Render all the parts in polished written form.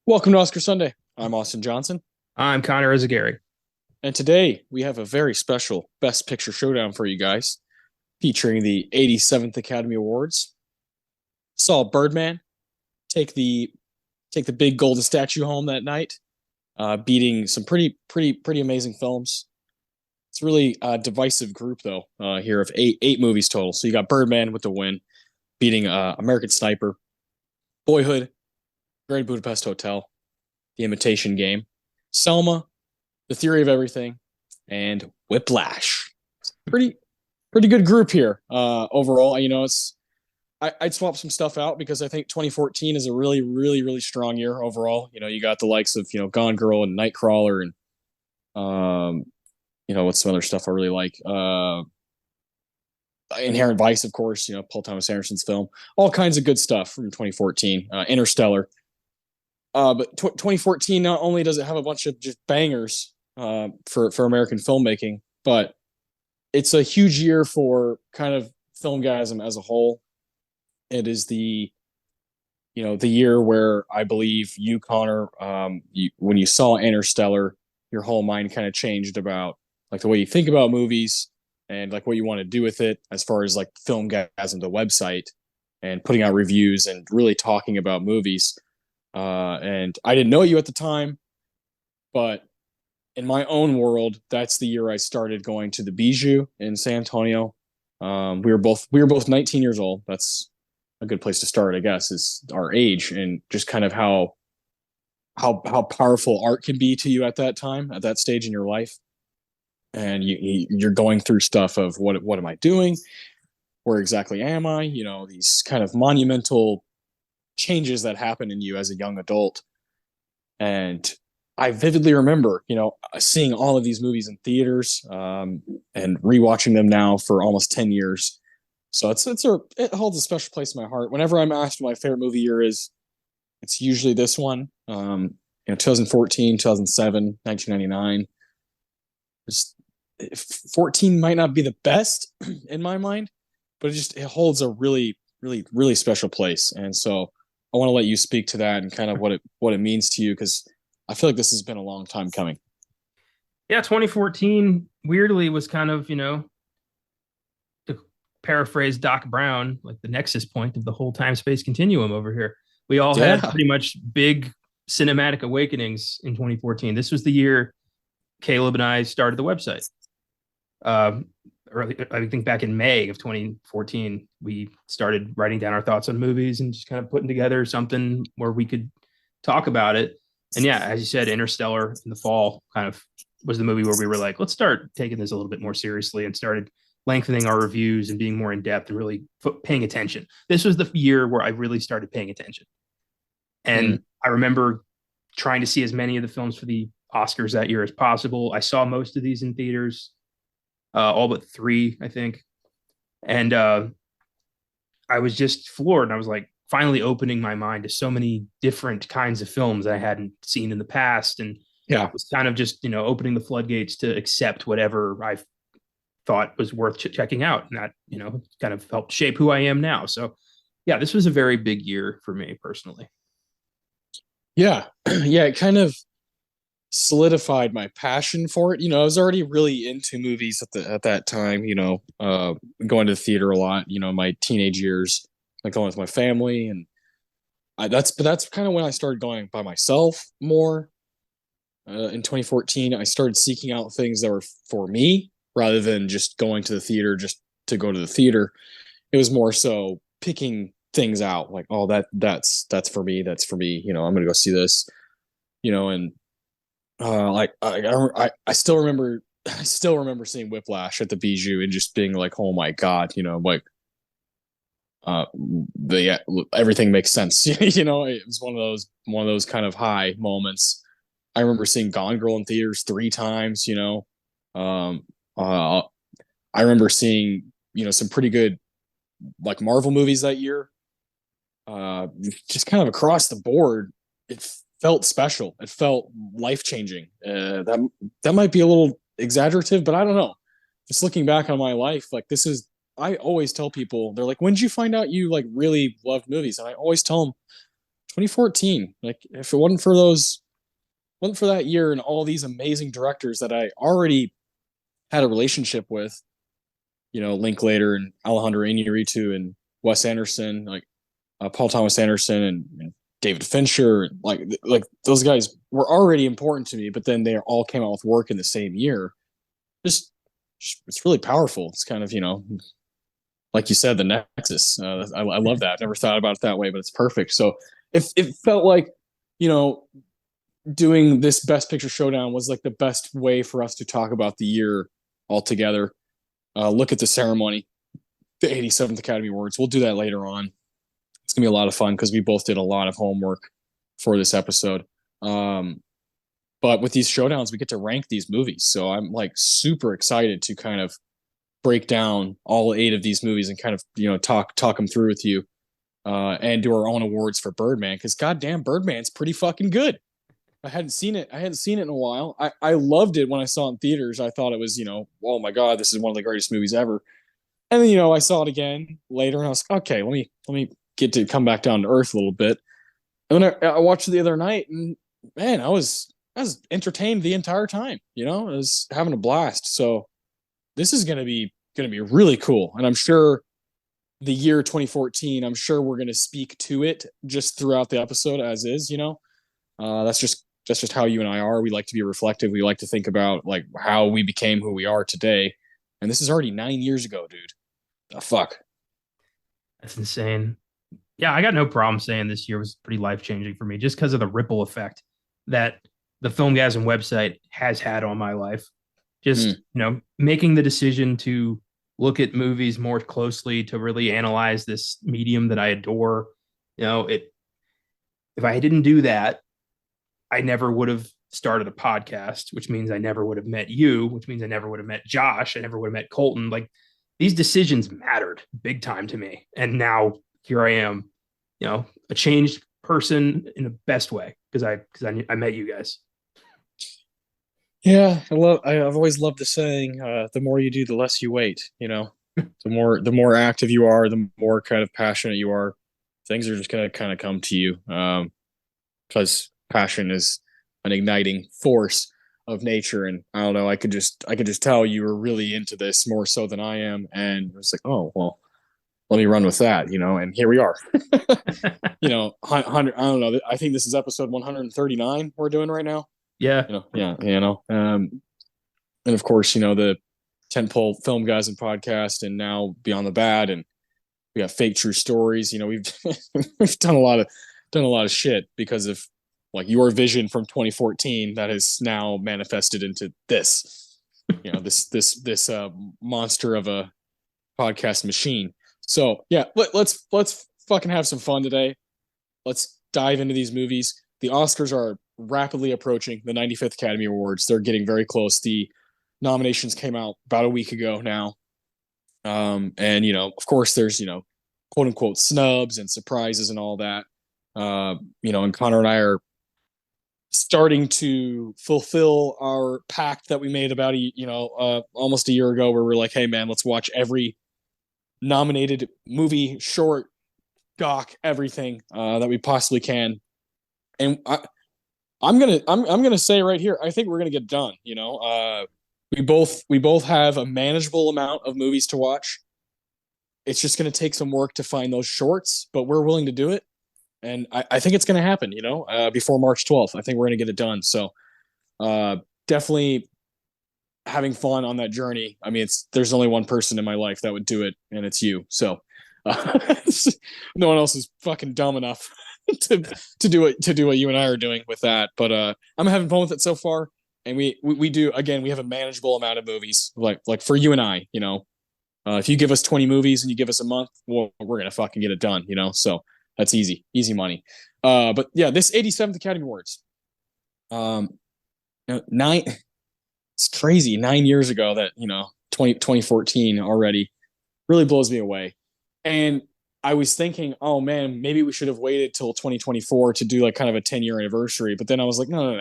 Welcome to Oscar Sunday. I'm Austin Johnson, I'm Connor Eyzaguirre. and today we have a very special Best Picture Showdown for you guys, featuring the 87th Academy Awards. Saw Birdman take the take the big golden statue home that night, beating some pretty amazing films. It's really a divisive group though here of eight movies total. So you got Birdman with the win, beating American Sniper, Boyhood, Grand Budapest Hotel, The Imitation Game, Selma, The Theory of Everything, and Whiplash. Pretty good group here overall. I'd swap some stuff out because I think 2014 is a really strong year overall. You got the likes of Gone Girl and Nightcrawler and what's some other stuff I really like. Inherent Vice, of course. Paul Thomas Anderson's film. All kinds of good stuff from 2014. Interstellar. But 2014 not only does it have a bunch of just bangers for American filmmaking, but it's a huge year for kind of filmgasm as a whole. It is the year where I believe you, Connor, when you saw Interstellar, your whole mind kind of changed about like the way you think about movies and like what you want to do with it as far as like FILMGAZM, the website, and putting out reviews and really talking about movies. And I didn't know you at the time, but in my own world, that's the year I started going to the Bijou in San Antonio. We were both 19 years old. That's a good place to start, I guess, is our age and just kind of how powerful art can be to you at that time, at that stage in your life. And you're going through stuff of what am I doing? Where exactly am I? These kind of monumental changes that happen in you as a young adult. And I vividly remember, seeing all of these movies in theaters and rewatching them now for almost 10 years. So it holds a special place in my heart. Whenever I'm asked what my favorite movie year is, it's usually this one. 2014, 2007, 1999. Just 14 might not be the best in my mind, but it holds a really special place. And so I want to let you speak to that and kind of what it means to you, because I feel like this has been a long time coming. Yeah, 2014 weirdly was kind of, to paraphrase Doc Brown, like the nexus point of the whole time space continuum over here. We all had Yeah. pretty much big cinematic awakenings in 2014. This was the year Caleb and I started the website. I think back in May of 2014, we started writing down our thoughts on movies and just kind of putting together something where we could talk about it. And yeah, as you said, Interstellar in the fall kind of was the movie where we were like, let's start taking this a little bit more seriously, and started lengthening our reviews and being more in depth and really paying attention. This was the year where I really started paying attention. And Mm. I remember trying to see as many of the films for the Oscars that year as possible. I saw most of these in theaters, all but three, I think. And I was just floored. And I was like, finally opening my mind to so many different kinds of films I hadn't seen in the past. And Yeah. was kind of just, opening the floodgates to accept whatever I thought was worth checking out. And that, kind of helped shape who I am now. So, yeah, this was a very big year for me personally. Yeah. Yeah. It kind of solidified my passion for it. I was already really into movies at that time, going to the theater a lot, my teenage years, like going with my family. And that's kind of when I started going by myself more. In 2014, I started seeking out things that were for me rather than just going to the theater just to go to the theater. It was more so picking things out like, oh, that's for me. That's for me. I'm going to go see this, and like I still remember seeing Whiplash at the Bijou and just being like, oh my god, like the yeah, everything makes sense. It was one of those kind of high moments. I remember seeing Gone Girl in theaters 3 times. Um, uh, I remember seeing some pretty good like Marvel movies that year. Just kind of across the board, it felt special. It felt life changing. That might be a little exaggerative, but I don't know. Just looking back on my life, like this is. I always tell people, they're like, "When did you find out you like really loved movies?" And I always tell them 2014. Like if it wasn't for that year and all these amazing directors that I already had a relationship with, Linklater and Alejandro Iñárritu and Wes Anderson, like Paul Thomas Anderson and David Fincher, like those guys were already important to me, but then they all came out with work in the same year. Just it's really powerful. It's kind of like you said, the nexus. I love that. I've never thought about it that way, but it's perfect. So it felt like doing this Best Picture Showdown was like the best way for us to talk about the year altogether. Look at the ceremony, the 87th Academy Awards. We'll do that later on. It's gonna be a lot of fun because we both did a lot of homework for this episode. But with these showdowns, we get to rank these movies. So I'm like super excited to kind of break down all 8 of these movies and kind of talk them through with you, and do our own awards for Birdman, because goddamn, Birdman's pretty fucking good. I hadn't seen it in a while. I loved it when I saw it in theaters. I thought it was, oh my God, this is one of the greatest movies ever. And then, I saw it again later and I was like, okay, let me get to come back down to earth a little bit. And then I watched it the other night and man, I was entertained the entire time. I was having a blast. So this is going to be really cool. And I'm sure the year 2014, I'm sure we're going to speak to it just throughout the episode as is, that's just how you and I are. We like to be reflective. We like to think about like how we became who we are today. And this is already 9 years ago, dude. The fuck. That's insane. Yeah, I got no problem saying this year was pretty life-changing for me just because of the ripple effect that the FILMGAZM website has had on my life. Just, making the decision to look at movies more closely, to really analyze this medium that I adore. If I didn't do that, I never would have started a podcast, which means I never would have met you, which means I never would have met Josh. I never would have met Colton. Like these decisions mattered big time to me. And now here I am, a changed person in the best way because I met you guys. Yeah, I've always loved the saying, the more you do, the less you wait, the more active you are, the more kind of passionate you are, things are just going to kind of come to you. Because passion is an igniting force of nature. And I don't know, I could just tell you were really into this more so than I am. And it was like, oh, well, let me run with that, and here we are. 100, I don't know. I think this is episode 139 we're doing right now. Yeah. And of course, the tentpole FILMGAZM podcast and now Beyond the Bad. And we got Fake True Stories. We've done a lot of shit because of like your vision from 2014 that has now manifested into this, this monster of a podcast machine. So yeah, let's fucking have some fun today. Let's dive into these movies. The Oscars are rapidly approaching, the 95th Academy Awards. They're getting very close. The nominations came out about a week ago now. And of course there's, quote unquote snubs and surprises and all that. And Connor and I are starting to fulfill our pact that we made about almost a year ago, where we're like, hey man, let's watch every nominated movie, short, doc, everything that we possibly can. And I'm gonna say right here, I think we're gonna get done. We both have a manageable amount of movies to watch. It's just gonna take some work to find those shorts, but we're willing to do it. And I think it's going to happen, before March 12th. I think we're going to get it done. So definitely having fun on that journey. I mean, there's only one person in my life that would do it, and it's you. So no one else is fucking dumb enough to do what you and I are doing with that. But I'm having fun with it so far. And we do, again, we have a manageable amount of movies, like for you and I, if you give us 20 movies and you give us a month, well, we're going to fucking get it done, So that's easy money. But yeah, this 87th Academy Awards, it's crazy. 9 years ago that, 2014 already really blows me away. And I was thinking, oh man, maybe we should have waited till 2024 to do like kind of a 10-year anniversary. But then I was like, no.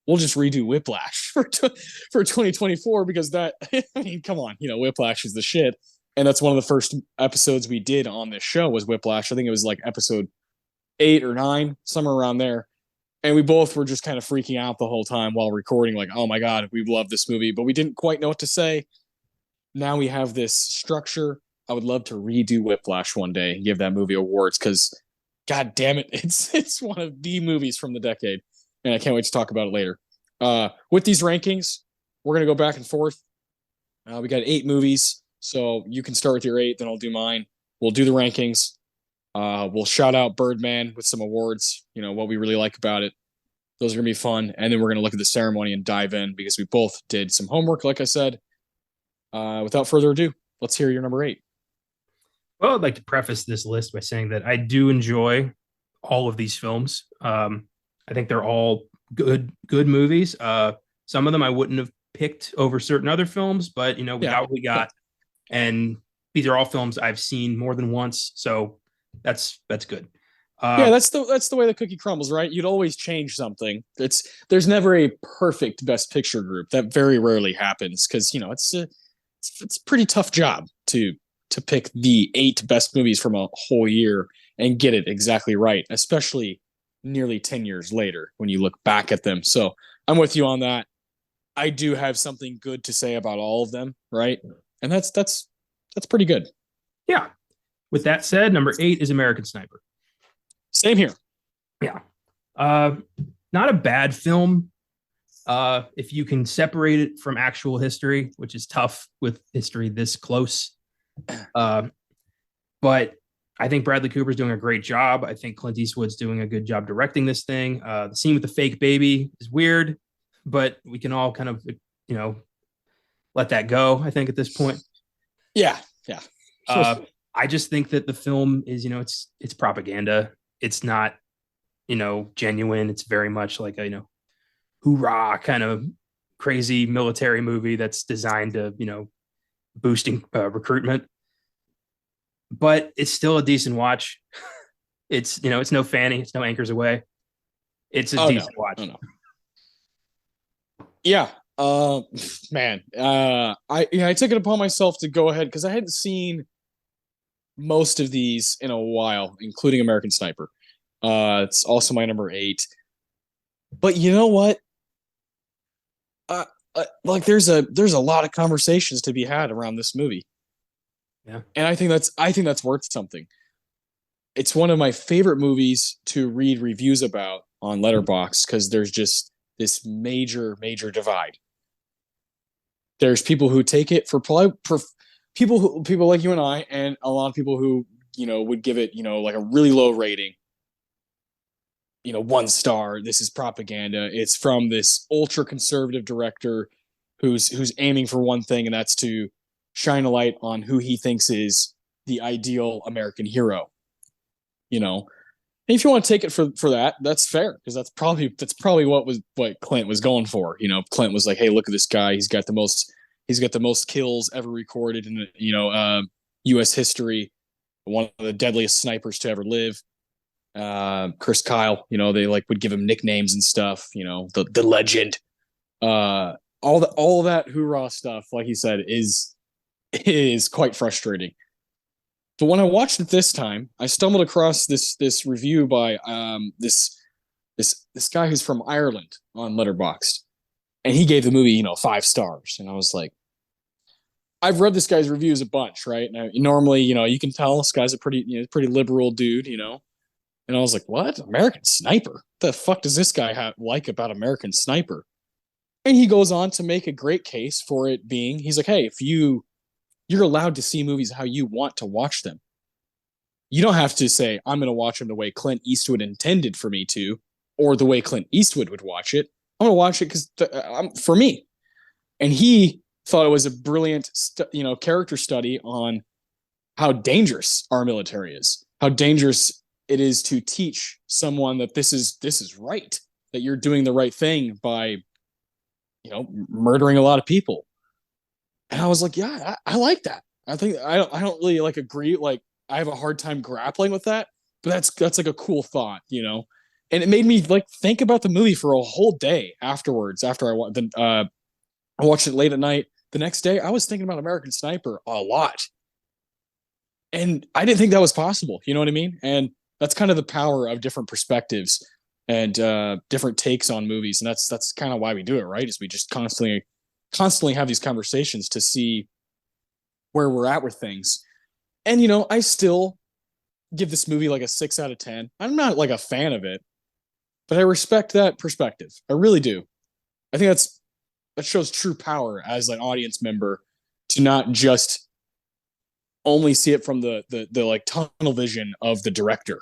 We'll just redo Whiplash for 2024 because that, I mean, come on, Whiplash is the shit. And that's one of the first episodes we did on this show was Whiplash. I think it was like episode 8 or 9, somewhere around there. And we both were just kind of freaking out the whole time while recording, like, oh my God, we love this movie, but we didn't quite know what to say. Now we have this structure. I would love to redo Whiplash one day and give that movie awards because, God damn it, it's one of the movies from the decade. And I can't wait to talk about it later. With these rankings, we're going to go back and forth. We got 8 movies. So you can start with your 8, then I'll do mine. We'll do the rankings. We'll shout out Birdman with some awards, what we really like about it. Those are going to be fun. And then we're going to look at the ceremony and dive in because we both did some homework, like I said. Without further ado, let's hear your number 8. Well, I'd like to preface this list by saying that I do enjoy all of these films. I think they're all good movies. Some of them I wouldn't have picked over certain other films, but we got what we got. And these are all films I've seen more than once, so that's good. That's the way the cookie crumbles, right? You'd always change something. There's never a perfect best picture group. That very rarely happens because it's a pretty tough job to pick the 8 best movies from a whole year and get it exactly right, especially nearly 10 years later when you look back at them. So I'm with you on that. I do have something good to say about all of them, right? And that's pretty good. Yeah. With that said, number 8 is American Sniper. Same here. Yeah. Not a bad film. If you can separate it from actual history, which is tough with history this close. But I think Bradley Cooper's doing a great job. I think Clint Eastwood's doing a good job directing this thing. The scene with the fake baby is weird, but we can all kind of, let that go, I think, at this point. Yeah. I just think that the film is, it's propaganda. It's not, genuine. It's very much like a, hoorah kind of crazy military movie that's designed to, boosting recruitment. But it's still a decent watch. It's no Fanny, it's no Anchors Away. It's a decent watch. No. Yeah. Man. I took it upon myself to go ahead because I hadn't seen most of these in a while, including American Sniper. It's also my number 8. But you know what? Like there's a lot of conversations to be had around this movie. Yeah. And I think that's worth something. It's one of my favorite movies to read reviews about on Letterboxd because there's just this major divide. There's people who take it for people like you and I, and a lot of people who would give it like a really low rating. 1 star. This is propaganda. It's from this ultra conservative director who's aiming for one thing, and that's to shine a light on who he thinks is the ideal American hero. And if you want to take it for that, that's fair because that's probably what Clint was going for. Clint was like, hey, look at this guy. He's got the most kills ever recorded in U.S. history. One of the deadliest snipers to ever live. Chris Kyle, they would give him nicknames and stuff. The legend. All that hoorah stuff, like he said, is quite frustrating. But when I watched it this time, I stumbled across this review by this guy who's from Ireland on Letterboxd, and he gave the movie 5 stars, and I was like, I've read this guy's reviews a bunch, right? And normally, you can tell this guy's a pretty liberal dude, and I was like, what? American Sniper? What the fuck does this guy like about American Sniper? And he goes on to make a great case for it being, he's like, hey, if you're allowed to see movies how you want to watch them. You don't have to say, I'm going to watch them the way Clint Eastwood intended for me to, or the way Clint Eastwood would watch it. I'm going to watch it because for me. And he thought it was a brilliant, character study on how dangerous our military is, how dangerous it is to teach someone that this is right, that you're doing the right thing by, murdering a lot of people. And I was like, yeah, I like that. I think I don't really agree. Like I have a hard time grappling with that, but that's like a cool thought, And it made me think about the movie for a whole day afterwards. After I watched it late at night, the next day I was thinking about American Sniper a lot, and I didn't think that was possible. You know what I mean? And that's kind of the power of different perspectives and different takes on movies, and that's kind of why we do it, right? Is we just constantly have these conversations to see where we're at with things. And I still give this movie like a 6 out of 10. I'm not like a fan of it, but I respect that perspective. I really do. I think that shows true power as an audience member to not just only see it from the like tunnel vision of the director.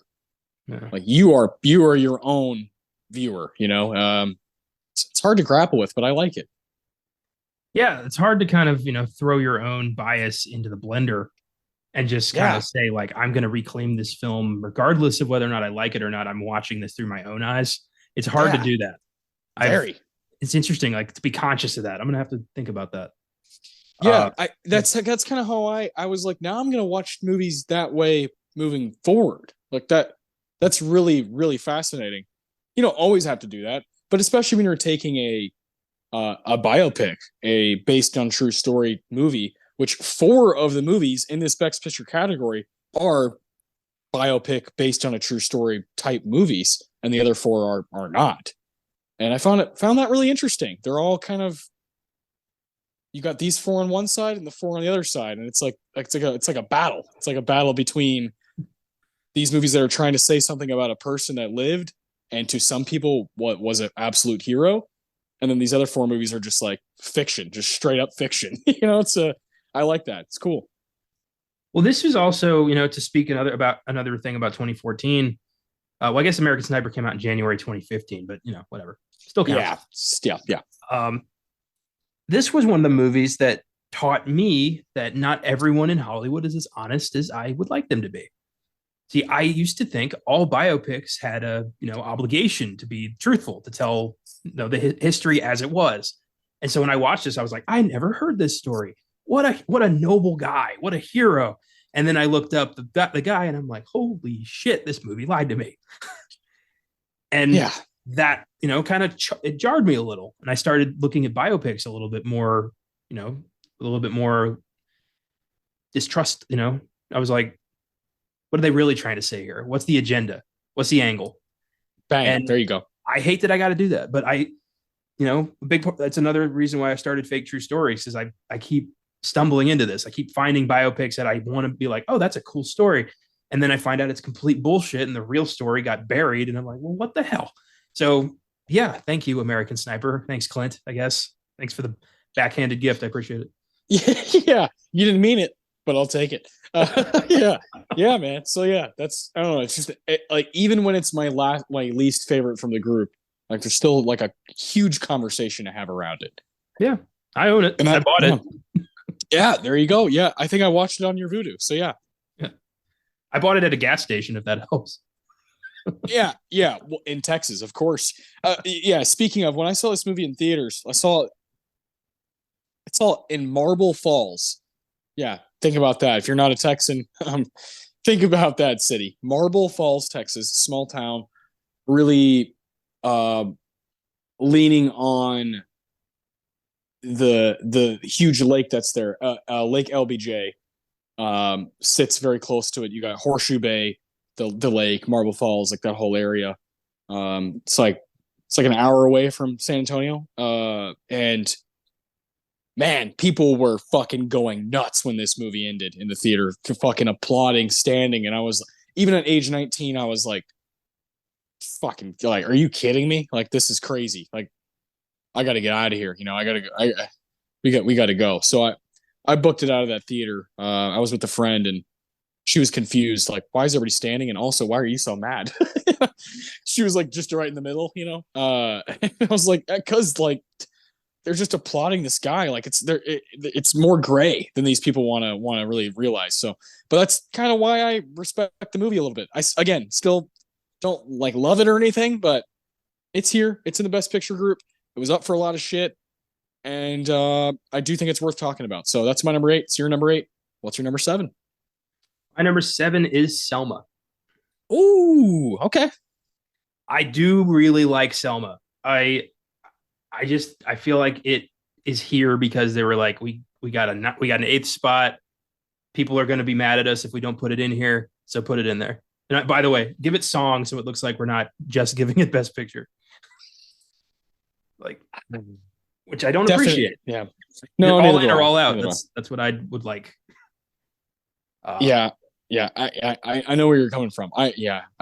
Yeah. Like you are your own viewer. It's hard to grapple with, but I like it. Yeah, it's hard to kind of, throw your own bias into the blender and just kind of say, like, I'm going to reclaim this film, regardless of whether or not I like it or not. I'm watching this through my own eyes. It's hard to do that. It's interesting, like, to be conscious of that. I'm going to have to think about that. Yeah, that's kind of how I was like, now I'm going to watch movies that way moving forward. Like that's really, really fascinating. You don't always have to do that, but especially when you're taking a biopic, a based on true story movie, which 4 of the movies in this Best Picture category are biopic based on a true story type movies, and the other 4 are not. And I found that really interesting. They're all kind of, you got these 4 on one side and the 4 on the other side, and it's like a battle. It's like a battle between these movies that are trying to say something about a person that lived, and to some people, what was an absolute hero. And then these other 4 movies are just like fiction, just straight up fiction. I like that. It's cool. Well, this was also, to speak another thing about 2014. Well, I guess American Sniper came out in January 2015, but whatever, still counts. Yeah. This was one of the movies that taught me that not everyone in Hollywood is as honest as I would like them to be. See, I used to think all biopics had a obligation to be truthful, to tell the history as it was. And so when I watched this, I was like, I never heard this story. What a noble guy, what a hero. And then I looked up the guy, and I'm like, holy shit, this movie lied to me. And that kind of it jarred me a little, and I started looking at biopics a little bit more, a little bit more distrust. I was like, what are they really trying to say here? What's the agenda? What's the angle? Bang, and there you go. I hate that I got to do that, but that's another reason why I started Fake True Stories, is I keep stumbling into this. I keep finding biopics that I want to be like, oh, that's a cool story. And then I find out it's complete bullshit, and the real story got buried. And I'm like, well, what the hell? So yeah, thank you, American Sniper. Thanks, Clint, I guess. Thanks for the backhanded gift. I appreciate it. Yeah. You didn't mean it, but I'll take it. Yeah, man. So yeah, that's, I don't know. It's just like, even when it's my least favorite from the group, like there's still like a huge conversation to have around it. Yeah, I own it. And I bought it. Yeah, there you go. Yeah, I think I watched it on your Vudu. So yeah. I bought it at a gas station, if that helps. Yeah. Well, in Texas, of course. Yeah. Speaking of, when I saw this movie in theaters, I saw it in Marble Falls. Yeah, think about that. If you're not a Texan, think about that city. Marble Falls, Texas, small town, really leaning on the huge lake that's there. Lake LBJ sits very close to it. You got Horseshoe Bay, the lake, Marble Falls, like that whole area. It's like an hour away from San Antonio. And man, people were fucking going nuts when this movie ended in the theater, fucking applauding, standing. And I was, even at age 19, I was like, fucking, like, are you kidding me? Like, this is crazy. Like, I got to get out of here. I got to go. We got to go. So I booked it out of that theater. I was with a friend, and she was confused. Like, why is everybody standing? And also, why are you so mad? She was like, just right in the middle, I was like, cause like, they're just applauding this guy. Like it's more gray than these people want to really realize. So, but that's kind of why I respect the movie a little bit. I, again, still don't like love it or anything, but it's here. It's in the Best Picture group. It was up for a lot of shit. And I do think it's worth talking about. So that's my number 8. It's your number 8. What's your number 7? My number 7 is Selma. Ooh, okay. I do really like Selma. I feel like it is here because they were like, we got an 8th spot. People are going to be mad at us if we don't put it in here. So put it in there. And by the way, give it song so it looks like we're not just giving it Best Picture. Like, which I don't Definitely, appreciate. yeah. No, All neither in do or I. all out. Neither do I. That's what I would like. Yeah, yeah. I know where you're coming from. I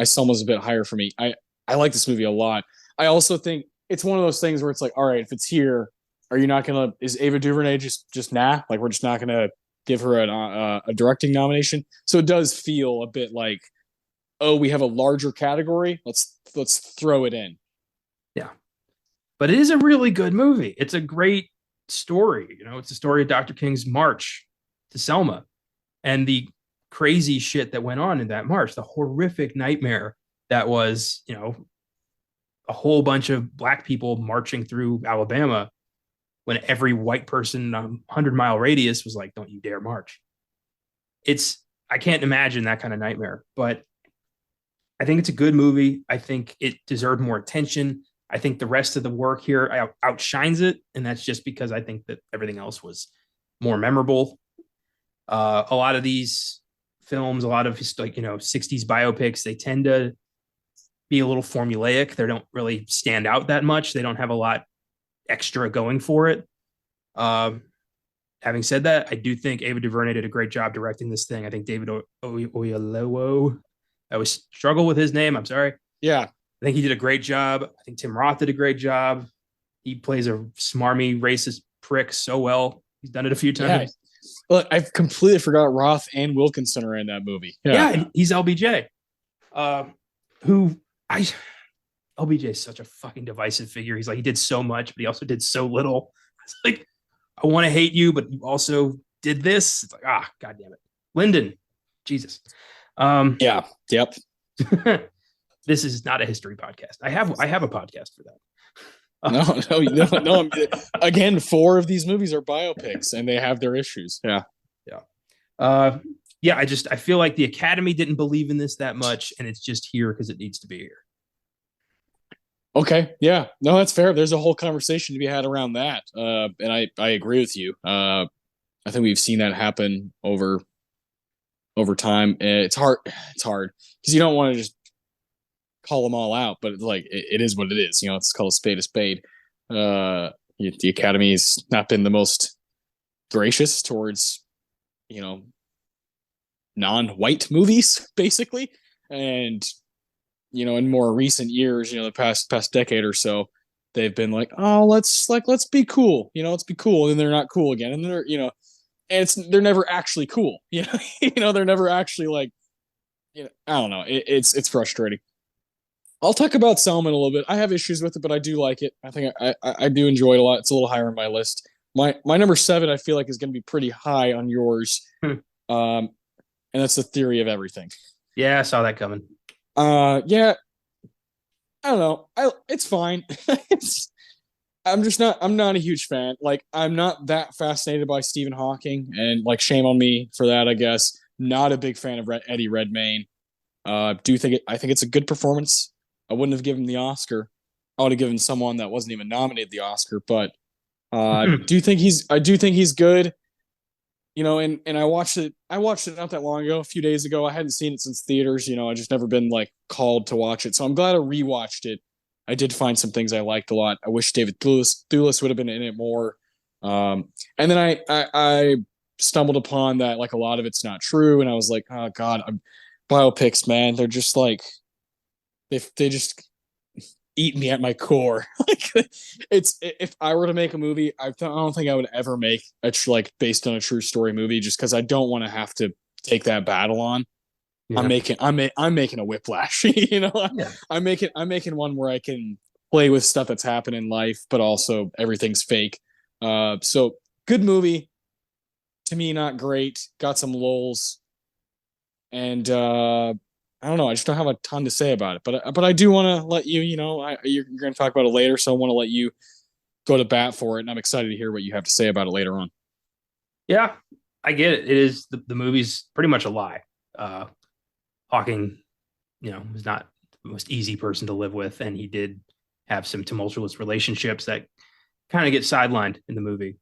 Selma's a bit higher for me. I like this movie a lot. I also think it's one of those things where it's like, all right, if it's here, are you not gonna? Is Ava DuVernay just nah? Like we're just not gonna give her a directing nomination? So it does feel a bit like, oh, we have a larger category. Let's throw it in. Yeah, but it is a really good movie. It's a great story. You know, it's the story of Dr. King's march to Selma and the crazy shit that went on in that march, the horrific nightmare that was, you know, a whole bunch of black people marching through Alabama when every white person in a 100-mile radius was like, don't you dare march. I can't imagine that kind of nightmare, but I think it's a good movie. I think it deserved more attention. I think the rest of the work here outshines it. And that's just because I think that everything else was more memorable. A lot of these films, a lot of 60s biopics, they tend to be a little formulaic. They don't really stand out that much. They don't have a lot extra going for it. Having said that, I do think Ava DuVernay did a great job directing this thing. I think David Oyelowo, I always struggle with his name. I'm sorry. Yeah, I think he did a great job. I think Tim Roth did a great job. He plays a smarmy, racist prick so well. He's done it a few times. Yeah. Look, I've completely forgot Roth and Wilkinson are in that movie. Yeah, he's LBJ. Who I LBJ is such a fucking divisive figure. He's like, he did so much, but he also did so little. It's like, I want to hate you, but you also did this. It's like, God damn it. Lyndon, Jesus. Yeah, yep. This is not a history podcast. I have a podcast for No. that. No. Again, 4 of these movies are biopics, and they have their issues. Yeah. I feel like the Academy didn't believe in this that much, and it's just here because it needs to be here. Okay. Yeah. No, that's fair. There's a whole conversation to be had around that. And I agree with you. I think we've seen that happen over time. It's hard because you don't want to just call them all out, but like it is what it is. You know, it's called a spade a spade. The Academy's not been the most gracious towards, you know, non-white movies, basically. And you know, in more recent years, you know, the past decade or so, they've been like, oh, let's be cool, you know, let's be cool, and then they're not cool again, and they're, you know, and they're never actually cool, you know, they're never actually like, you know, I don't know, it's frustrating. I'll talk about Selma in a little bit. I have issues with it, but I do like it. I think I do enjoy it a lot. It's a little higher on my list. My number 7, I feel like, is going to be pretty high on yours, and that's The Theory of Everything. Yeah, I saw that coming. Yeah, I don't know. It's fine. I'm not a huge fan. Like, I'm not that fascinated by Stephen Hawking, and like, shame on me for that, I guess. Not a big fan of Eddie Redmayne. I think it's a good performance. I wouldn't have given the Oscar. I would have given someone that wasn't even nominated the Oscar, but I do think he's good. You know, and I watched it not that long ago, a few days ago. I hadn't seen it since theaters, you know, I just never been like called to watch it. So I'm glad I rewatched it. I did find some things I liked a lot. I wish David Thewlis would have been in it more. And then I stumbled upon that like a lot of it's not true, and I was like, oh God, biopics, man, they're just like they just eat me at my core. Like, it's, if I were to make a movie, I don't think I would ever make like based on a true story movie, just because I don't want to have to take that battle on. Yeah. I'm making a Whiplash. You know, yeah. I'm making one where I can play with stuff that's happened in life, but also everything's fake. So good movie. To me, not great. Got some lulls, and I don't know. I just don't have a ton to say about it, but I do want to let you. You know, you're going to talk about it later, so I want to let you go to bat for it, and I'm excited to hear what you have to say about it later on. Yeah, I get it. It is the movie's pretty much a lie. Hawking, you know, was not the most easy person to live with, and he did have some tumultuous relationships that kind of get sidelined in the movie.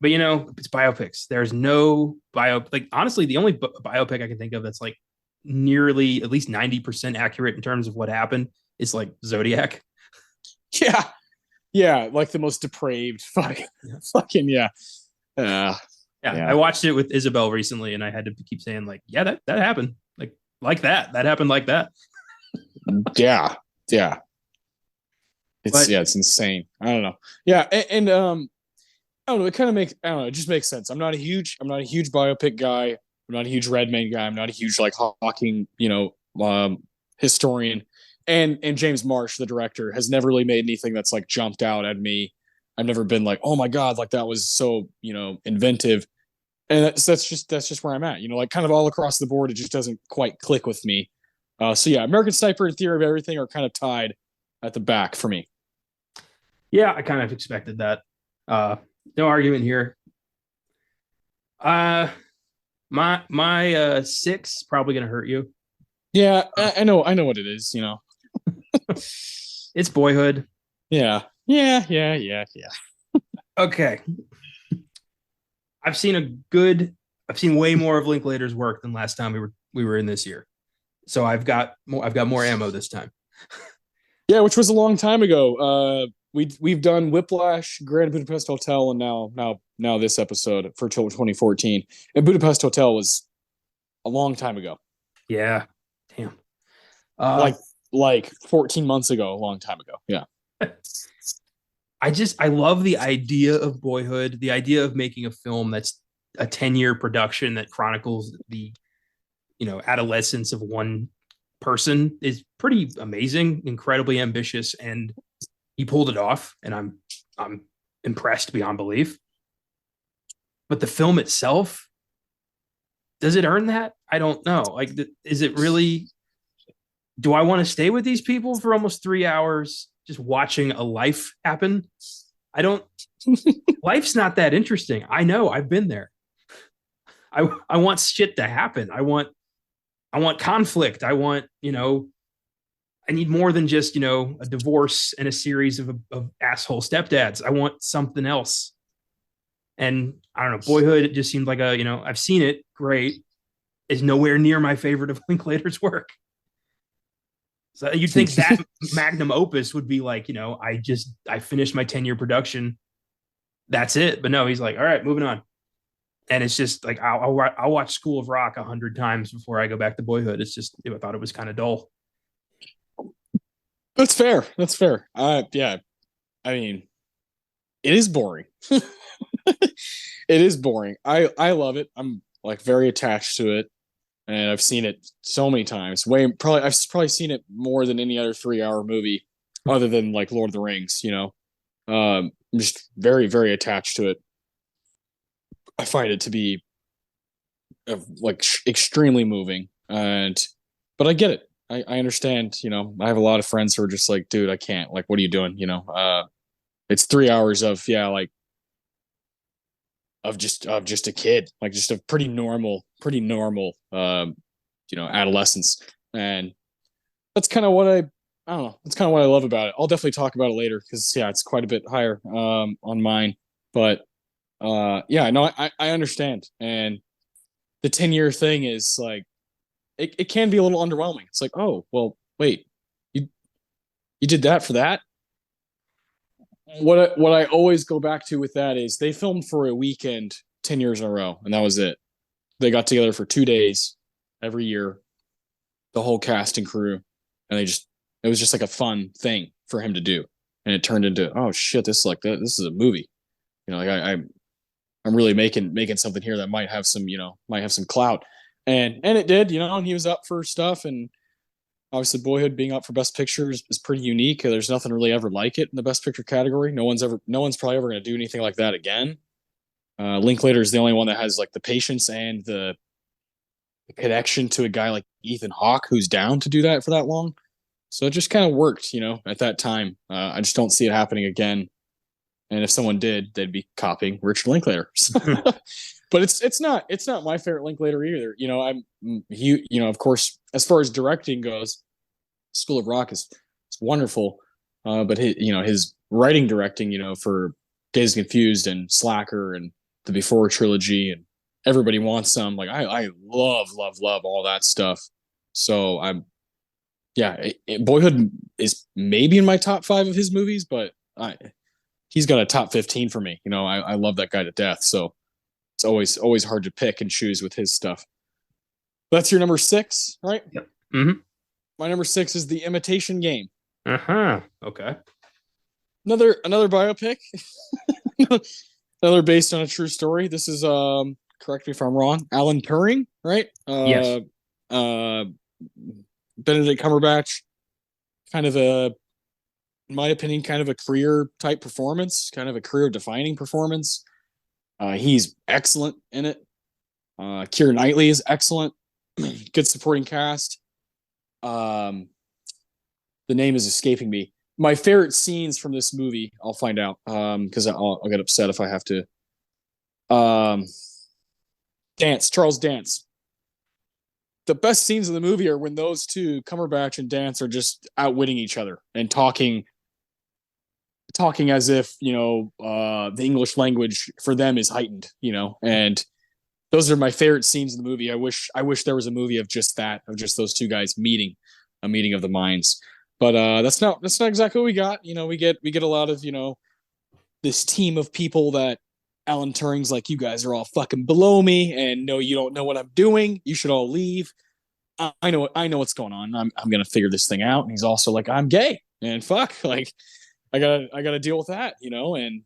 But you know, it's biopics. There's no like honestly, the only biopic I can think of that's like nearly at least 90% accurate in terms of what happened is like Zodiac. Yeah. Yeah. Like the most depraved fucking, yeah. Yeah. Yeah. I watched it with Isabel recently and I had to keep saying like, yeah, that happened. Like that happened like that. Yeah. Yeah. But It's insane. I don't know. Yeah. And I don't know. It kind of makes, I don't know. It just makes sense. I'm not a huge biopic guy. I'm not a huge Redman guy. I'm not a huge like Hawking, historian. And James Marsh, the director, has never really made anything that's like jumped out at me. I've never been like, oh my god, like that was so inventive. And that's just where I'm at. Like kind of all across the board, it just doesn't quite click with me. So yeah, American Sniper and Theory of Everything are kind of tied at the back for me. yeah, I kind of expected that. No argument here. My 6 probably gonna hurt you. Yeah, I know what it is. It's Boyhood. Yeah. Okay. I've seen way more of Linklater's work than last time we were in this year. So I've got more ammo this time. Yeah, which was a long time ago. We've done Whiplash, Grand Budapest Hotel, and now this episode for 2014. And Budapest Hotel was a long time ago. Yeah. Damn. Like 14 months ago, a long time ago. Yeah. I love the idea of Boyhood, the idea of making a film that's a 10-year production that chronicles the adolescence of one person is pretty amazing, incredibly ambitious, and he pulled it off, and I'm impressed beyond belief. But the film itself, does it earn that? I don't know. Like, is it really? Do I want to stay with these people for almost 3 hours just watching a life happen? I don't. Life's not that interesting. I know. I've been there. I want shit to happen. I want conflict. I want, I need more than just, a divorce and a series of asshole stepdads. I want something else. And I don't know, Boyhood, it just seemed like I've seen it. Great. Is nowhere near my favorite of Linklater's work. So you'd think that magnum opus would be like, I finished my 10-year production. That's it. But no, he's like, all right, moving on. And it's just like, I'll watch School of Rock 100 times before I go back to Boyhood. It's just, I thought it was kind of dull. That's fair. Yeah. I mean, it is boring. It is boring. I love it. I'm like very attached to it. And I've seen it so many times. I've probably seen it more than any other 3-hour movie, other than like Lord of the Rings. I'm just very, very attached to it. I find it to be extremely moving, but I get it. I understand. I have a lot of friends who are just like, dude, I can't. Like, what are you doing? It's 3 hours of just a kid, like just a pretty normal adolescence. And that's kind of what I don't know. That's kind of what I love about it. I'll definitely talk about it later because it's quite a bit higher on mine. But yeah, no, I understand. And the 10-year thing is like it can be a little underwhelming. It's like, oh well, wait, you did that for that? What I always go back to with that is they filmed for a weekend 10 years in a row, and that was it. They got together for 2 days every year, the whole cast and crew, and it was just like a fun thing for him to do. And it turned into, oh shit, this is a movie. I'm really making something here that might have some clout. And it did, and he was up for stuff. And obviously Boyhood being up for Best Picture is pretty unique. There's nothing really ever like it in the Best Picture category. No one's probably ever going to do anything like that again. Linklater is the only one that has like the patience and the connection to a guy like Ethan Hawke, who's down to do that for that long. So it just kind of worked, at that time. I just don't see it happening again. And if someone did, they'd be copying Richard Linklater. But it's not my favorite Linklater either. Of course, as far as directing goes, School of Rock is wonderful. But his writing directing, for Dazed and Confused and Slacker and the Before trilogy and Everybody Wants Some, like I love all that stuff. So Boyhood is maybe in my top 5 of his movies, but he's got a top 15 for me. I love that guy to death. So it's always hard to pick and choose with his stuff. That's your number 6, right? Yep. Mm-hmm. My number 6 is The Imitation Game. Uh-huh. Okay. Another biopic. Another based on a true story. This is correct me if I'm wrong, Alan Turing, right? Yes. Benedict Cumberbatch, kind of in my opinion, kind of a career type performance, kind of a career defining performance. He's excellent in it. Keira Knightley is excellent. Good supporting cast. The name is escaping me. My favorite scenes from this movie, I'll find out, because I'll get upset if I have to. Charles Dance. The best scenes in the movie are when those two, Cumberbatch and Dance, are just outwitting each other and talking as if the English language for them is heightened, and those are my favorite scenes in the movie. I wish there was a movie of just that, of just those two guys meeting, a meeting of the minds. But that's not exactly what we got. We get a lot of this team of people that Alan Turing's like, you guys are all fucking below me, and no, you don't know what I'm doing. You should all leave. I know what's going on. I'm gonna figure this thing out. And he's also like, I'm gay, and fuck, like I gotta deal with that, and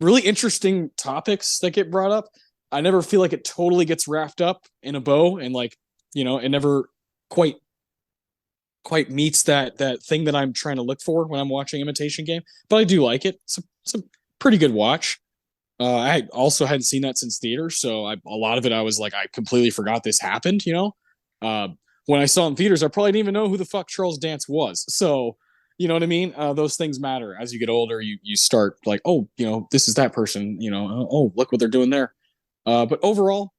really interesting topics that get brought up. I never feel like it totally gets wrapped up in a bow, and it never quite meets that thing that I'm trying to look for when I'm watching Imitation Game. But I do like it. It's a pretty good watch. I also hadn't seen that since theater, so a lot of it I was like, I completely forgot this happened. When I saw it in theaters, I probably didn't even know who the fuck Charles Dance was. So, you know what I mean? Those things matter. As you get older, you start like, oh, this is that person. Oh, look what they're doing there. But overall,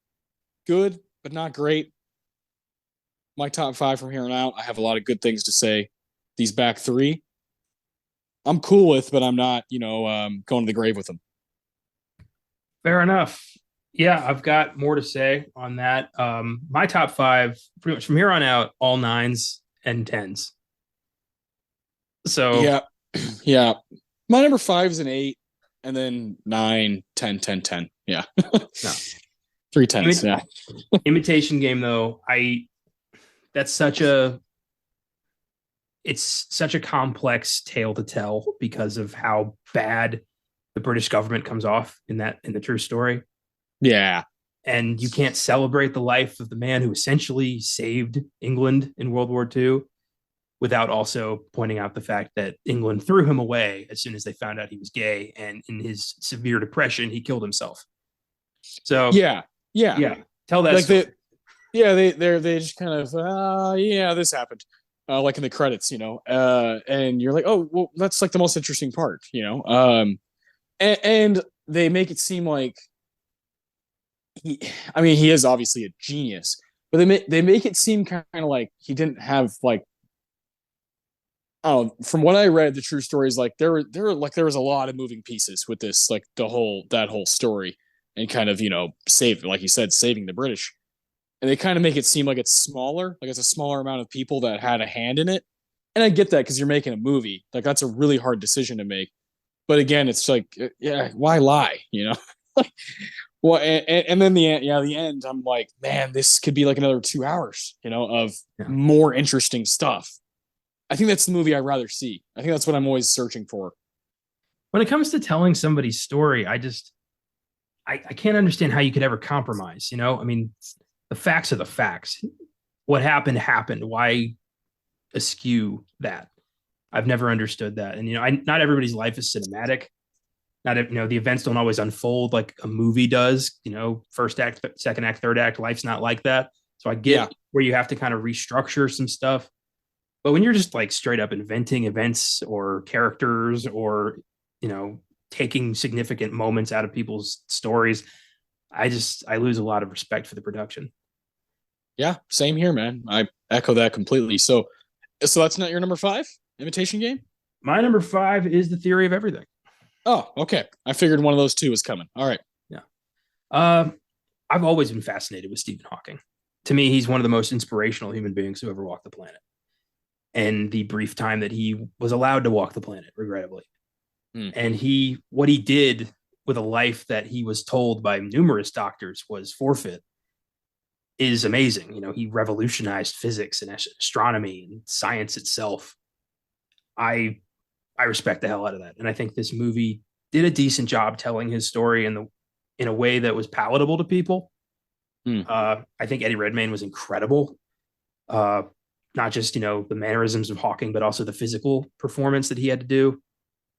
good, but not great. My top 5 from here on out. I have a lot of good things to say. These back 3, I'm cool with, but I'm not, going to the grave with them. Fair enough. Yeah, I've got more to say on that. My top 5, pretty much from here on out, all 9s and 10s. So yeah. My number 5 is an 8, and then 9, 10, 10, 10. Yeah. No. 3 10s. Yeah. Imitation Game, though, it's such a complex tale to tell because of how bad the British government comes off in the true story. Yeah. And you can't celebrate the life of the man who essentially saved England in World War II without also pointing out the fact that England threw him away as soon as they found out he was gay. And in his severe depression, he killed himself. So yeah. Tell that like story. they just kind of this happened, like in the credits, and you're like, oh well, that's like the most interesting part, and they make it seem like he is obviously a genius, but they make it seem kind of like he didn't have like, from what I read, the true story is like there was a lot of moving pieces with this, like that whole story, and kind of like you said, saving the British. And they kind of make it seem like it's smaller, like it's a smaller amount of people that had a hand in it. And I get that because you're making a movie, like that's a really hard decision to make. But again, it's like, yeah, why lie? Well, and then the end, I'm like, man, this could be like another 2 hours, of more interesting stuff. I think that's the movie I'd rather see. I think that's what I'm always searching for. When it comes to telling somebody's story, I can't understand how you could ever compromise. I mean, the facts are the facts. What happened. Why eschew that? I've never understood that. And not everybody's life is cinematic. Not the events don't always unfold like a movie does. First act, second act, third act. Life's not like that. So I get where you have to kind of restructure some stuff. But when you're just like straight up inventing events or characters or taking significant moments out of people's stories, I lose a lot of respect for the production. Yeah, same here, man. I echo that completely. So that's not your number 5, Imitation Game? My number 5 is The Theory of Everything. Oh, okay. I figured one of those two was coming. All right. Yeah. I've always been fascinated with Stephen Hawking. to me, he's one of the most inspirational human beings who ever walked the planet. And the brief time that he was allowed to walk the planet, regrettably. And what he did with a life that he was told by numerous doctors was forfeit is amazing. You know, he revolutionized physics and astronomy and science itself. I respect the hell out of that. And I think this movie did a decent job telling his story in a way that was palatable to people. I think Eddie Redmayne was incredible. Not just, the mannerisms of Hawking, but also the physical performance that he had to do.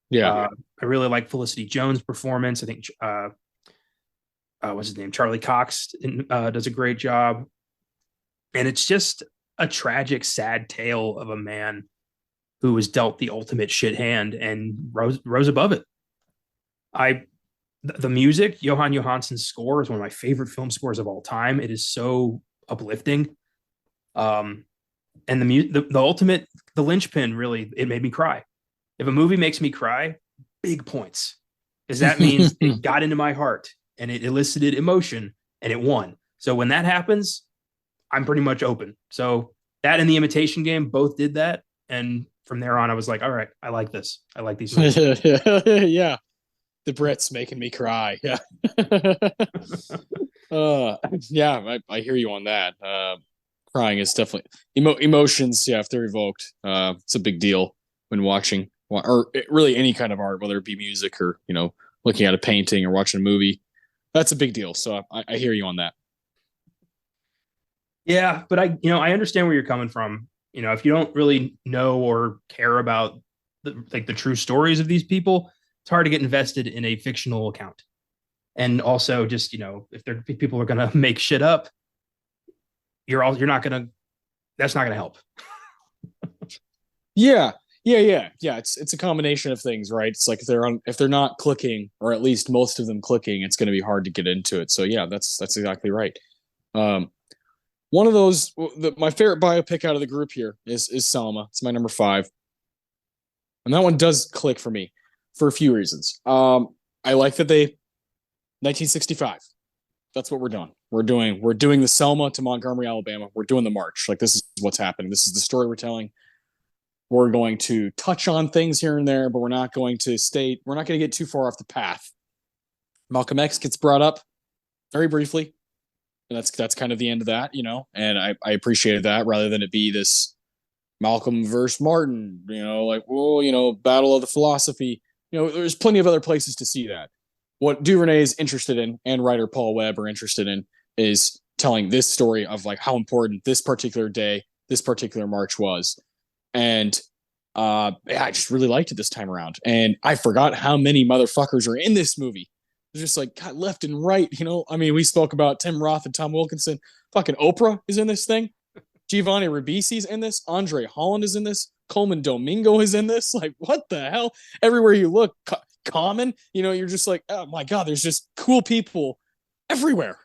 Yeah. I really like Felicity Jones' performance. I think, what's his name? Charlie Cox does a great job. And it's just a tragic, sad tale of a man who was dealt the ultimate shit hand and rose above it. The music, Johan Johansson's score, is one of my favorite film scores of all time. It is so uplifting. And the ultimate, the linchpin, really, it made me cry. If a movie makes me cry, big points, because that means it got into my heart and it elicited emotion and it won. So when that happens, I'm pretty much open. So that and The Imitation Game both did that. And from there on, I was like, all right, I like this. I like these movies. Yeah. The Brit's making me cry. Yeah. Yeah, I hear you on that. Crying is definitely emotions. Yeah, if they're evoked, it's a big deal when watching or really any kind of art, whether it be music or, looking at a painting or watching a movie. That's a big deal. So I hear you on that. Yeah, but I understand where you're coming from. If you don't really know or care about the true stories of these people, it's hard to get invested in a fictional account. And also just, if people are going to make shit up, that's not going to help. Yeah. It's a combination of things, right? It's like if they're not clicking, or at least most of them clicking, it's going to be hard to get into it. So yeah, that's exactly right. One of those, my favorite biopic out of the group here is Selma. It's my number 5, and that one does click for me for a few reasons. I like that 1965. That's what we're doing. We're doing the Selma to Montgomery, Alabama. We're doing the march. Like, this is what's happening. This is the story we're telling. We're going to touch on things here and there, but we're not going to get too far off the path. Malcolm X gets brought up very briefly, and that's kind of the end of that, and I appreciated that, rather than it be this Malcolm versus Martin, battle of the philosophy. There's plenty of other places to see that. What DuVernay is interested in, and writer Paul Webb are interested in, is telling this story of like how important this particular day, this particular march was. And I just really liked it this time around. And I forgot how many motherfuckers are in this movie. It's just like, God, left and right, we spoke about Tim Roth and Tom Wilkinson. Fucking Oprah is in this thing. Giovanni Ribisi's in this. Andre Holland is in this. Coleman Domingo is in this. Like, what the hell? Everywhere you look, Common, you're just like, oh my God, there's just cool people everywhere.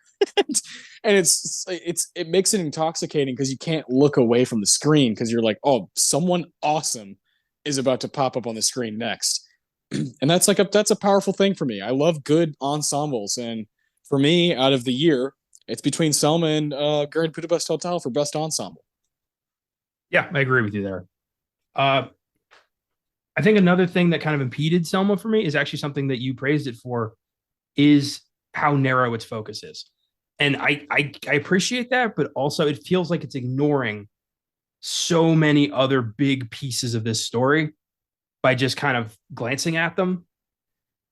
And it makes it intoxicating because you can't look away from the screen, because you're like, oh, someone awesome is about to pop up on the screen next. And that's a powerful thing for me. I love good ensembles, and for me, out of the year, it's between Selma and Grand Budapest Hotel for best ensemble. Yeah, I agree with you there. I think another thing that kind of impeded Selma for me is actually something that you praised it for, is how narrow its focus is. And I appreciate that, but also it feels like it's ignoring so many other big pieces of this story by just kind of glancing at them.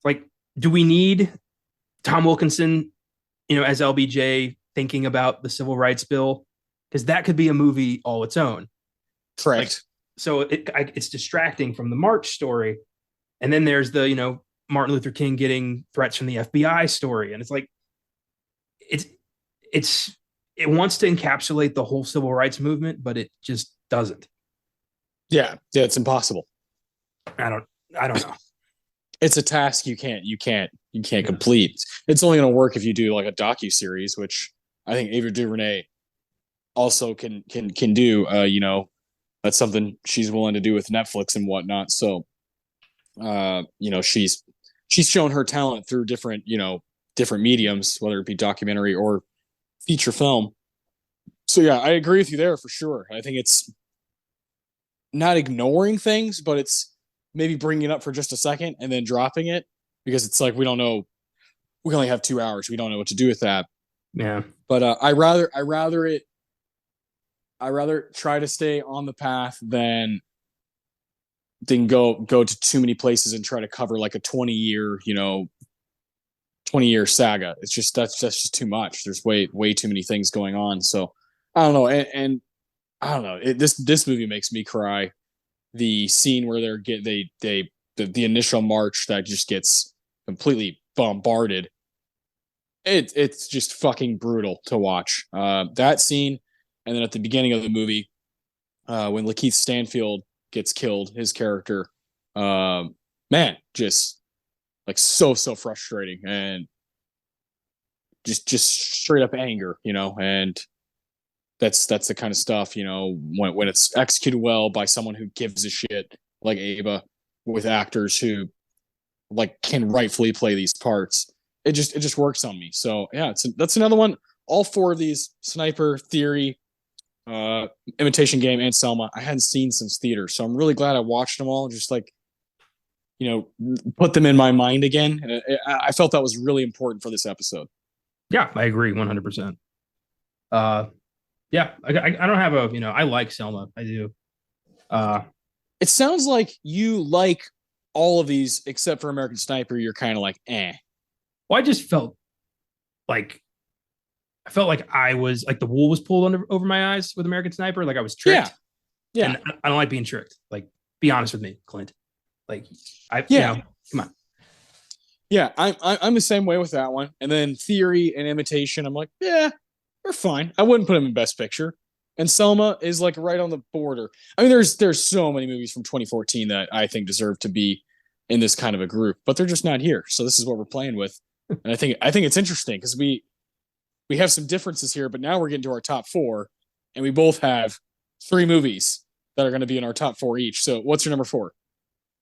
Like, do we need Tom Wilkinson, as LBJ, thinking about the civil rights bill? Because that could be a movie all its own. Correct. So it's distracting from the March story. And then there's the, Martin Luther King getting threats from the FBI story. And it's like, it wants to encapsulate the whole civil rights movement, but it just doesn't. Yeah, it's impossible. I don't know. It's a task you can't complete. It's only going to work if you do like a docu-series, which I think Ava DuVernay also can do. That's something she's willing to do with Netflix and whatnot. So, she's shown her talent through different mediums, whether it be documentary or feature film. So yeah, I agree with you there for sure. I think it's not ignoring things, but it's maybe bringing it up for just a second and then dropping it because it's like we don't know. We only have 2 hours. We don't know what to do with that. Yeah. But I rather try to stay on the path than go to too many places and try to cover like a 20-year saga. It's just that's just too much. There's way too many things going on. So I don't know, and I don't know. This movie makes me cry. The scene where the initial march that just gets completely bombarded. It's just fucking brutal to watch. That scene, and then at the beginning of the movie, when Lakeith Stanfield gets killed, his character, man, just like so frustrating and just straight up anger, and that's the kind of stuff, when it's executed well by someone who gives a shit like Ava, with actors who like can rightfully play these parts. It just works on me. So yeah, that's another one. All four of these, Sniper, Theory, Imitation Game, and Selma, I hadn't seen since theater, so I'm really glad I watched them all. Just like, put them in my mind again, and I felt that was really important for this episode. Yeah, I agree 100%. Yeah, I don't have I like Selma. I do. It sounds like you like all of these except for American Sniper. You're kind of like, eh. Well, I just felt like I was like the wool was pulled over my eyes with American Sniper. Like I was tricked. Yeah. And I don't like being tricked. Like, be honest with me, Clint. Like, come on. Yeah, I'm the same way with that one. And then Theory and Imitation, I'm like, yeah, they're fine. I wouldn't put them in Best Picture. And Selma is like right on the border. I mean, there's so many movies from 2014 that I think deserve to be in this kind of a group, but they're just not here. So this is what we're playing with. And I think it's interesting because we have some differences here, but now we're getting to our top four, and we both have 3 movies that are going to be in our top 4 each. So what's your number 4?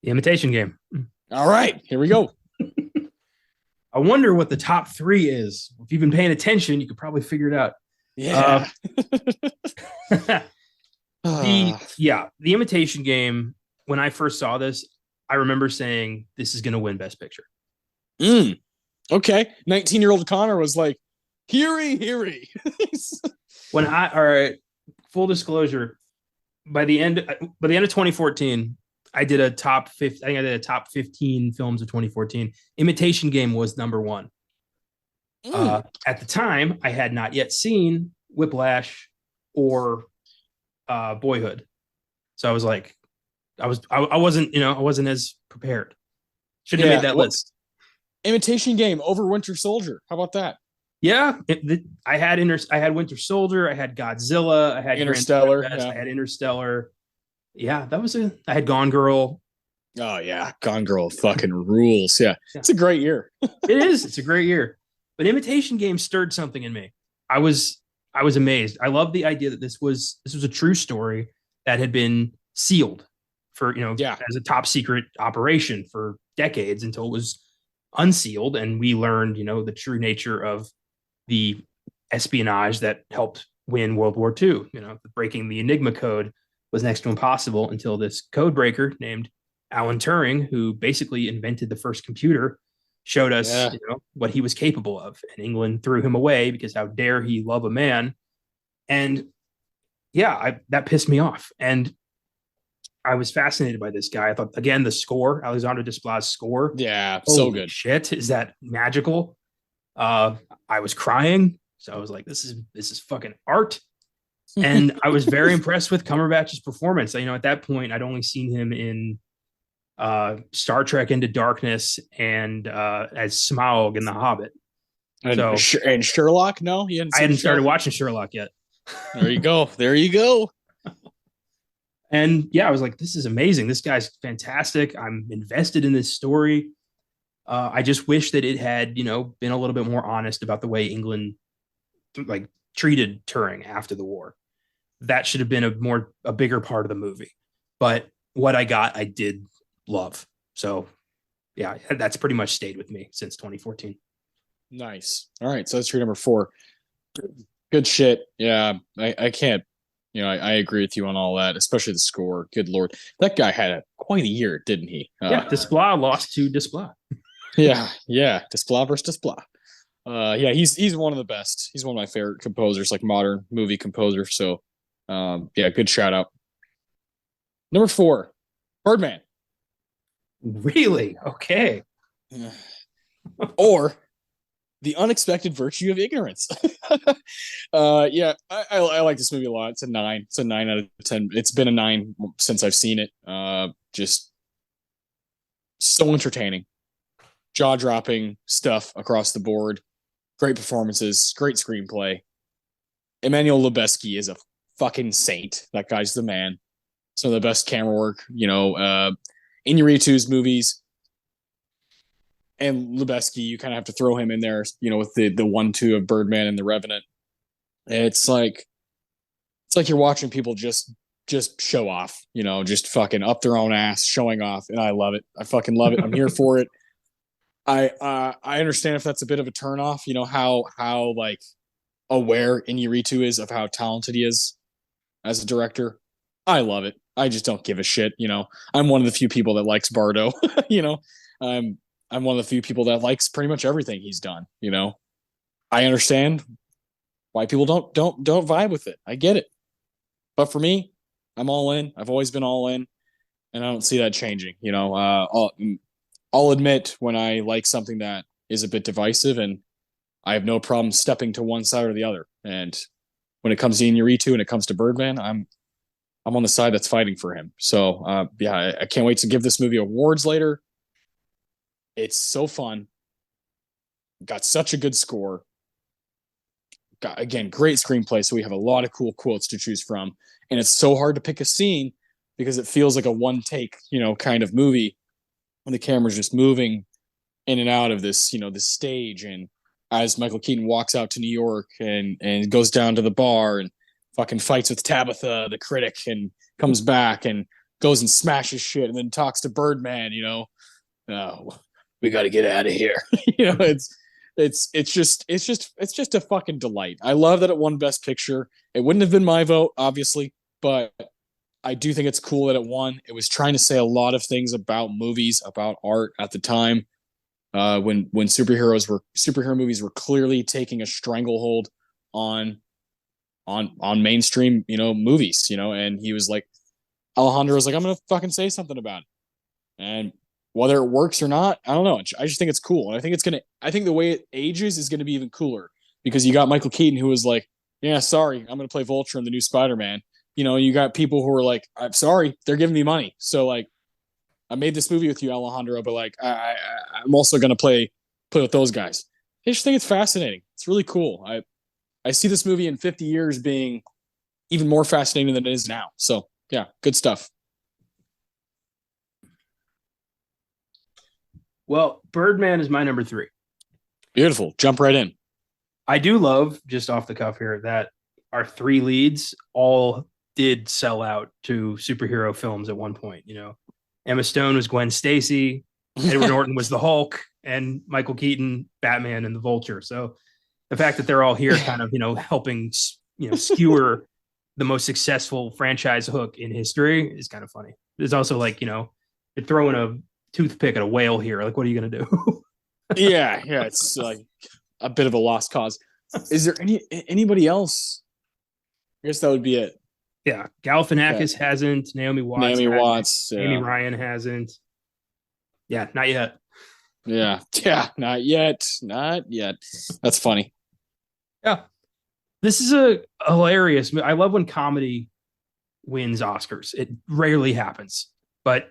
The Imitation Game. All right, here we go. I wonder what the top 3 is. If you've been paying attention, you could probably figure it out. Yeah. The Imitation Game, when I first saw this, I remember saying, this is going to win Best Picture. Okay. 19-year-old Connor was like, Heary. All right, full disclosure, by the end of 2014, I did a top 50. I think I did a top 15 films of 2014. Imitation Game was number 1. At the time, I had not yet seen Whiplash or Boyhood, so I was like, I wasn't as prepared. Should have made that list. Imitation Game over Winter Soldier. How about that? Yeah, I had Winter Soldier. I had Godzilla. I had Interstellar. I had Interstellar. Yeah, I had Gone Girl. Oh yeah, Gone Girl fucking rules. Yeah, it's a great year. It is. It's a great year. But Imitation Game stirred something in me. I was amazed. I love the idea that this was a true story that had been sealed for as a top secret operation for decades until it was unsealed, and we learned the true nature of the espionage that helped win World War II. Breaking the Enigma code was next to impossible until this code breaker named Alan Turing, who basically invented the first computer, showed us what he was capable of. And England threw him away because how dare he love a man. And that pissed me off. And I was fascinated by this guy. I thought, again, the score, Alexandre Desplat's score. Yeah, so good. Shit, is that magical? I was crying. So I was like, this is fucking art. And I was very impressed with Cumberbatch's performance. At that point, I'd only seen him in Star Trek Into Darkness and as Smaug in The Hobbit. And Sherlock? No, I hadn't started watching Sherlock yet. There you go. And I was like, this is amazing. This guy's fantastic. I'm invested in this story. I just wish that it had, been a little bit more honest about the way England treated Turing after the war. That should have been a bigger part of the movie. But what I got, I did love. So that's pretty much stayed with me since 2014. Nice. All right. So that's your number 4. Good shit. Yeah, I can't. I agree with you on all that, especially the score. Good lord, that guy had quite a year, didn't he? Yeah, Desplat lost to Desplat. Yeah. Desplat versus Desplat. Yeah, he's one of the best. He's one of my favorite composers, like modern movie composer. So, yeah, good shout out. Number 4, Birdman, Really? Okay. or The Unexpected Virtue of Ignorance. Yeah, I like this movie a lot. It's a 9. It's a 9 out of 10. It's been a 9 since I've seen it. Just so entertaining, jaw dropping stuff across the board. Great performances, great screenplay. Emmanuel Lubezki is a fucking saint. That guy's the man. Some of the best camera work, Iñárritu's movies. And Lubezki, you kind of have to throw him in there, with the 1-2 of Birdman and The Revenant. It's like you're watching people just show off, just fucking up their own ass, showing off, and I love it. I fucking love it. I'm here for it. I understand if that's a bit of a turnoff, how like aware Iñárritu is of how talented he is as a director. I love it. I just don't give a shit. I'm one of the few people that likes Bardo. I'm one of the few people that likes pretty much everything he's done. I understand why people don't vibe with it. I get it. But for me, I'm all in. I've always been all in, and I don't see that changing. I'll admit when I like something that is a bit divisive, and I have no problem stepping to one side or the other. And when it comes to Iñárritu and it comes to Birdman, I'm on the side that's fighting for him. So yeah, I can't wait to give this movie awards later. It's so fun. Got such a good score. Got, again, great screenplay. So we have a lot of cool quotes to choose from. And it's so hard to pick a scene because it feels like a one take, kind of movie when the camera's just moving in and out of this, this stage. And as Michael Keaton walks out to New York and goes down to the bar and fucking fights with Tabitha, the critic, and comes back and goes and smashes shit and then talks to Birdman, oh, we got to get out of here. It's just a fucking delight. I love that it won Best Picture. It wouldn't have been my vote, obviously, but I do think it's cool that it won. It was trying to say a lot of things about movies, about art at the time, when superhero movies were clearly taking a stranglehold on mainstream, movies, and he was like, Alejandro was like, I'm gonna fucking say something about it, and whether it works or not, I don't know. I just think it's cool, and I think the way it ages is gonna be even cooler because you got Michael Keaton who was like, yeah, sorry, I'm gonna play Vulture in the new Spider-Man. You got people who are like, I'm sorry, they're giving me money, so like, I made this movie with you, Alejandro, but like, I'm also gonna play with those guys. I just think it's fascinating. It's really cool. I see this movie in 50 years being even more fascinating than it is now. So yeah, good stuff. Well, Birdman is my number 3. Beautiful. Jump right in. I do love, just off the cuff here, that our 3 leads all did sell out to superhero films at one point. Emma Stone was Gwen Stacy, Edward Norton was the Hulk, and Michael Keaton, Batman and the Vulture. So the fact that they're all here kind of, helping, skewer the most successful franchise hook in history is kind of funny. There's also like, you're throwing a toothpick at a whale here. Like, what are you going to do? yeah. It's like a bit of a lost cause. Is there anybody else? I guess that would be it. Yeah. Galifianakis hasn't. Naomi Watts. Amy Ryan hasn't. Yeah. Not yet. Yeah. Not yet. That's funny. Yeah. This is a hilarious. I love when comedy wins Oscars. It rarely happens, but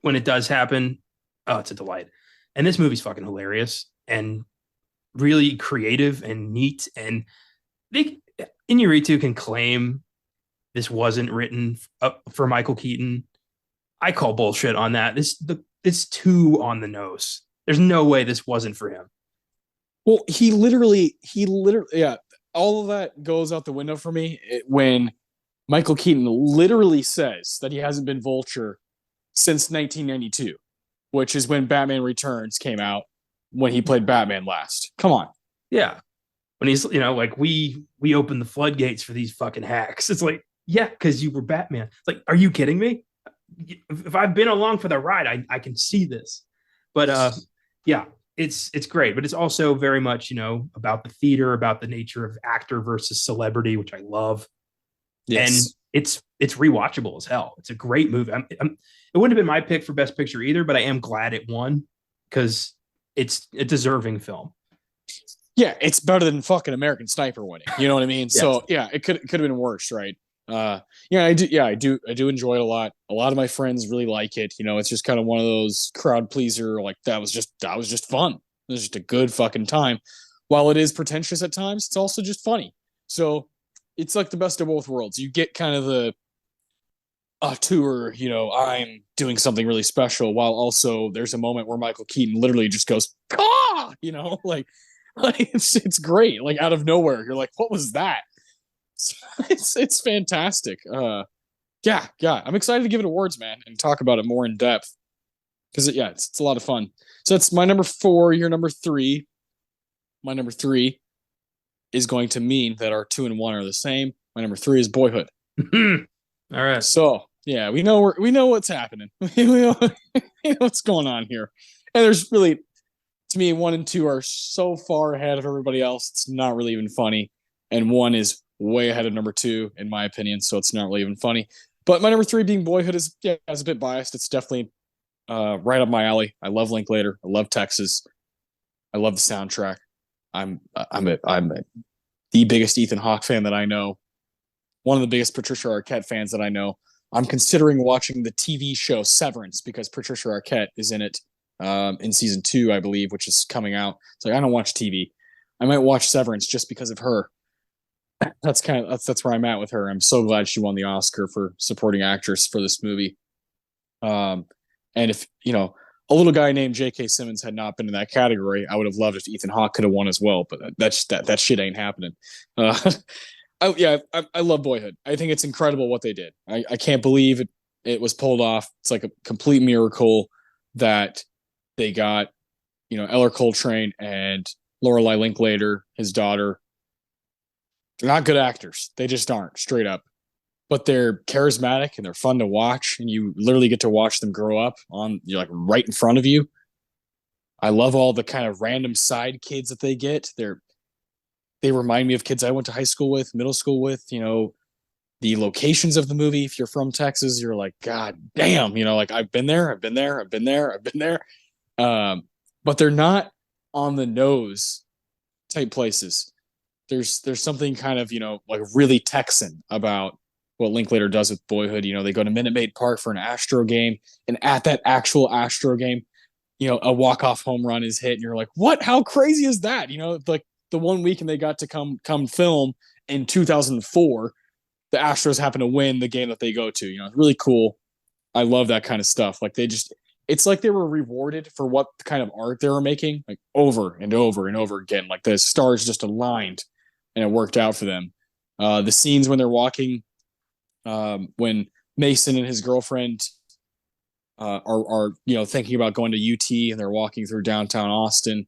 when it does happen, oh, it's a delight. And this movie's fucking hilarious and really creative and neat. And Iñárritu can claim this wasn't written for Michael Keaton. I call bullshit on that. It's too on the nose. There's no way this wasn't for him. Well, he literally, yeah. All of that goes out the window for me when Michael Keaton literally says that he hasn't been Vulture since 1992, which is when Batman Returns came out, when he played Batman last. Come on. Yeah. when he's, like, we opened the floodgates for these fucking hacks. It's like, yeah, because you were Batman. It's like, are you kidding me? If I've been along for the ride, I can see this. But yeah, it's great, but it's also very much, about the theater, about the nature of actor versus celebrity, which I love. And Yes. it's rewatchable as hell. It's a great movie. It wouldn't have been my pick for Best Picture either, but I am glad it won because it's a deserving film. Yeah, it's better than fucking American Sniper winning. You know what I mean? Yes. So yeah, it could have been worse, right? Yeah, I do enjoy it a lot. A lot of my friends really like it. It's just kind of one of those crowd pleaser. Like that was just fun. It was just a good fucking time. While it is pretentious at times, it's also just funny. So it's like the best of both worlds. You get kind of the tour, I'm doing something really special, while also there's a moment where Michael Keaton literally just goes, ah, like it's great. Like out of nowhere, you're like, what was that? It's fantastic. Yeah, I'm excited to give it awards, man, and talk about it more in depth because it's a lot of fun. So that's my number 4. Your number 3. My number 3 is going to mean that our 2 and 1 are the same. My number 3 is Boyhood. All right. So yeah, we know what's happening. we know what's going on here, and there's really, to me, 1 and 2 are so far ahead of everybody else. It's not really even funny, and 1 is way ahead of number 2 in my opinion. So it's not really even funny. But my number 3 being Boyhood is a bit biased. It's definitely right up my alley. I love Linklater. I love Texas. I love the soundtrack. I'm the biggest Ethan Hawke fan that I know. One of the biggest Patricia Arquette fans that I know. I'm considering watching the TV show Severance because Patricia Arquette is in it in season 2, I believe, which is coming out. It's like I don't watch TV. I might watch Severance just because of her. That's where I'm at with her. I'm so glad she won the Oscar for supporting actress for this movie. And if a little guy named J.K. Simmons had not been in that category, I would have loved if Ethan Hawke could have won as well. But that shit ain't happening. I love Boyhood. I think it's incredible what they did. I can't believe it was pulled off. It's like a complete miracle that they got, Eller Coltrane and Lorelai Linklater, his daughter. They're not good actors. They just aren't, straight up. But they're charismatic and they're fun to watch, and you literally get to watch them grow up you're like right in front of you. I love all the kind of random side kids that they get. They remind me of kids I went to high school with, middle school with. The locations of the movie. If you're from Texas, you're like, God damn, like I've been there, I've been there, I've been there, I've been there. But they're not on the nose type places. There's something kind of, like really Texan about what Linklater does with Boyhood. They go to Minute Maid Park for an Astro game, and at that actual Astro game, a walk-off home run is hit, and you're like, what? How crazy is that? Like the one weekend they got to come film in 2004, the Astros happen to win the game that they go to. It's really cool. I love that kind of stuff. Like it's like they were rewarded for what kind of art they were making, like over and over and over again. Like the stars just aligned and it worked out for them. The scenes when they're walking, when Mason and his girlfriend are thinking about going to UT and they're walking through downtown Austin.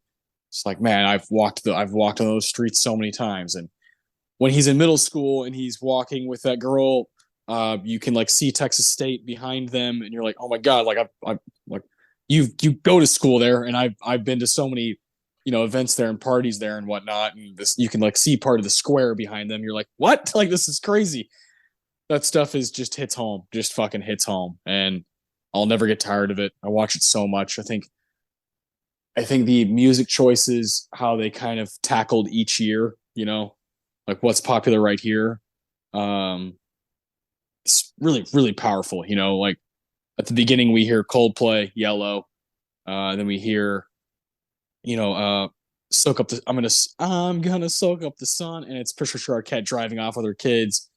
It's like, man, I've walked on those streets so many times. And when he's in middle school and he's walking with that girl, you can like see Texas State behind them, and you're like, oh my God, like I've like you go to school there, and I've been to so many events there and parties there and whatnot, and this you can like see part of the square behind them. You're like, what? Like this is crazy. That stuff is just hits home, just fucking hits home, and I'll never get tired of it. I watch it so much. I think the music choices, how they kind of tackled each year, like what's popular right here. It's really, really powerful. Like at the beginning we hear Coldplay, Yellow. Then we hear, soak up the I'm gonna soak up the sun, and it's Patricia Arquette driving off with her kids.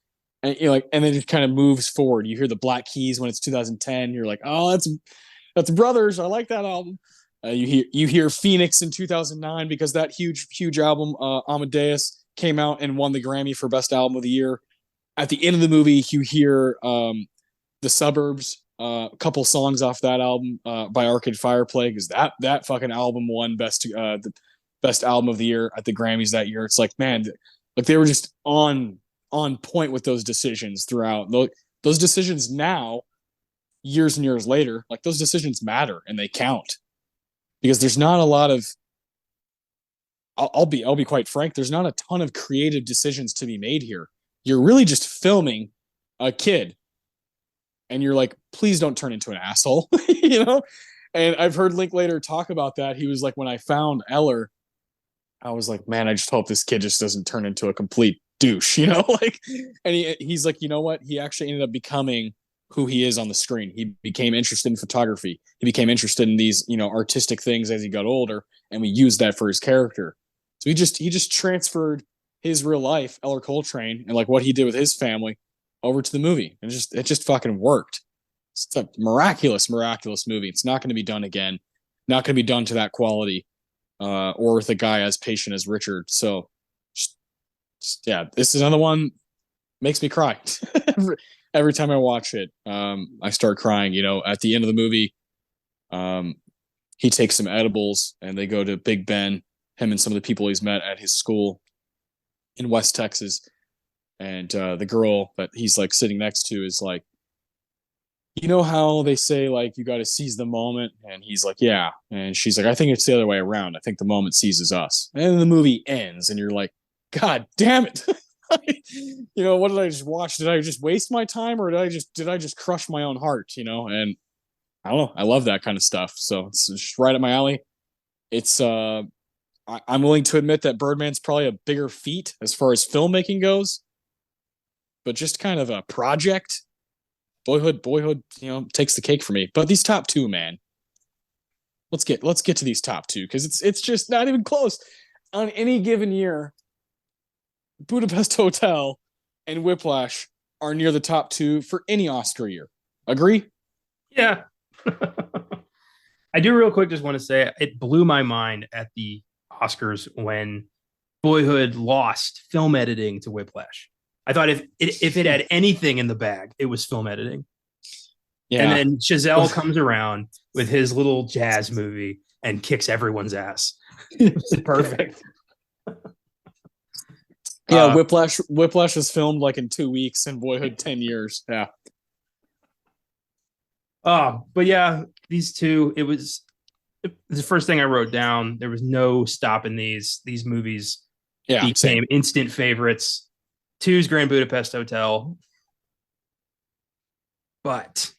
And and then it kind of moves forward. You hear the Black Keys when it's 2010. You're like, oh, that's Brothers. I like that album. You hear Phoenix in 2009 because that huge album Amadeus came out and won the Grammy for Best Album of the Year. At the end of the movie, you hear The Suburbs, a couple songs off that album by Arcade Fire play, because that fucking album won best album of the year at the Grammys that year. It's like, man, like they were just on point with those decisions throughout. Those decisions now, years and years later, like those decisions matter and they count because there's not a lot of. I'll be quite frank. There's not a ton of creative decisions to be made here. You're really just filming a kid, and you're like, please don't turn into an asshole, you know. And I've heard Linklater talk about that. He was like, when I found Eller, I was like, man, I just hope this kid just doesn't turn into a complete douche, you know, like. And he's like, you know what? He actually ended up becoming who he is on the screen. He became interested in photography. He became interested in these, you know, artistic things as he got older, and we used that for his character. So he just transferred his real life, Eller Coltrane, and like what he did with his family over to the movie. And it just fucking worked. It's a miraculous movie. It's not going to be done again. Not going to be done to that quality, or with a guy as patient as Richard. So, yeah, this is another one makes me cry every time I watch it. I start crying. You know, at the end of the movie, he takes some edibles and they go to Big Ben. Him and some of the people he's met at his school in West Texas, and the girl that he's like sitting next to is like, you know how they say like you got to seize the moment, and he's like, yeah, and she's like, I think it's the other way around. I think the moment seizes us, and then the movie ends, and you're like, God damn it. You know, what did I just watch? Did I just waste my time, or did I just crush my own heart? You know, and I don't know. I love that kind of stuff. So it's just right up my alley. It's I'm willing to admit that Birdman's probably a bigger feat as far as filmmaking goes, but just kind of a project. Boyhood, you know, takes the cake for me. But these top two, man, let's get to these top two because it's just not even close. On any given year, Budapest Hotel and Whiplash are near the top two for any Oscar year. Agree? Yeah. I do real quick just want to say it blew my mind at the Oscars when Boyhood lost film editing to Whiplash. I thought if it had anything in the bag, it was film editing. Yeah. And then Chazelle comes around with his little jazz movie and kicks everyone's ass. It's perfect. Yeah, Whiplash was filmed like in 2 weeks, and Boyhood 10 years. Yeah. But yeah, these two, it was the first thing I wrote down. There was no stopping these movies. Yeah, became instant favorites. 2's Grand Budapest Hotel. But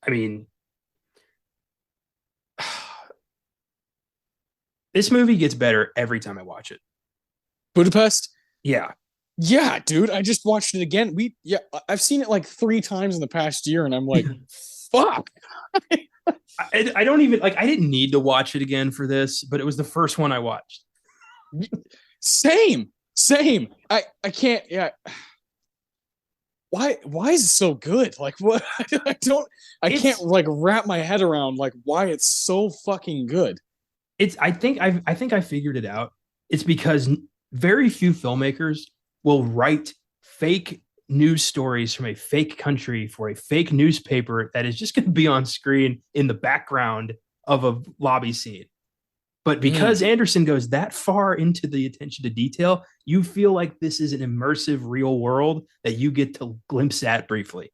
I mean, this movie gets better every time I watch it. Budapest? Yeah. Yeah, dude. I just watched it again. I've seen it like 3 times in the past year, and I'm like, fuck. I don't even like. I didn't need to watch it again for this, but it was the first one I watched. Same. I can't. Yeah. Why is it so good? Like what? I can't like wrap my head around like why it's so fucking good. I think I figured it out. It's because very few filmmakers will write fake news stories from a fake country for a fake newspaper that is just going to be on screen in the background of a lobby scene. But because Anderson goes that far into the attention to detail, you feel like this is an immersive real world that you get to glimpse at briefly.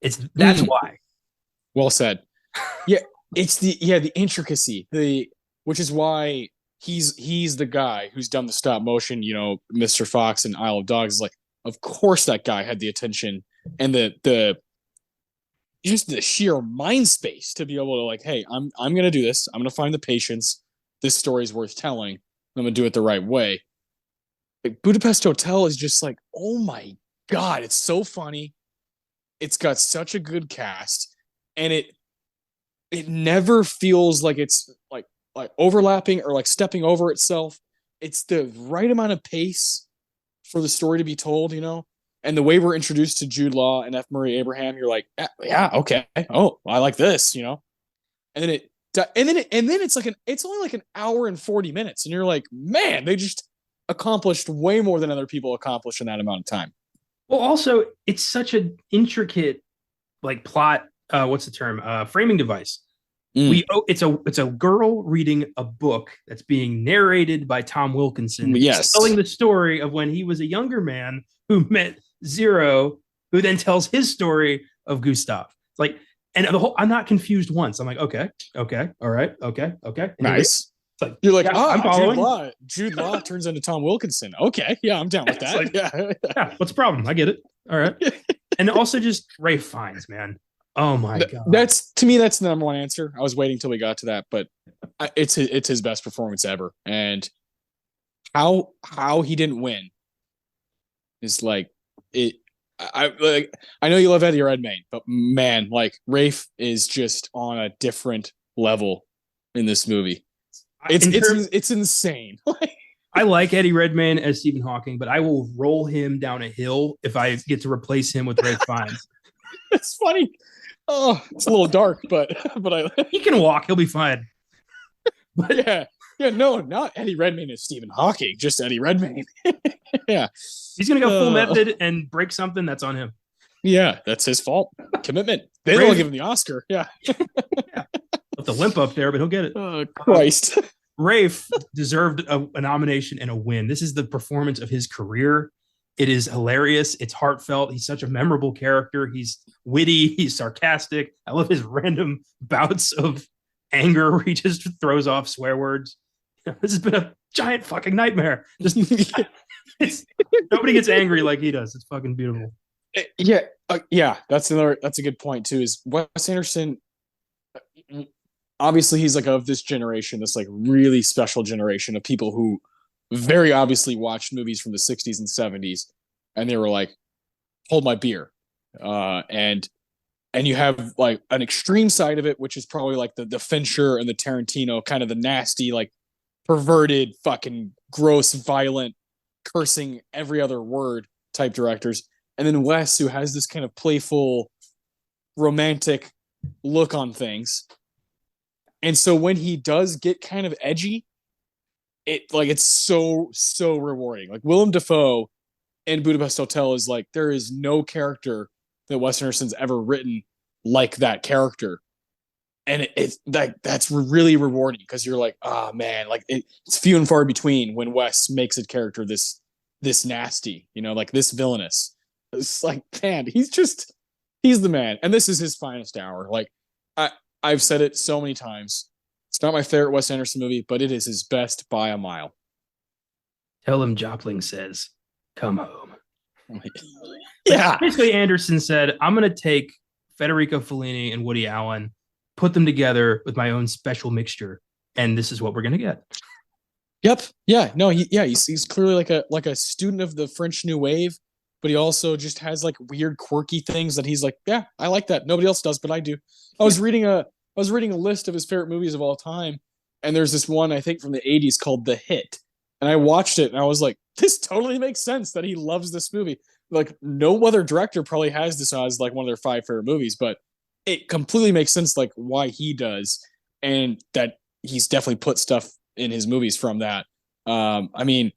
That's why. Well said. Yeah, it's the intricacy, which is why he's the guy who's done the stop motion, you know, Mr. Fox and Isle of Dogs. Is like, of course that guy had the attention and the just the sheer mind space to be able to like, hey, I'm gonna do this. I'm gonna find the patience. This story is worth telling. I'm gonna do it the right way. Like Budapest Hotel is just like, oh my God, it's so funny. It's got such a good cast, and it never feels like it's like overlapping or like stepping over itself. It's the right amount of pace for the story to be told, you know? And the way we're introduced to Jude Law and F. Murray Abraham, you're like, yeah, okay. Oh, I like this, you know? And then it's only like an hour and 40 minutes. And you're like, man, they just accomplished way more than other people accomplished in that amount of time. Well, also, it's such an intricate like plot, what's the term? Framing device. It's a girl reading a book that's being narrated by Tom Wilkinson, Yes. telling the story of when he was a younger man who met Zero, who then tells his story of Gustav. It's like, and I'm not confused once. I'm like, okay, all right, okay. And Nice. like, You're like, yeah, I'm following. Jude Law turns into Tom Wilkinson. Okay, yeah, I'm down with that. Like, yeah, what's the problem? I get it. All right. And also just Ralph Fiennes, man. Oh my god. That's, to me, that's the number one answer. I was waiting till we got to that, but it's his best performance ever. And how he didn't win is like it. I know you love Eddie Redmayne, but man, like Rafe is just on a different level in this movie. It's insane. I like Eddie Redmayne as Stephen Hawking, but I will roll him down a hill if I get to replace him with Ralph Fiennes. It's funny. Oh, it's a little dark, but he can walk. He'll be fine. But no, not Eddie Redmayne as Stephen Hawking, just Eddie Redmayne. Yeah, he's gonna go full method and break something. That's on him. Yeah, that's his fault. Commitment. They don't give him the Oscar. Yeah. With the limp up there, but he'll get it. Oh, Christ. Rafe deserved a nomination and a win. This is the performance of his career. It is hilarious. It's heartfelt. He's such a memorable character. He's witty. He's sarcastic. I love his random bouts of anger where he just throws off swear words. This has been a giant fucking nightmare. Just nobody gets angry like he does. It's fucking beautiful. Yeah. That's a good point too. Is Wes Anderson? Obviously, he's like of this generation, this like really special generation of people who very obviously watched movies from the 60s and 70s, and they were like, "Hold my beer," and you have like an extreme side of it, which is probably like the Fincher and the Tarantino, kind of the nasty, like perverted, fucking gross, violent, cursing every other word type directors, and then Wes, who has this kind of playful, romantic look on things. And so when he does get kind of edgy, it's so rewarding. Like Willem Dafoe in Budapest Hotel is like, there is no character that Wes Anderson's ever written like that character. And it's like, that's really rewarding because you're like, oh man, like it's few and far between when Wes makes a character this nasty, like this villainous. It's like, man, he's the man. And this is his finest hour. Like I've said it so many times. It's not my favorite Wes Anderson movie, but it is his best by a mile. Tell him Jopling says, come home. Yeah. Basically, Anderson said, I'm going to take Federico Fellini and Woody Allen, put them together with my own special mixture, and this is what we're going to get. Yep. Yeah. No, he's clearly like a student of the French New Wave, but he also just has like weird, quirky things that he's like, yeah, I like that. Nobody else does, but I do. I was reading a list of his favorite movies of all time, and there's this one I think from the 80s called The Hit. And I watched it and I was like, this totally makes sense that he loves this movie. Like no other director probably has this as like one of their 5 favorite movies, but it completely makes sense like why he does, and that he's definitely put stuff in his movies from that. I mean,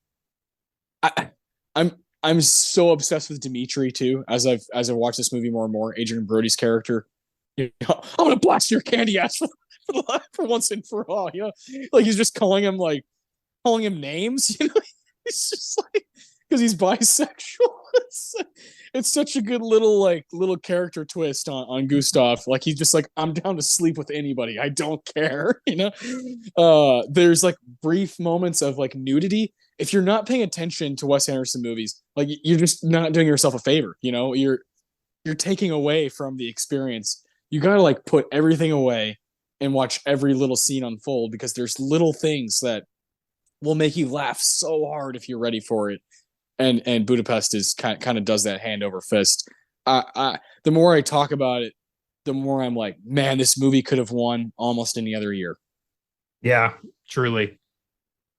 I'm so obsessed with Dimitri too. As I've watched this movie more and more, Adrian Brody's character, I'm gonna blast your candy ass for once and for all. Like he's just calling him names. He's just like, because he's bisexual. It's such a good little character twist on Gustav. Like he's just like, I'm down to sleep with anybody. I don't care. There's like brief moments of like nudity. If you're not paying attention to Wes Anderson movies, like you're just not doing yourself a favor. You're taking away from the experience. You gotta like put everything away and watch every little scene unfold, because there's little things that will make you laugh so hard if you're ready for it. And Budapest is kind of does that hand over fist. The more I talk about it, the more I'm like, man, this movie could have won almost any other year. Yeah, truly.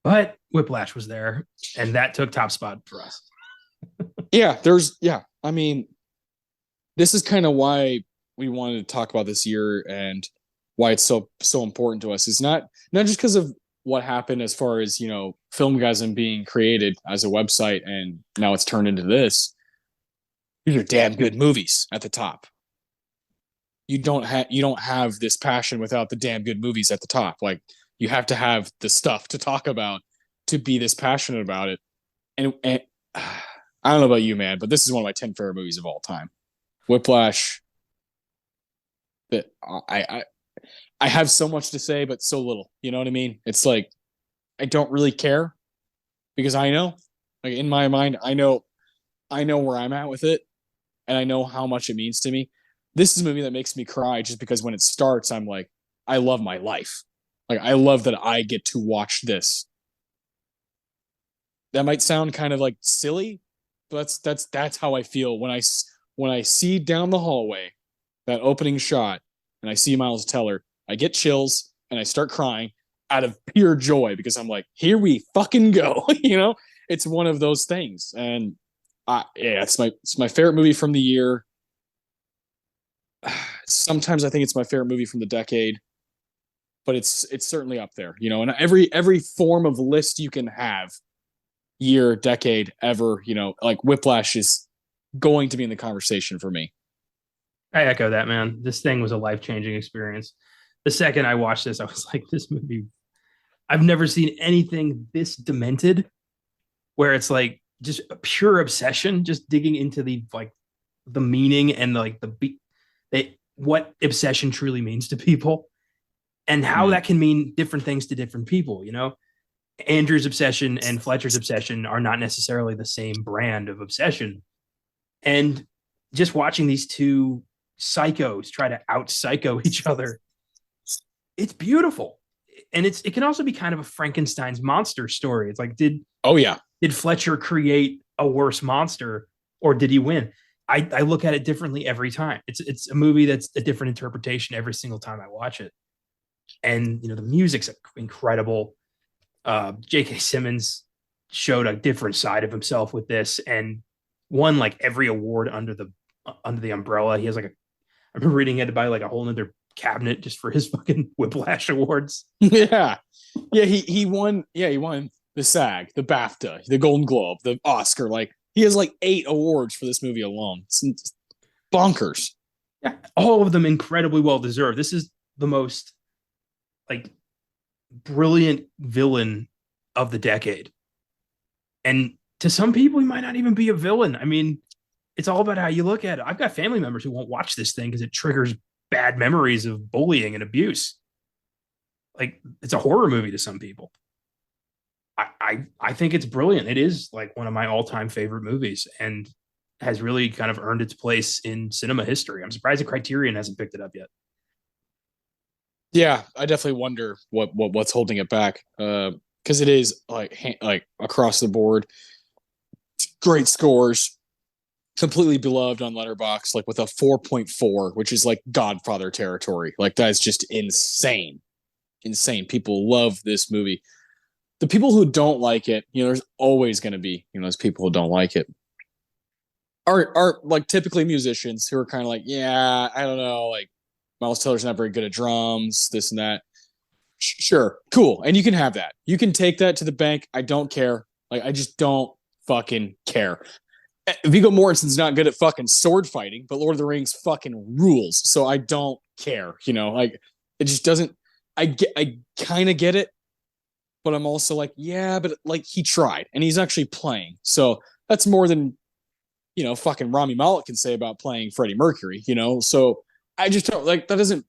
But Whiplash was there, and that took top spot for us. I mean, this is kind of why we wanted to talk about this year and why it's so important to us. It's not just because of what happened as far as, FilmGazm being created as a website and now it's turned into this. These are damn good movies at the top. you don't have this passion without the damn good movies at the top. Like you have to have the stuff to talk about to be this passionate about it. And I don't know about you, man, but this is one of my 10 favorite movies of all time. Whiplash. That I have so much to say, but so little. You know what I mean? It's like I don't really care because I know, like in my mind, I know where I'm at with it, and I know how much it means to me. This is a movie that makes me cry just because when it starts, I'm like, I love my life. Like I love that I get to watch this. That might sound kind of like silly, but that's how I feel when I see down the hallway that opening shot and I see Miles Teller. I get chills and I start crying out of pure joy because I'm like, here we fucking go. You know, it's one of those things, and yeah, it's my favorite movie from the year. Sometimes I think it's my favorite movie from the decade, but it's certainly up there. You know, and every form of list you can have, year, decade, ever. You know, like Whiplash is going to be in the conversation for me. I echo that, man. This thing was a life-changing experience. The second I watched this, I was like, this movie, I've never seen anything this demented, where it's like just a pure obsession, just digging into the meaning and like what obsession truly means to people and how that can mean different things to different people. You know, Andrew's obsession and Fletcher's obsession are not necessarily the same brand of obsession. And just watching these two psychos try to out psycho each other, it's beautiful. And it can also be kind of a Frankenstein's monster story. It's like, oh yeah, did Fletcher create a worse monster or did he win? I look at it differently every time. It's a movie that's a different interpretation every single time I watch it. And you know, the music's incredible. J.K. Simmons showed a different side of himself with this and won like every award under the umbrella. He has I remember reading it by like a whole other cabinet just for his fucking Whiplash awards. Yeah. He won. Yeah, he won the SAG, the BAFTA, the Golden Globe, the Oscar. Like he has like 8 awards for this movie alone. It's bonkers. Yeah, all of them incredibly well deserved. This is the most like brilliant villain of the decade. And to some people, he might not even be a villain. I mean, it's all about how you look at it. I've got family members who won't watch this thing because it triggers bad memories of bullying and abuse. Like it's a horror movie to some people. I think it's brilliant. It is like one of my all-time favorite movies and has really kind of earned its place in cinema history. I'm surprised the Criterion hasn't picked it up yet. Yeah, I definitely wonder what's holding it back. Because it is like across the board, great scores, completely beloved on Letterboxd, like with a 4.4, which is like Godfather territory. Like that's just insane. People love this movie. The people who don't like it, you know, there's always going to be, you know, those people who don't like it. Are like typically musicians who are kind of like, yeah, I don't know, like Miles Teller's not very good at drums, this and that. Sure, cool, and you can have that. You can take that to the bank. I don't care. Like I just don't fucking care. Viggo Mortensen's not good at fucking sword fighting, but Lord of the Rings fucking rules. So I don't care. You know, like it just doesn't. I kind of get it, but I'm also like, yeah, but like he tried and he's actually playing. So that's more than, you know, fucking Rami Malek can say about playing Freddie Mercury, you know? So I just don't like, that doesn't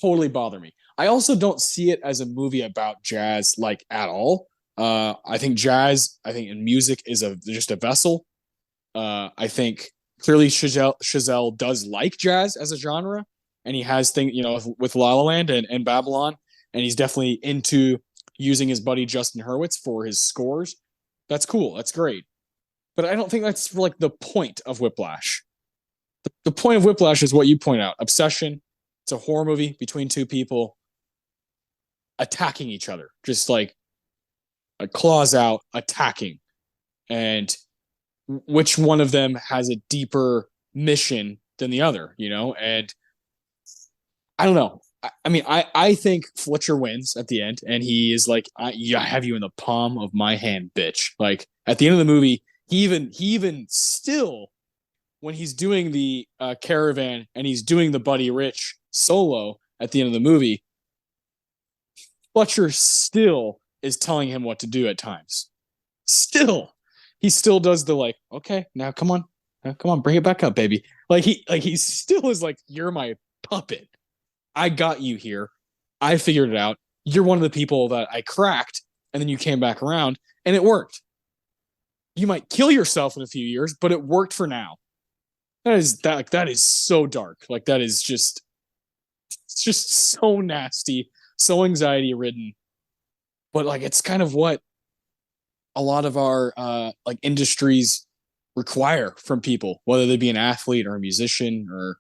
totally bother me. I also don't see it as a movie about jazz, like at all. I think jazz, I think in music is just a vessel. I think clearly Chazelle does like jazz as a genre, and he has things, you know, with La La Land and Babylon, and he's definitely into using his buddy Justin Hurwitz for his scores. That's cool. That's great. But I don't think that's like the point of Whiplash. The point of Whiplash is what you point out: obsession. It's a horror movie between two people attacking each other, just like a claws out, attacking, and which one of them has a deeper mission than the other, you know? And I don't know. I think Fletcher wins at the end, and he is like, I have you in the palm of my hand, bitch. Like at the end of the movie, he even still when he's doing the Caravan and he's doing the Buddy Rich solo at the end of the movie, Fletcher still is telling him what to do at times. Still, he still does the like, okay, now come on, bring it back up, baby. He still is like, you're my puppet. I got you here. I figured it out. You're one of the people that I cracked, and then you came back around, and it worked. You might kill yourself in a few years, but it worked for now. That is so dark. Like that is just, it's just so nasty, so anxiety ridden. But like it's kind of what a lot of our like industries require from people, whether they be an athlete or a musician or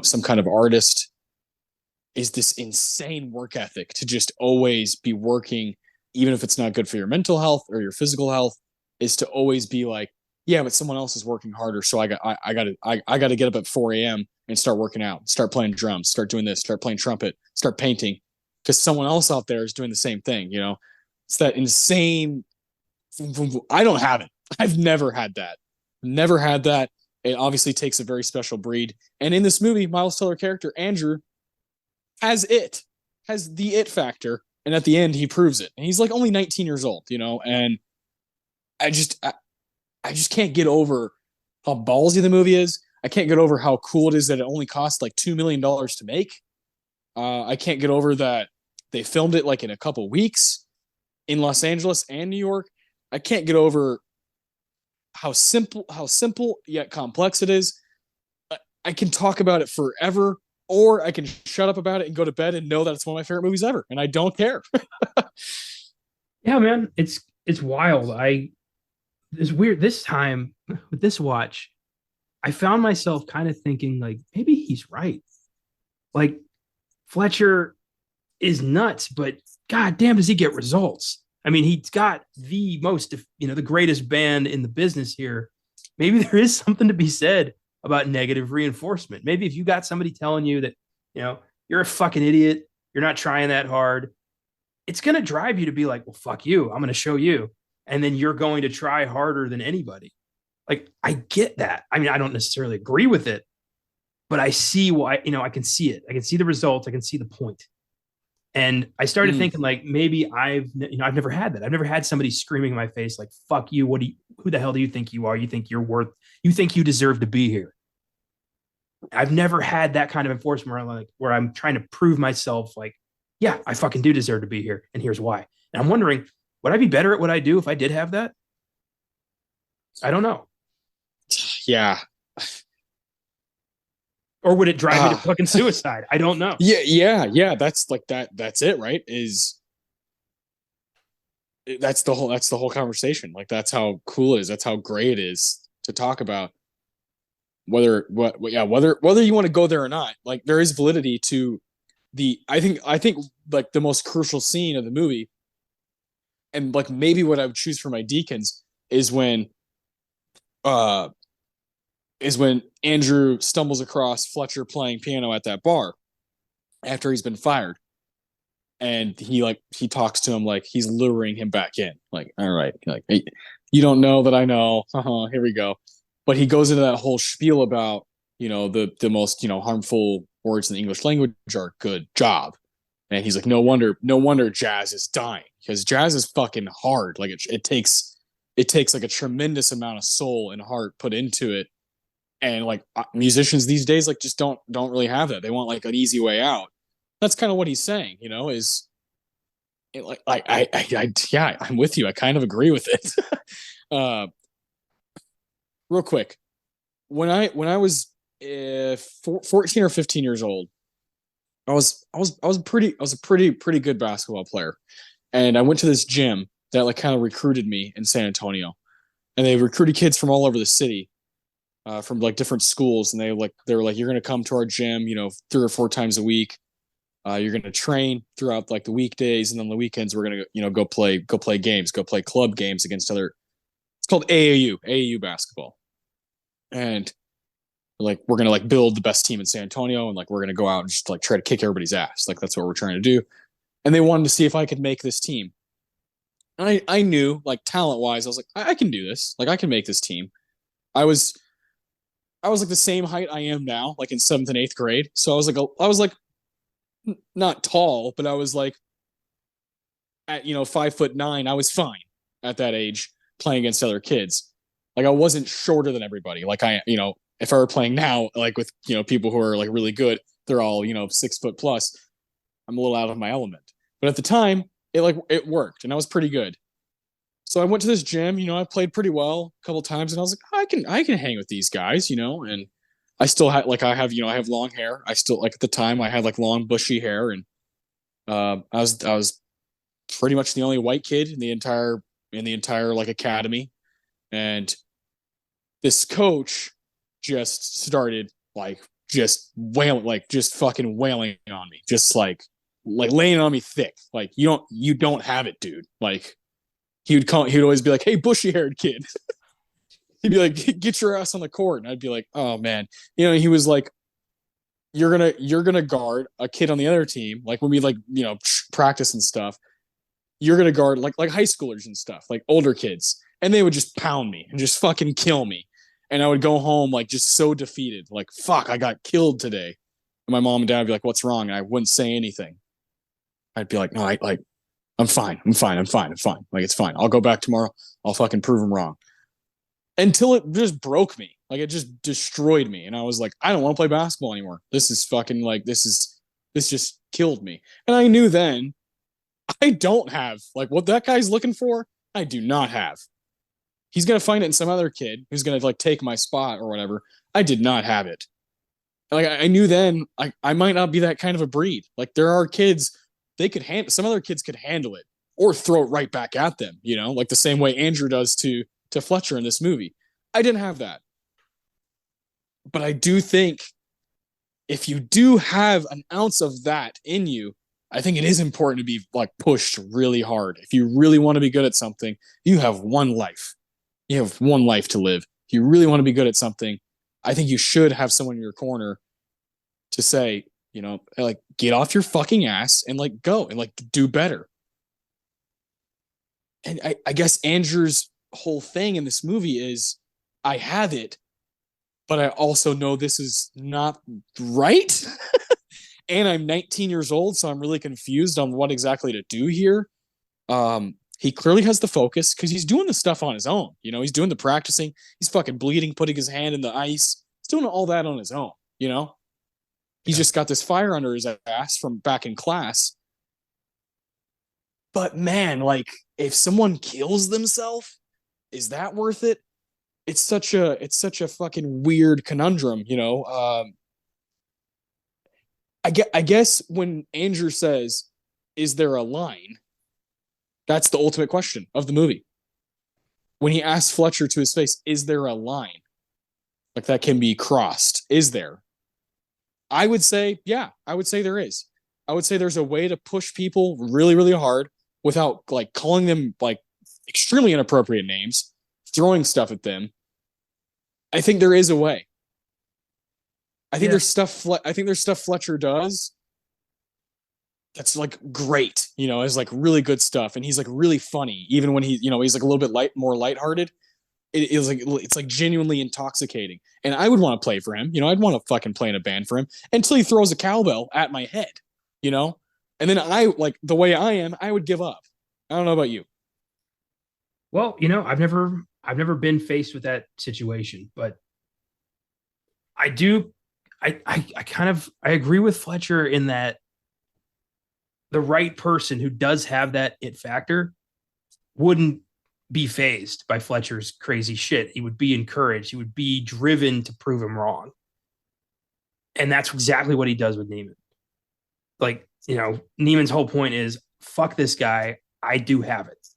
some kind of artist, is this insane work ethic to just always be working, even if it's not good for your mental health or your physical health, is to always be like, yeah, but someone else is working harder, so I got to get up at 4 a.m. and start working out, start playing drums, start doing this, start playing trumpet, start painting, because someone else out there is doing the same thing. It's that insane. I don't have it. I've never had that. Never had that. It obviously takes a very special breed. And in this movie, Miles Teller character Andrew has the it factor, and at the end he proves it. And he's like only 19 years old, and I just can't get over how ballsy the movie is. I can't get over how cool it is that it only cost like $2 million to make. I can't get over that they filmed it like in a couple weeks in Los Angeles and New York. I can't get over how simple yet complex it is. I can talk about it forever, or I can shut up about it and go to bed and know that it's one of my favorite movies ever, and I don't care. Yeah, man, it's wild. It's weird this time with this watch. I found myself kind of thinking like maybe he's right. Like Fletcher is nuts, but god damn does he get results. I mean, he's got the most, the greatest band in the business here. Maybe there is something to be said about negative reinforcement. Maybe if you got somebody telling you that, you're a fucking idiot, you're not trying that hard, it's going to drive you to be like, well, fuck you. I'm going to show you. And then you're going to try harder than anybody. Like, I get that. I mean, I don't necessarily agree with it, but I see why, I can see it. I can see the results. I can see the point. And I started thinking like, maybe I've never had that. I've never had somebody screaming in my face, like, fuck you. Who the hell do you think you are? You think you think you deserve to be here. I've never had that kind of enforcement where I'm trying to prove myself like, yeah, I fucking do deserve to be here. And here's why. And I'm wondering, would I be better at what I do if I did have that? I don't know. Yeah. Or would it drive me to fucking suicide? I don't know. Yeah. That's like that. That's it, right? That's the whole conversation. Like that's how cool it is. That's how great it is to talk about whether you want to go there or not. Like there is validity to I think like the most crucial scene of the movie, and like maybe what I would choose for my deacons is when Andrew stumbles across Fletcher playing piano at that bar after he's been fired. And he talks to him like he's luring him back in. Like, all right, like, hey, you don't know that I know. Here we go. But he goes into that whole spiel about, the most, harmful words in the English language are good job. And he's like, no wonder jazz is dying, because jazz is fucking hard. Like it takes like a tremendous amount of soul and heart put into it. And like musicians these days, like just don't really have that. They want like an easy way out. That's kind of what he's saying, is yeah, I'm with you. I kind of agree with it. Real quick, when I was 14 or 15 years old, I was a pretty good basketball player, and I went to this gym that like kind of recruited me in San Antonio, and they recruited kids from all over the city, from like different schools, and they were like, you're gonna come to our gym, 3 or 4 times a week. You're gonna train throughout like the weekdays, and then the weekends we're gonna go play games, go play club games against other. It's called AAU basketball, and like we're gonna like build the best team in San Antonio, and like we're gonna go out and just like try to kick everybody's ass. Like that's what we're trying to do. And they wanted to see if I could make this team. And I knew like talent wise, I was like, I can do this. Like I can make this team. I was I was like the same height I am now, like in 7th and 8th grade. So I was like not tall, but I was like at 5'9". I was fine at that age playing against other kids. Like I wasn't shorter than everybody. Like if I were playing now, like with people who are like really good, they're all 6 foot plus. I'm a little out of my element. But at the time, it worked, and I was pretty good. So I went to this gym. I played pretty well a couple times, and I was like, I can hang with these guys. And I still had I have long hair. I still like at the time I had like long bushy hair, and I was pretty much the only white kid in the entire like academy. And this coach just started like just wailing, like just fucking wailing on me, just like laying on me thick. Like you don't have it, dude. Like he'd always be like, "Hey, bushy haired kid." He'd be like, "Get your ass on the court," and I'd be like, "Oh man." He was like, "You're gonna guard a kid on the other team. Like when we like practice and stuff. You're gonna guard like high schoolers and stuff, like older kids, and they would just pound me and just fucking kill me, and I would go home like just so defeated, like fuck, I got killed today." And my mom and dad would be like, "What's wrong?" And I wouldn't say anything. I'd be like, "No, I'm fine, I'm fine, I'm fine, I'm fine. Like it's fine. I'll go back tomorrow. I'll fucking prove them wrong." Until it just broke me, like it just destroyed me, and I was like, I don't want to play basketball anymore. This is fucking like this just killed me, and I knew then I don't have like what that guy's looking for. I do not have. He's gonna find it in some other kid who's gonna like take my spot or whatever. I did not have it. Like I knew then I might not be that kind of a breed. Like there are kids they could handle. Some other kids could handle it or throw it right back at them. Like the same way Andrew does to Fletcher in this movie. I didn't have that, but I do think if you do have an ounce of that in you, I think it is important to be like pushed really hard. If you really want to be good at something, you have one life. You have one life to live. If you really want to be good at something, I think you should have someone in your corner to say, like get off your fucking ass and like go and like do better. And I guess Andrew's whole thing in this movie is I have it, but I also know this is not right. And I'm 19 years old, so I'm really confused on what exactly to do here. He clearly has the focus because he's doing the stuff on his own. He's doing the practicing. He's fucking bleeding, putting his hand in the ice. He's doing all that on his own. He's just got this fire under his ass from back in class. But man, like if someone kills themselves, is that worth it? It's such a fucking weird conundrum. I guess when Andrew says, "Is there a line?" That's the ultimate question of the movie. When he asks Fletcher to his face, "Is there a line like that can be crossed? Is there?" I would say, yeah, I would say there is. I would say there's a way to push people really, really hard without like calling them like extremely inappropriate names, throwing stuff at them. I think there is a way. I think there's stuff Fletcher does that's like great, is like really good stuff, and he's like really funny, even when he's like a little bit more lighthearted. It is like it's like genuinely intoxicating, and I would want to play for him. I'd want to fucking play in a band for him until he throws a cowbell at my head, and then I like the way I am, I would give up. I don't know about you. Well, I've never been faced with that situation, but I do I kind of I agree with Fletcher in that the right person who does have that it factor wouldn't be phased by Fletcher's crazy shit. He would be encouraged. He would be driven to prove him wrong. And that's exactly what he does with Neiman. Like, Neiman's whole point is fuck this guy. I do have it.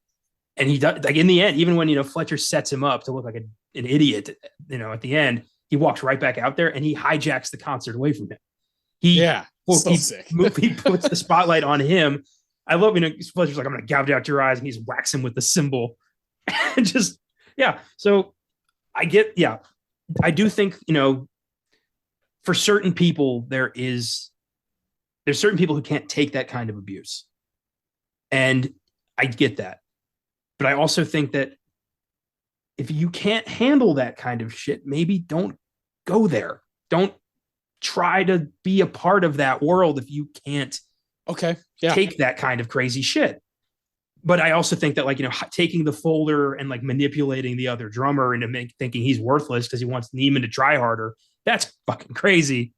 And he does, like in the end, even when, Fletcher sets him up to look like an idiot, at the end, he walks right back out there and he hijacks the concert away from him. Sick. He puts the spotlight on him. I love, Fletcher's like, I'm going to gouge out your eyes, and he's whacks him with the cymbal. And just, yeah. So I do think, for certain people, there's certain people who can't take that kind of abuse. And I get that. But I also think that if you can't handle that kind of shit, maybe don't go there. Don't try to be a part of that world if you can't take that kind of crazy shit. But I also think that, like, taking the folder and like manipulating the other drummer into thinking he's worthless because he wants Neiman to try harder, that's fucking crazy.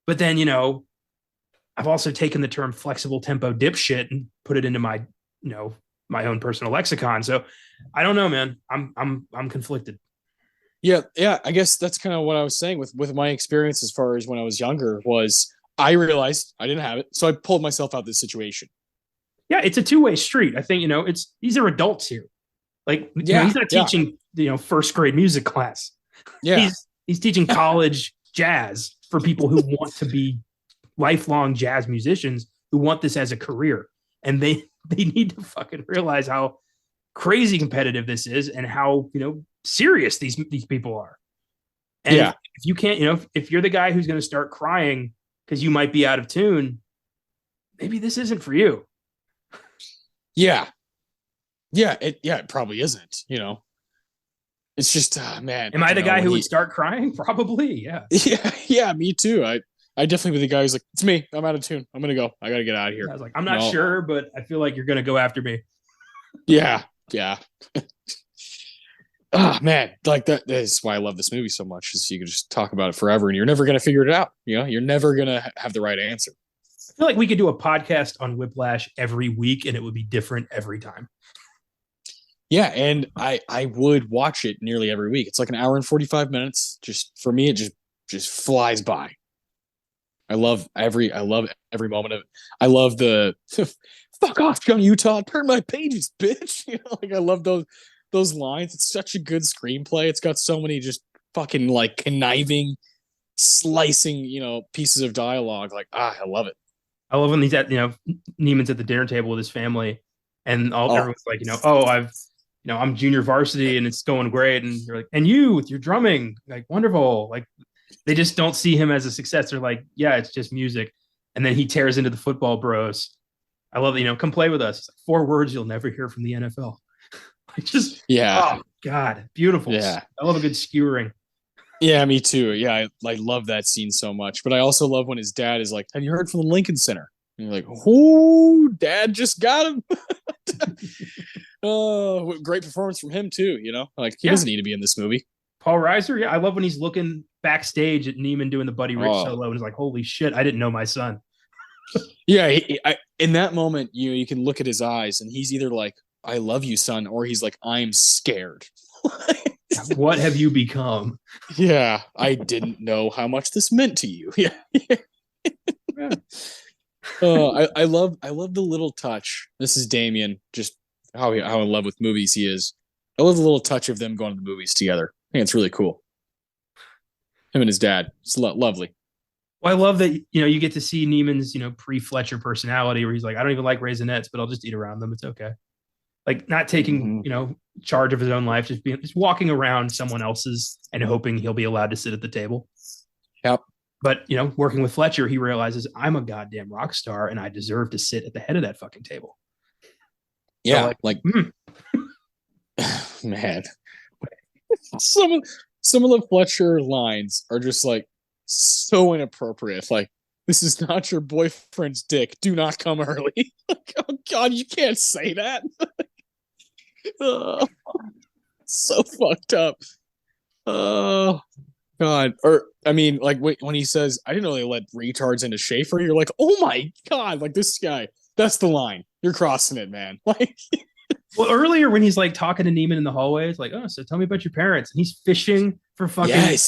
But then, I've also taken the term flexible tempo dipshit and put it into my, my own personal lexicon. So I don't know, man. I'm conflicted. Yeah. I guess that's kind of what I was saying with my experience as far as when I was younger was I realized I didn't have it. So I pulled myself out of this situation. Yeah, it's a two-way street. I think, these are adults here. Like, he's not teaching, first grade music class. Yeah. He's teaching college jazz for people who want to be lifelong jazz musicians who want this as a career. And they need to fucking realize how crazy competitive this is and how, serious these people are. And if you can't, if you're the guy who's going to start crying because you might be out of tune, maybe this isn't for you. Yeah. It probably isn't, It's just, man. Am I the guy who would start crying? Probably. Yeah. Yeah, me too. I definitely be the guy who's like, it's me. I'm out of tune. I'm going to go. I got to get out of here. I was like, I'm not sure, but I feel like you're going to go after me. Yeah. Oh, man. Like that is why I love this movie so much is you can just talk about it forever and you're never going to figure it out. You're never going to have the right answer. I feel like we could do a podcast on Whiplash every week and it would be different every time. Yeah, and I would watch it nearly every week. It's like an hour and 45 minutes. Just for me, it just flies by. I love every moment of it. I love the fuck off, Young Utah, turn my pages, bitch. Like I love those lines. It's such a good screenplay. It's got so many just fucking like conniving, slicing, pieces of dialogue. Like, I love it. I love when he's at, Neiman's at the dinner table with his family and everyone's like, I'm junior varsity and it's going great. And you're like, and you with your drumming, like wonderful. Like they just don't see him as a success. They're like, yeah, it's just music. And then he tears into the football bros. I love that, come play with us. It's like 4 words you'll never hear from the NFL. Oh God, beautiful. Yeah. I love a good skewering. Yeah, me too. Yeah, I love that scene so much. But I also love when his dad is like, have you heard from the Lincoln Center? And you're like, oh, dad just got him. Oh, great performance from him too, Like he doesn't need to be in this movie. Paul Reiser, yeah. I love when he's looking backstage at Neiman doing the Buddy Rich solo and he's like, holy shit, I didn't know my son. Yeah, in that moment, you can look at his eyes and he's either like, I love you, son, or he's like, I'm scared. What have you become? Yeah, I didn't know how much this meant to you. Yeah. I love the little touch. This is Damien, just how in love with movies he is. I love the little touch of them going to the movies together. I think it's really cool. Him and his dad. It's lovely. Well, I love that, you get to see Neiman's, pre-Fletcher personality where he's like, I don't even like Raisinets, but I'll just eat around them. It's okay. Like not taking, charge of his own life, just walking around someone else's and hoping he'll be allowed to sit at the table. Yep. But, working with Fletcher, he realizes I'm a goddamn rock star and I deserve to sit at the head of that fucking table. Yeah. So man, some of the Fletcher lines are just like so inappropriate. Like, this is not your boyfriend's dick. Do not come early. Like, oh God, you can't say that. So fucked up. Oh God. Or I mean, like when he says, I didn't know they let retards into Schaefer, you're like, oh my God, like this guy, that's the line. You're crossing it, man. Like well, earlier when he's like talking to Neiman in the hallway, it's like, oh, so tell me about your parents. And he's fishing for fucking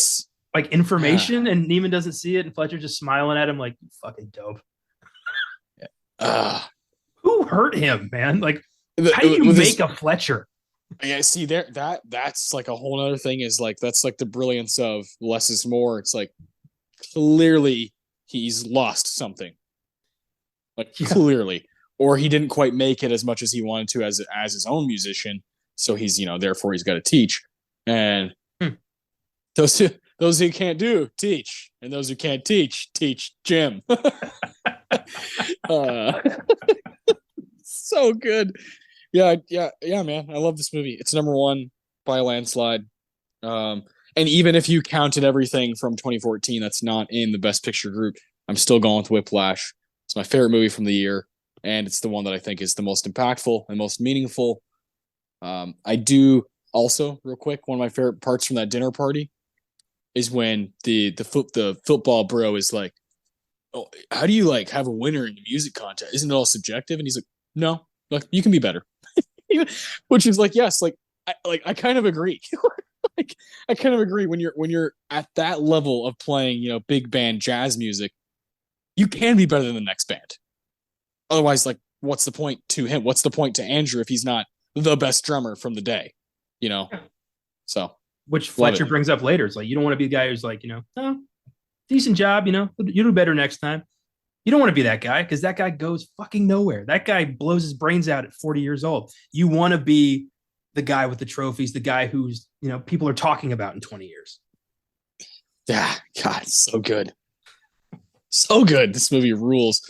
like information and Neiman doesn't see it and Fletcher's just smiling at him like, you fucking dope. Who hurt him, man? Like, how do you make a Fletcher? Yeah, see there that's like a whole other thing is like that's like the brilliance of less is more. It's like clearly he's lost something. Like clearly. Or he didn't quite make it as much as he wanted to as his own musician. So he's, therefore he's got to teach. And those who can't do, teach. And those who can't teach Jim. So good. Yeah, man. I love this movie. It's number 1 by a landslide. And even if you counted everything from 2014 that's not in the Best Picture group, I'm still going with Whiplash. It's my favorite movie from the year, and it's the one that I think is the most impactful and most meaningful. I do also, real quick, one of my favorite parts from that dinner party is when the football bro is like, "Oh, how do you like have a winner in the music contest? Isn't it all subjective?" And he's like, "No, look, you can be better." Which is like, yes, I kind of agree. Like, I kind of agree when you're at that level of playing, big band jazz music, you can be better than the next band. Otherwise, like, what's the point to him? What's the point to Andrew if he's not the best drummer from the day? You know. So, which Fletcher brings up later. It's like, you don't want to be the guy who's like, oh, decent job, you do better next time. You don't want to be that guy because that guy goes fucking nowhere. That guy blows his brains out at 40 years old. You want to be the guy with the trophies, the guy who's, people are talking about in 20 years. Yeah, God, so good. So good. This movie rules.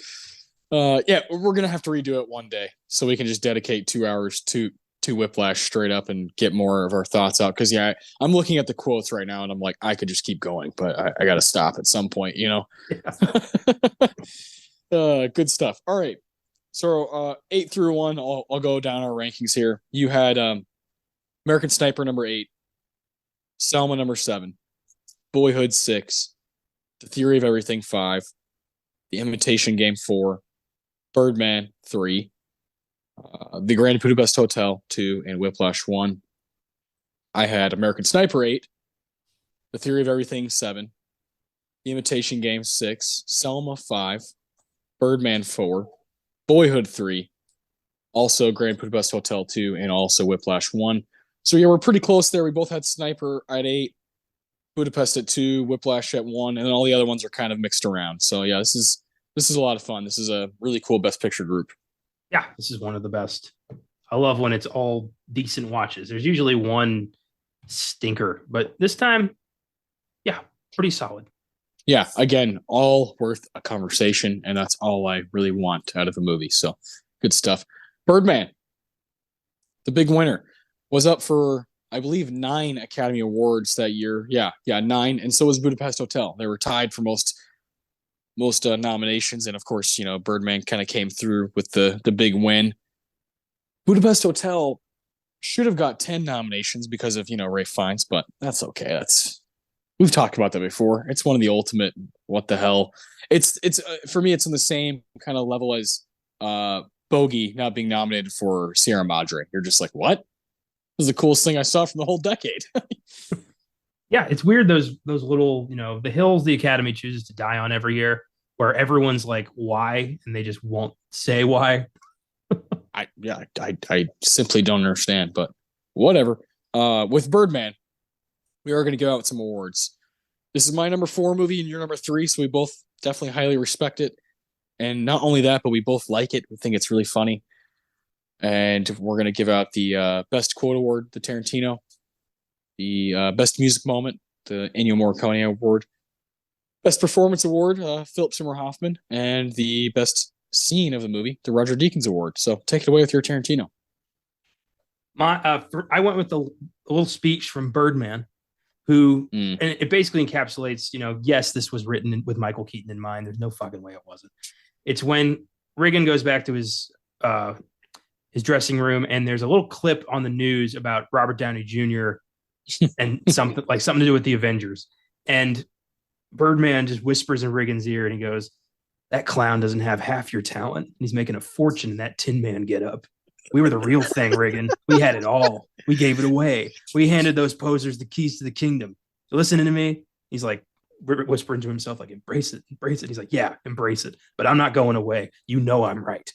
Yeah, we're going to have to redo it one day so we can just dedicate 2 hours to Whiplash straight up and get more of our thoughts out. Because, yeah, I'm looking at the quotes right now and I'm like, I could just keep going, but I got to stop at some point, Yeah. Good stuff. All right. So 8 through 1, I'll go down our rankings here. You had American Sniper number 8, Selma number 7, Boyhood 6, The Theory of Everything 5, The Imitation Game 4, Birdman 3, The Grand Budapest Hotel 2, and Whiplash 1. I had American Sniper 8, The Theory of Everything 7, The Imitation Game 6, Selma 5, Birdman 4, Boyhood 3, also Grand Budapest Hotel 2, and also Whiplash 1. So yeah, we're pretty close there. We both had Sniper at 8, Budapest at 2, Whiplash at 1, and then all the other ones are kind of mixed around. So yeah, this is a lot of fun. This is a really cool Best Picture group. Yeah, this is one of the best. I love when it's all decent watches. There's usually one stinker, but this time, yeah, pretty solid. Yeah, again, all worth a conversation, and that's all I really want out of a movie. So good stuff. Birdman, the big winner, was up for, I believe, 9 Academy Awards that year. Yeah, 9, and so was Budapest Hotel. They were tied for most nominations, and of course, Birdman kind of came through with the big win. Budapest Hotel should have got 10 nominations because of Ralph Fiennes, but that's okay. We've talked about that before. It's one of the ultimate what the hell. It's for me, it's on the same kind of level as Bogey not being nominated for Sierra Madre. You're just like, what? This is the coolest thing I saw from the whole decade. Yeah, it's weird those little, the hills the Academy chooses to die on every year, where everyone's like, why? And they just won't say why. I simply don't understand, but whatever. With Birdman, we are going to give out some awards. This is my number 4 movie and your number 3, so we both definitely highly respect it. And not only that, but we both like it. We think it's really funny. And we're going to give out the Best Quote Award, the Tarantino, the Best Music Moment, the Ennio Morricone Award, Best Performance Award, Philip Seymour Hoffman, and the Best Scene of the movie, the Roger Deakins Award. So take it away with your Tarantino. I went with the little speech from Birdman, who and it basically encapsulates, yes, this was written with Michael Keaton in mind. There's no fucking way it wasn't. It's when Reagan goes back to his dressing room, and there's a little clip on the news about Robert Downey Jr. and something to do with the Avengers. And Birdman just whispers in Reagan's ear, and he goes, "That clown doesn't have half your talent. And he's making a fortune in that Tin Man get up. We were the real thing, Reagan. We had it all. We gave it away. We handed those posers the keys to the kingdom. So listening to me." He's like whispering to himself, like, embrace it, embrace it. He's like, yeah, embrace it. But I'm not going away. I'm right.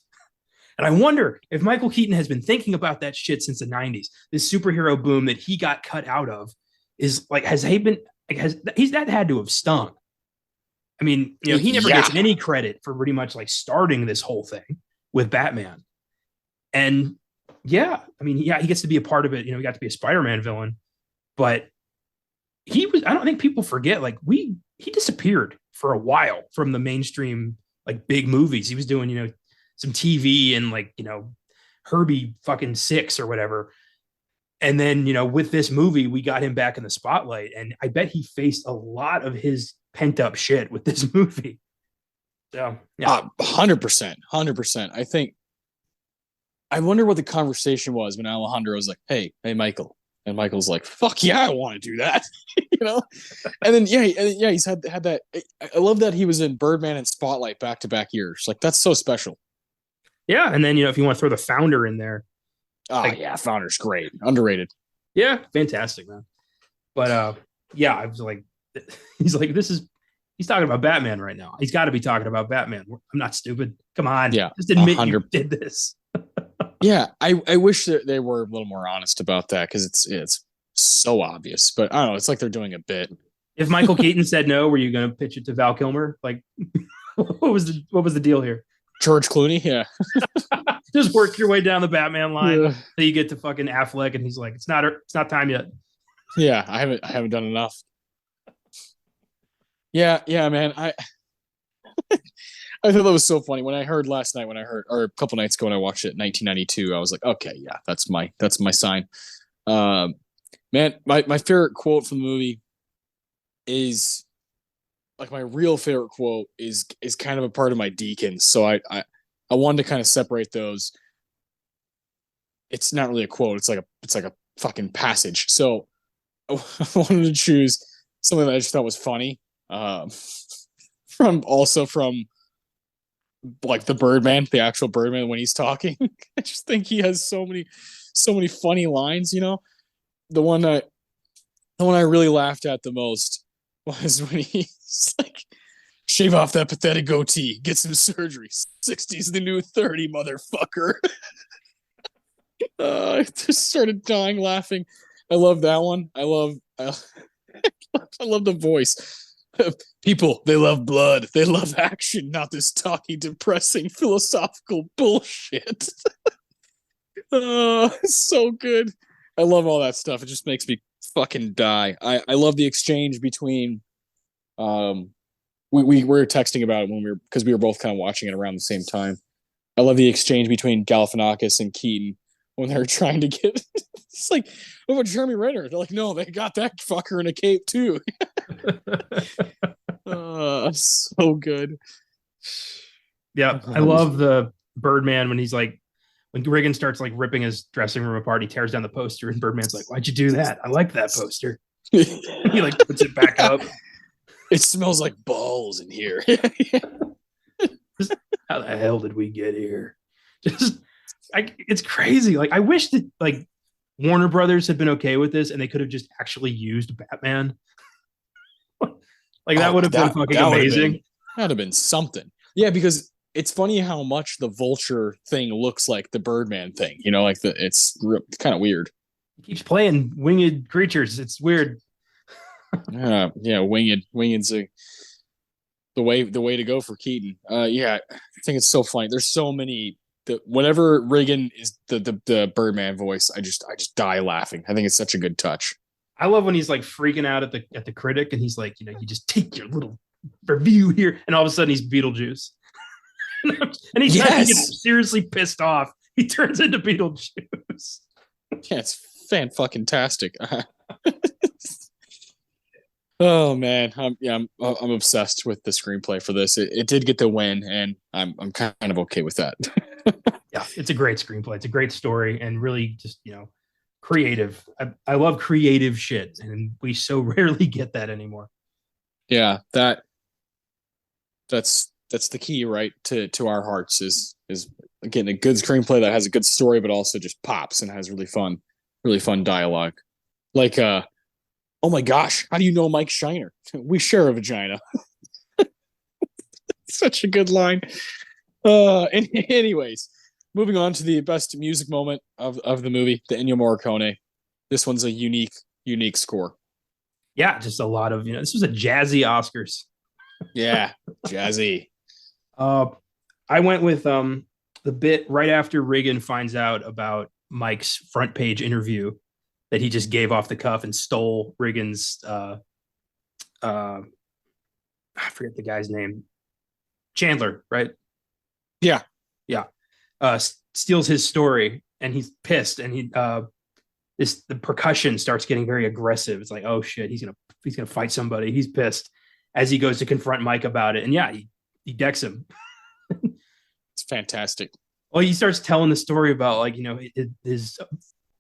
And I wonder if Michael Keaton has been thinking about that shit since the 90s. This superhero boom that he got cut out of is like, he's that had to have stung. I mean, he never gets any credit for pretty much like starting this whole thing with Batman. And yeah, I mean, he gets to be a part of it. He got to be a Spider-Man villain, but I don't think people forget, like, he disappeared for a while from the mainstream, like, big movies. He was doing, some TV and like, Herbie fucking 6 or whatever. And then, with this movie, we got him back in the spotlight. And I bet he faced a lot of his pent up shit with this movie. So, yeah. 100%. 100%. I wonder what the conversation was when Alejandro was like, hey, Michael. And Michael's like, fuck yeah, I want to do that. And then, he's had that. I love that he was in Birdman and Spotlight back to back years. Like, that's so special. Yeah. And then, if you want to throw the Founder in there. Yeah, Founder's great. Underrated. Yeah, fantastic, man. But I was like, he's talking about Batman right now. He's got to be talking about Batman. I'm not stupid. Come on. Yeah. Just admit 100%. You did this. Yeah, I wish that they were a little more honest about that because it's so obvious. But I don't know. It's like they're doing a bit. If Michael Keaton said no, were you going to pitch it to Val Kilmer? Like, what was the deal here? George Clooney, yeah. Just work your way down the Batman line until you get to fucking Affleck, and he's like, "It's not time yet." Yeah, I haven't done enough. Yeah, man. I thought that was so funny when I heard last night. Or a couple nights ago when I watched it, 1992. I was like, okay, yeah, that's my sign. Man, my favorite quote from the movie is like my real favorite quote is kind of a part of my Deacons. So I wanted to kind of separate those. It's not really a quote. It's like a fucking passage. So I wanted to choose something that I just thought was funny. From like the Birdman, the actual Birdman when he's talking. I just think he has so many funny lines. The one I really laughed at the most was when he's like, shave off that pathetic goatee, get some surgery. 60's the new 30, motherfucker. I just started dying laughing. I love that one. I love the voice. People, they love blood. They love action, not this talky, depressing, philosophical bullshit. It's so good. I love all that stuff. It just makes me fucking die. I love the exchange between we were texting about it because we were both kind of watching it around the same time. I love the exchange between Galifianakis and Keaton when they're trying to get it's like, what about Jeremy Renner? They're like, no, they got that fucker in a cape too. So good. Yeah, I love the Birdman when he's like, when Reagan starts like ripping his dressing room apart, he tears down the poster, and Birdman's like, "Why'd you do that? I like that poster." He like puts it back up. It smells like balls in here. How the hell did we get here? It's crazy. Like, I wish that like Warner Brothers had been okay with this and they could have just actually used Batman. Like, that would have been fucking amazing. That'd have been something. Yeah, because it's funny how much the Vulture thing looks like the Birdman thing. Like it's kind of weird. He keeps playing winged creatures. It's weird. Yeah, winged's the way to go for Keaton. Yeah, I think it's so funny. There's so many. Whenever Reagan is the Birdman voice, I just die laughing. I think it's such a good touch. I love when he's like freaking out at the critic, and he's like, you just take your little review here, and all of a sudden he's Beetlejuice. And he gets seriously pissed off. He turns into Beetlejuice. Yeah, it's fan-fucking-tastic. Oh man, I'm obsessed with the screenplay for this. It did get the win, and I'm kind of okay with that. Yeah, it's a great screenplay. It's a great story, and really just creative. I love creative shit, and we so rarely get that anymore. Yeah, that's the key, right? To our hearts is getting a good screenplay that has a good story, but also just pops and has really fun dialogue. Like, oh my gosh, how do you know Mike Shiner? We share a vagina. Such a good line. Anyways, moving on to the best music moment of the movie, the Ennio Morricone. This one's a unique score. Yeah, just a lot of, this was a jazzy Oscars. Yeah, jazzy. I went with the bit right after Reagan finds out about Mike's front page interview that he just gave off the cuff and stole Reagan's I forget the guy's name. Chandler, right? Yeah. Steals his story, and he's pissed, and the percussion starts getting very aggressive. It's like, oh shit, he's gonna fight somebody. He's pissed as he goes to confront Mike about it. And yeah, he decks him. It's fantastic. Well, he starts telling the story about like, his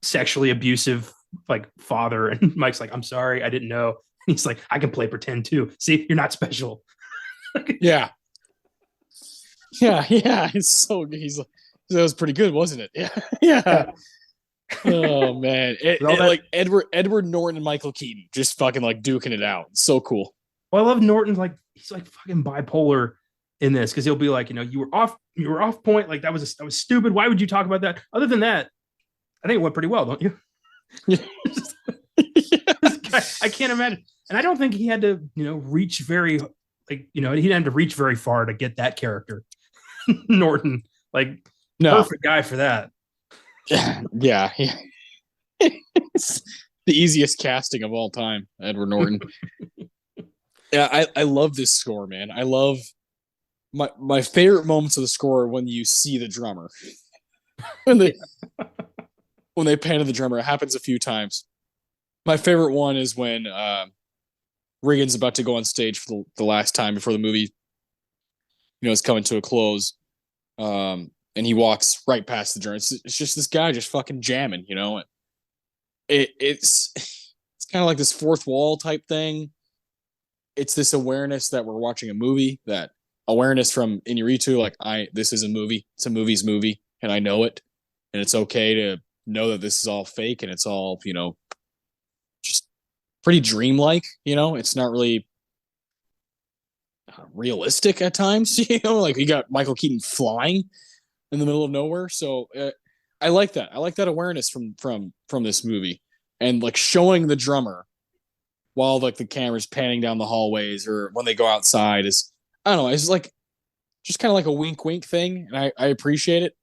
sexually abusive like father, and Mike's like, I'm sorry, I didn't know. And he's like, I can play pretend too. See, you're not special. Yeah. Yeah. He's like, that was pretty good, wasn't it? Yeah. Yeah. Oh man. Like Edward Norton and Michael Keaton just fucking like duking it out. So cool. Well, I love Norton. Like he's like fucking bipolar in this, because he'll be like, you were off point. Like that was stupid. Why would you talk about that? Other than that, I think it went pretty well, don't you? Yeah. Guy, I can't imagine. And I don't think he had to, reach very, like, he didn't have to reach very far to get that character. Norton, like, no. Perfect guy for that. Yeah. It's the easiest casting of all time, Edward Norton. Yeah, I love this score, man. I love my favorite moments of the score when you see the drummer. when they pan to the drummer. It happens a few times. My favorite one is when Regan's about to go on stage for the last time before the movie, is coming to a close. And he walks right past the drummer. It's just this guy just fucking jamming, It's kind of like this fourth wall type thing. It's this awareness that we're watching a movie, that awareness from Inarritu, like this is a movie. It's a movie's movie, and I know it. And it's okay to know that this is all fake and it's all, just pretty dreamlike, It's not really realistic at times, like you got Michael Keaton flying in the middle of nowhere. So I like that. I like that awareness from this movie, and like showing the drummer while like the camera's panning down the hallways or when they go outside is, I don't know, it's like just kind of like a wink wink thing, and I appreciate it.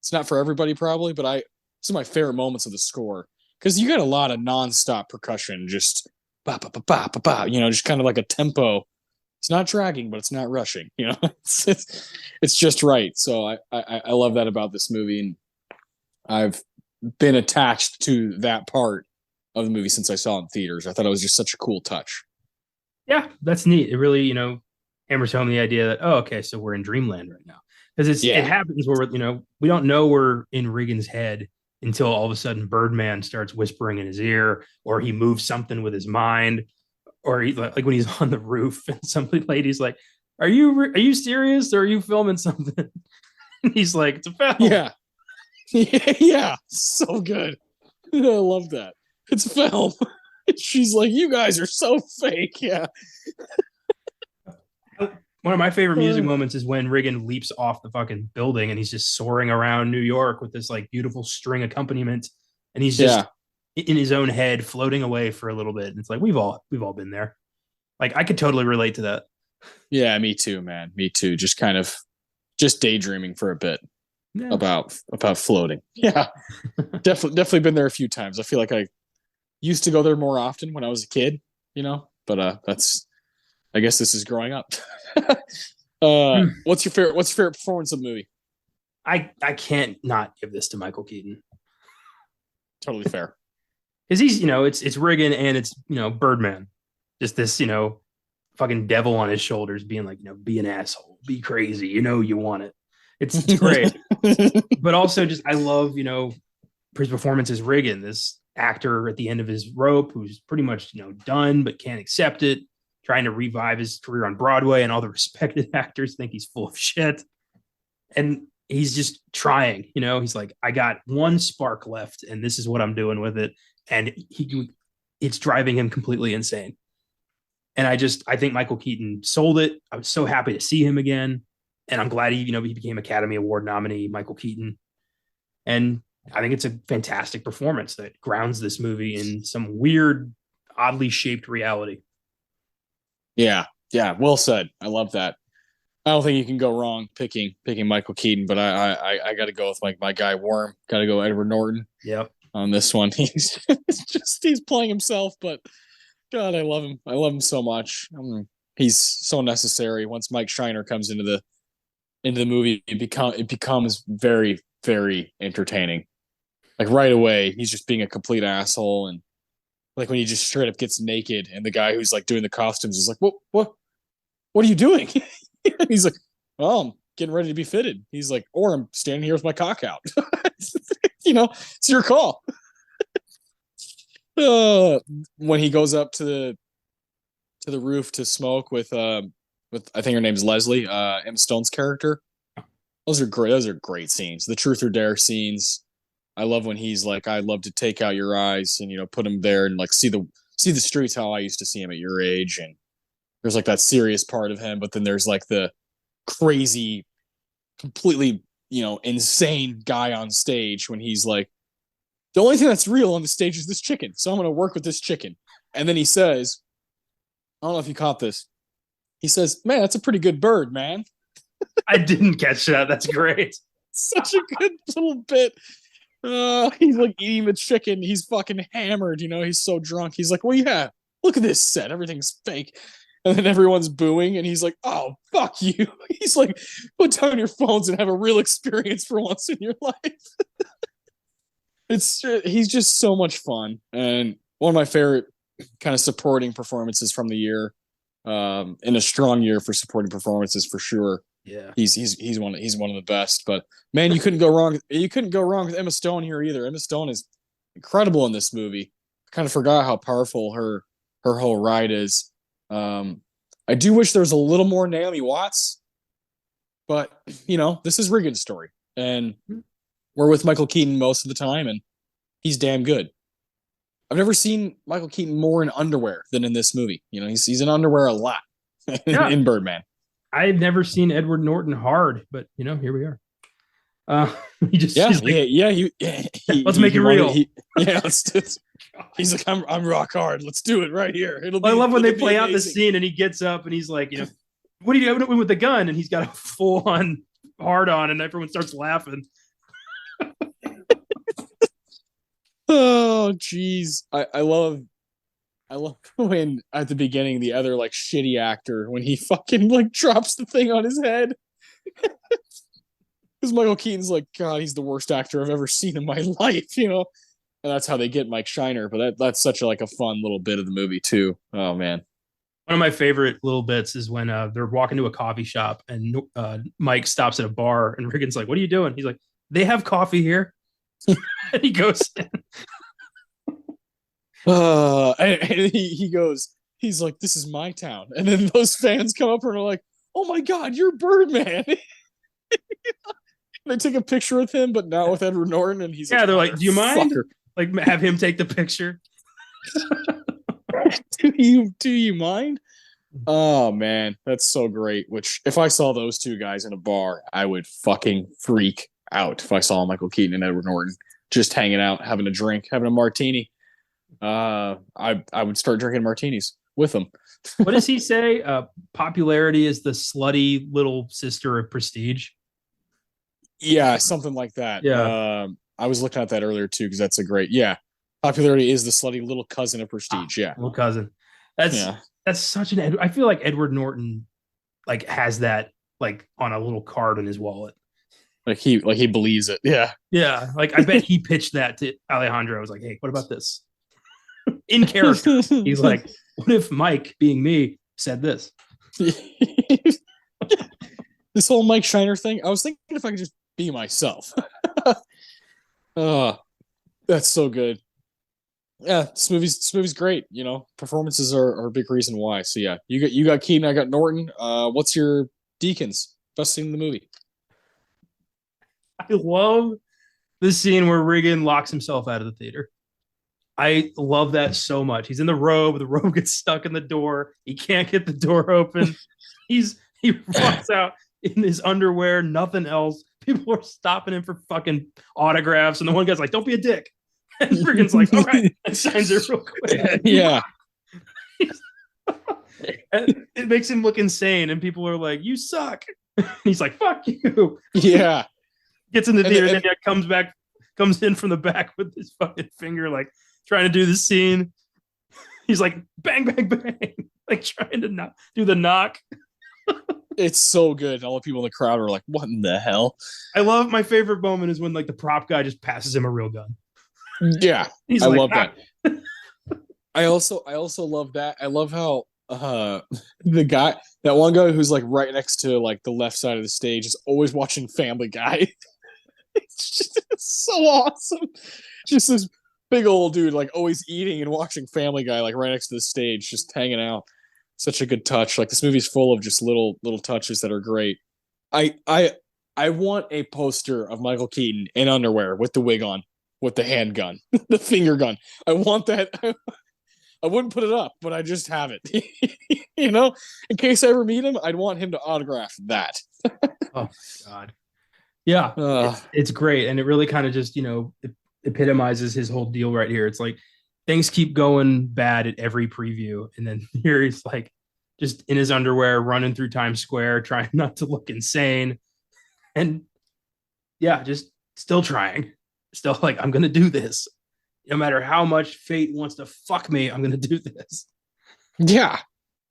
It's not for everybody probably, but this is my favorite moments of the score, because you got a lot of nonstop percussion, just ba ba ba ba ba ba, just kind of like a tempo. It's not dragging, but it's not rushing. It's just right. So I love that about this movie, and I've been attached to that part of the movie since I saw it in theaters. I thought it was just such a cool touch. Yeah, that's neat. It really, hammers home the idea that, oh, okay, so we're in dreamland right now, because it happens where we don't know we're in Regan's head until all of a sudden Birdman starts whispering in his ear, or he moves something with his mind, or he, like when he's on the roof and some lady's like, are you serious, or are you filming something? And he's like, it's a film. Yeah, so good. I love that. It's a film. She's like, you guys are so fake. Yeah. One of my favorite music moments is when Regan leaps off the fucking building and he's just soaring around New York with this like beautiful string accompaniment, and he's just in his own head floating away for a little bit. And it's like we've all been there. Like I could totally relate to that. Yeah, me too, man. Me too. Just kind of daydreaming for a bit about floating. Yeah. Definitely been there a few times. I feel like I used to go there more often when I was a kid, but that's, I guess this is growing up. What's your favorite performance of the movie? I can't not give this to Michael Keaton. Totally fair. Because he's, it's Regan and it's, Birdman. Just this, fucking devil on his shoulders being like, be an asshole, be crazy, you want it. It's great. But also just, I love, his performance as Regan, this actor at the end of his rope who's pretty much, done, but can't accept it, trying to revive his career on Broadway, and all the respected actors think he's full of shit. And he's just trying, he's like, I got one spark left and this is what I'm doing with it. And it's driving him completely insane. And I think Michael Keaton sold it. I was so happy to see him again. And I'm glad he became Academy Award nominee, Michael Keaton. And I think it's a fantastic performance that grounds this movie in some weird, oddly shaped reality. Yeah. Well said. I love that. I don't think you can go wrong picking Michael Keaton, but I got to go with my guy Worm. Got to go Edward Norton. Yep. On this one, he's playing himself, but God, I love him. I love him so much. He's so necessary. Once Mike Shiner comes into the movie, it becomes very, very entertaining. Like right away, he's just being a complete asshole, and like when he just straight up gets naked, and the guy who's like doing the costumes is like, what are you doing? He's like, well, I'm getting ready to be fitted. He's like, or I'm standing here with my cock out. It's your call. When he goes up to the roof to smoke with I think her name's Leslie, Emma Stone's character. Those are great. Those are great scenes. The truth or dare scenes. I love when he's like, I'd love to take out your eyes and put him there and like see the streets how I used to see him at your age. And there's like that serious part of him, but then there's like the crazy, completely insane guy on stage when he's like, the only thing that's real on the stage is this chicken, so I'm going to work with this chicken. And then he says, I don't know if you caught this. He says, man, that's a pretty good bird, man. I didn't catch that. That's great. Such a good little bit. He's like eating the chicken. He's fucking hammered. He's so drunk. He's like, well, yeah, look at this set. Everything's fake. And then everyone's booing. And he's like, oh, fuck you. He's like, put down your phones and have a real experience for once in your life. He's just so much fun. And one of my favorite kind of supporting performances from the year. In a strong year for supporting performances for sure. Yeah, he's one of the best. But man, you couldn't go wrong. You couldn't go wrong with Emma Stone here either. Emma Stone is incredible in this movie. I kind of forgot how powerful her whole ride is. I do wish there was a little more Naomi Watts, but this is Regan's story, and we're with Michael Keaton most of the time, and he's damn good. I've never seen Michael Keaton more in underwear than in this movie. He's in underwear a lot in Birdman. I've never seen Edward Norton hard, but here we are. Let's make it real. He's like, I'm rock hard. Let's do it right here. I love when they play out the scene and he gets up and he's like, what are you doing with the gun? And he's got a full on hard on, and everyone starts laughing. Oh, geez. I love when at the beginning the other like shitty actor, when he fucking like drops the thing on his head. Because Michael Keaton's like, God, he's the worst actor I've ever seen in my life, and that's how they get Mike Shiner. But that's such a fun little bit of the movie too. Oh man. One of my favorite little bits is when they're walking to a coffee shop and Mike stops at a bar and Regan's like, what are you doing? He's like, they have coffee here. And he goes in. And he goes, he's like, this is my town. And then those fans come up and are like, oh my God, you're Birdman. They take a picture with him, but not with Edward Norton. And he's they're like, do you mind? Like, have him take the picture. Do you mind? Oh man, that's so great. Which if I saw those two guys in a bar, I would fucking freak out. If I saw Michael Keaton and Edward Norton just hanging out, having a drink, having a martini, I would start drinking martinis with them. What does he say? Popularity is the slutty little sister of prestige. Yeah, something like that. Yeah. I was looking at that earlier too, because that's a great, popularity is the slutty little cousin of prestige. Yeah. Little cousin. That's such an, I feel like Edward Norton like has that like on a little card in his wallet. Like he believes it. Yeah. Yeah. Like I bet he pitched that to Alejandro. I was like, hey, what about this? In character. He's like, what if Mike, being me, said this? This whole Mike Shiner thing, I was thinking if I could just be myself. That's so good. Yeah, this movie's great. Performances are a big reason why. So yeah, you got Keaton, I got Norton. What's your Deacons? Best scene in the movie? I love the scene where Regan locks himself out of the theater. I love that so much. He's in the robe gets stuck in the door. He can't get the door open. He walks out in his underwear, nothing else. People are stopping him for fucking autographs, and the one guy's like, don't be a dick. And Regan's like, all right, and signs it real quick. Yeah. And it makes him look insane, and people are like, you suck. And he's like, fuck you. Yeah. Gets in the theater, and then comes in from the back with his fucking finger, like trying to do the scene. He's like, bang, bang, bang, like trying to do the knock. It's so good. All the people in the crowd are like, what in the hell? I love, my favorite moment is when like the prop guy just passes him a real gun. Yeah, He's I like, love ah. that. I also love that. I love how the guy, that one guy who's like right next to like the left side of the stage, is always watching Family Guy. It's so awesome. Just this big old dude, like always eating and watching Family Guy, like right next to the stage, just hanging out. Such a good touch. Like this movie's full of just little touches that are great. I I I want a poster of Michael Keaton in underwear with the wig on, with the handgun, the finger gun. I want that. I wouldn't put it up, but I just have it. You know, in case I ever meet him, I'd want him to autograph that. Oh God. Yeah, Uh, it's great, and it really kind of just epitomizes his whole deal right here. It's like things keep going bad at every preview, and then here he's like just in his underwear running through Times Square, trying not to look insane, and yeah, just still trying, still like I'm gonna do this, no matter how much fate wants to fuck me. I'm gonna do this. yeah,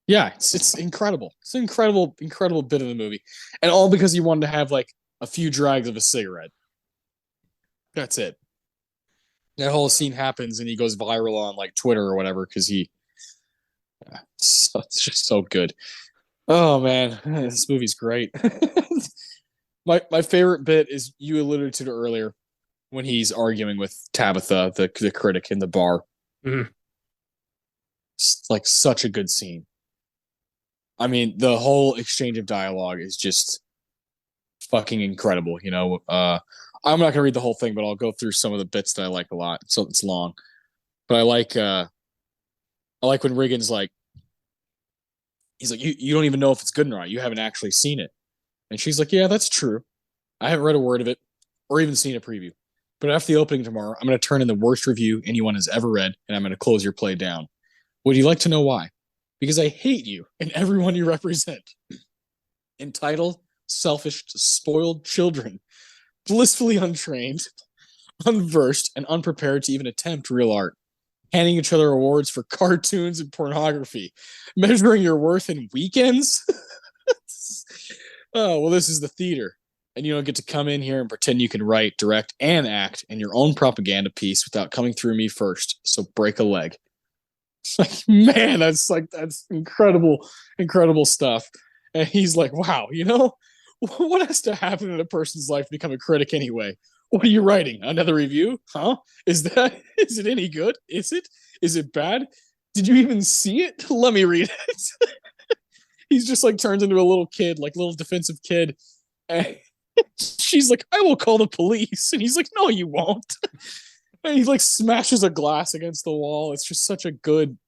yeah, it's incredible. It's an incredible bit of the movie, and all because you wanted to have like a few drags of a cigarette. That's it. That whole scene happens, and he goes viral on like Twitter or whatever because it's just so good. Oh man, this movie's great. My favorite bit is you alluded to it earlier when he's arguing with Tabitha, the critic in the bar. Mhm. It's like such a good scene. I mean, the whole exchange of dialogue is just fucking incredible. I'm not gonna read the whole thing, but I'll go through some of the bits that I like a lot. So it's long, but I like when Regan's like, he's like, you don't even know if it's good or not. You haven't actually seen it, and she's like, yeah, that's true. I haven't read a word of it or even seen a preview. But after the opening tomorrow, I'm going to turn in the worst review anyone has ever read, and I'm going to close your play down. Would you like to know why? Because I hate you and everyone you represent. Entitled, selfish, spoiled children, blissfully untrained, unversed, and unprepared to even attempt real art, handing each other awards for cartoons and pornography, measuring your worth in weekends. Oh, well, this is the theater. And you don't get to come in here and pretend you can write, direct, and act in your own propaganda piece without coming through me first. So break a leg. Like, man, that's incredible stuff. And he's like, wow, what has to happen in a person's life to become a critic anyway? What are you writing? Another review? Huh? Is it any good? Is it bad? Did you even see it? Let me read it. He's just like turns into a little kid, like little defensive kid. And she's like, I will call the police. And he's like, no, you won't. And he like smashes a glass against the wall. It's just such a good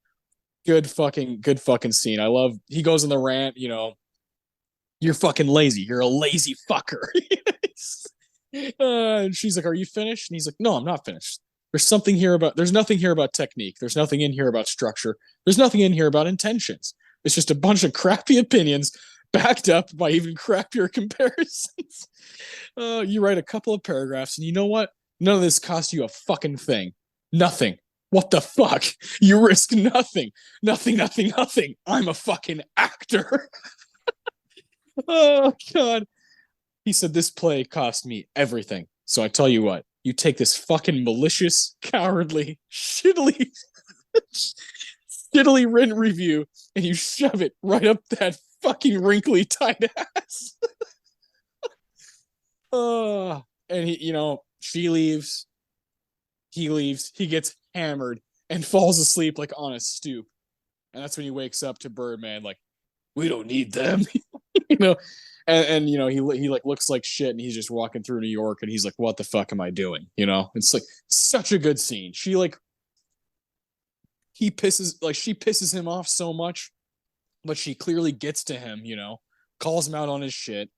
fucking scene. I love, he goes on the rant, you're fucking lazy. You're a lazy fucker. And she's like, are you finished? And he's like, no, I'm not finished. There's nothing here about technique. There's nothing in here about structure. There's nothing in here about intentions. It's just a bunch of crappy opinions backed up by even crappier comparisons. You write a couple of paragraphs, and you know what? None of this costs you a fucking thing. Nothing. What the fuck? You risk nothing. Nothing. I'm a fucking actor. Oh, God. He said, this play cost me everything. So I tell you what, you take this fucking malicious, cowardly, shittily written review and you shove it right up that fucking wrinkly tight ass. And she leaves, he leaves, he gets hammered and falls asleep like on a stoop. And that's when he wakes up to Birdman, like, we don't need them. you know, he like looks like shit and he's just walking through New York and he's like, what the fuck am I doing? It's like such a good scene. She pisses him off so much, but she clearly gets to him, calls him out on his shit.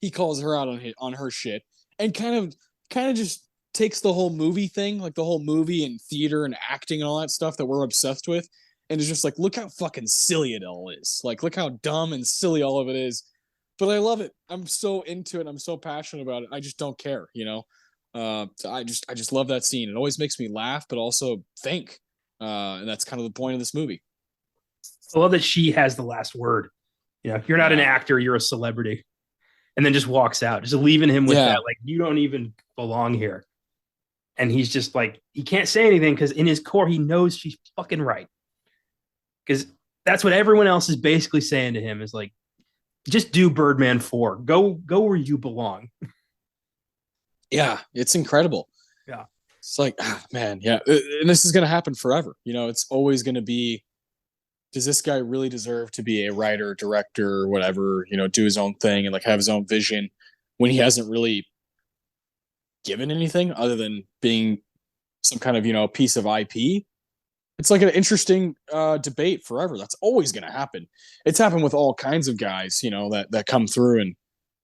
He calls her out on her shit and kind of just takes the whole movie thing, like the whole movie and theater and acting and all that stuff that we're obsessed with, and is just like, look how fucking silly it all is. Like, look how dumb and silly all of it is. But I love it. I'm so into it. I'm so passionate about it. I just don't care, I just love that scene. It always makes me laugh, but also think. And that's kind of the point of this movie. I love that she has the last word. You're not an actor, you're a celebrity. And then just walks out, just leaving him with that, like, you don't even belong here. And he's just like, he can't say anything because in his core, he knows she's fucking right. Because that's what everyone else is basically saying to him is like, just do Birdman 4. Go where you belong. Yeah, it's incredible. Yeah. It's like, man, yeah. And this is going to happen forever. It's always going to be, does this guy really deserve to be a writer, director, whatever, do his own thing and like have his own vision when he hasn't really given anything other than being some kind of, piece of IP? It's like an interesting debate forever. That's always going to happen. It's happened with all kinds of guys, that come through and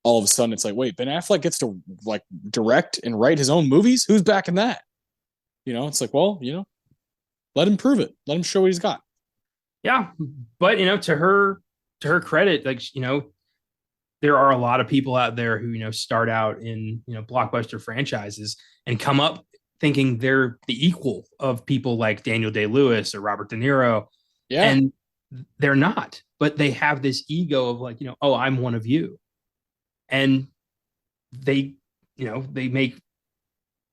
all of a sudden it's like, wait, Ben Affleck gets to like direct and write his own movies? Who's backing that? It's like, well, let him prove it. Let him show what he's got. Yeah. But, to her credit, like, there are a lot of people out there who, start out in, blockbuster franchises and come up thinking they're the equal of people like Daniel Day-Lewis or Robert De Niro. Yeah. And they're not, but they have this ego of like, oh, I'm one of you. And they make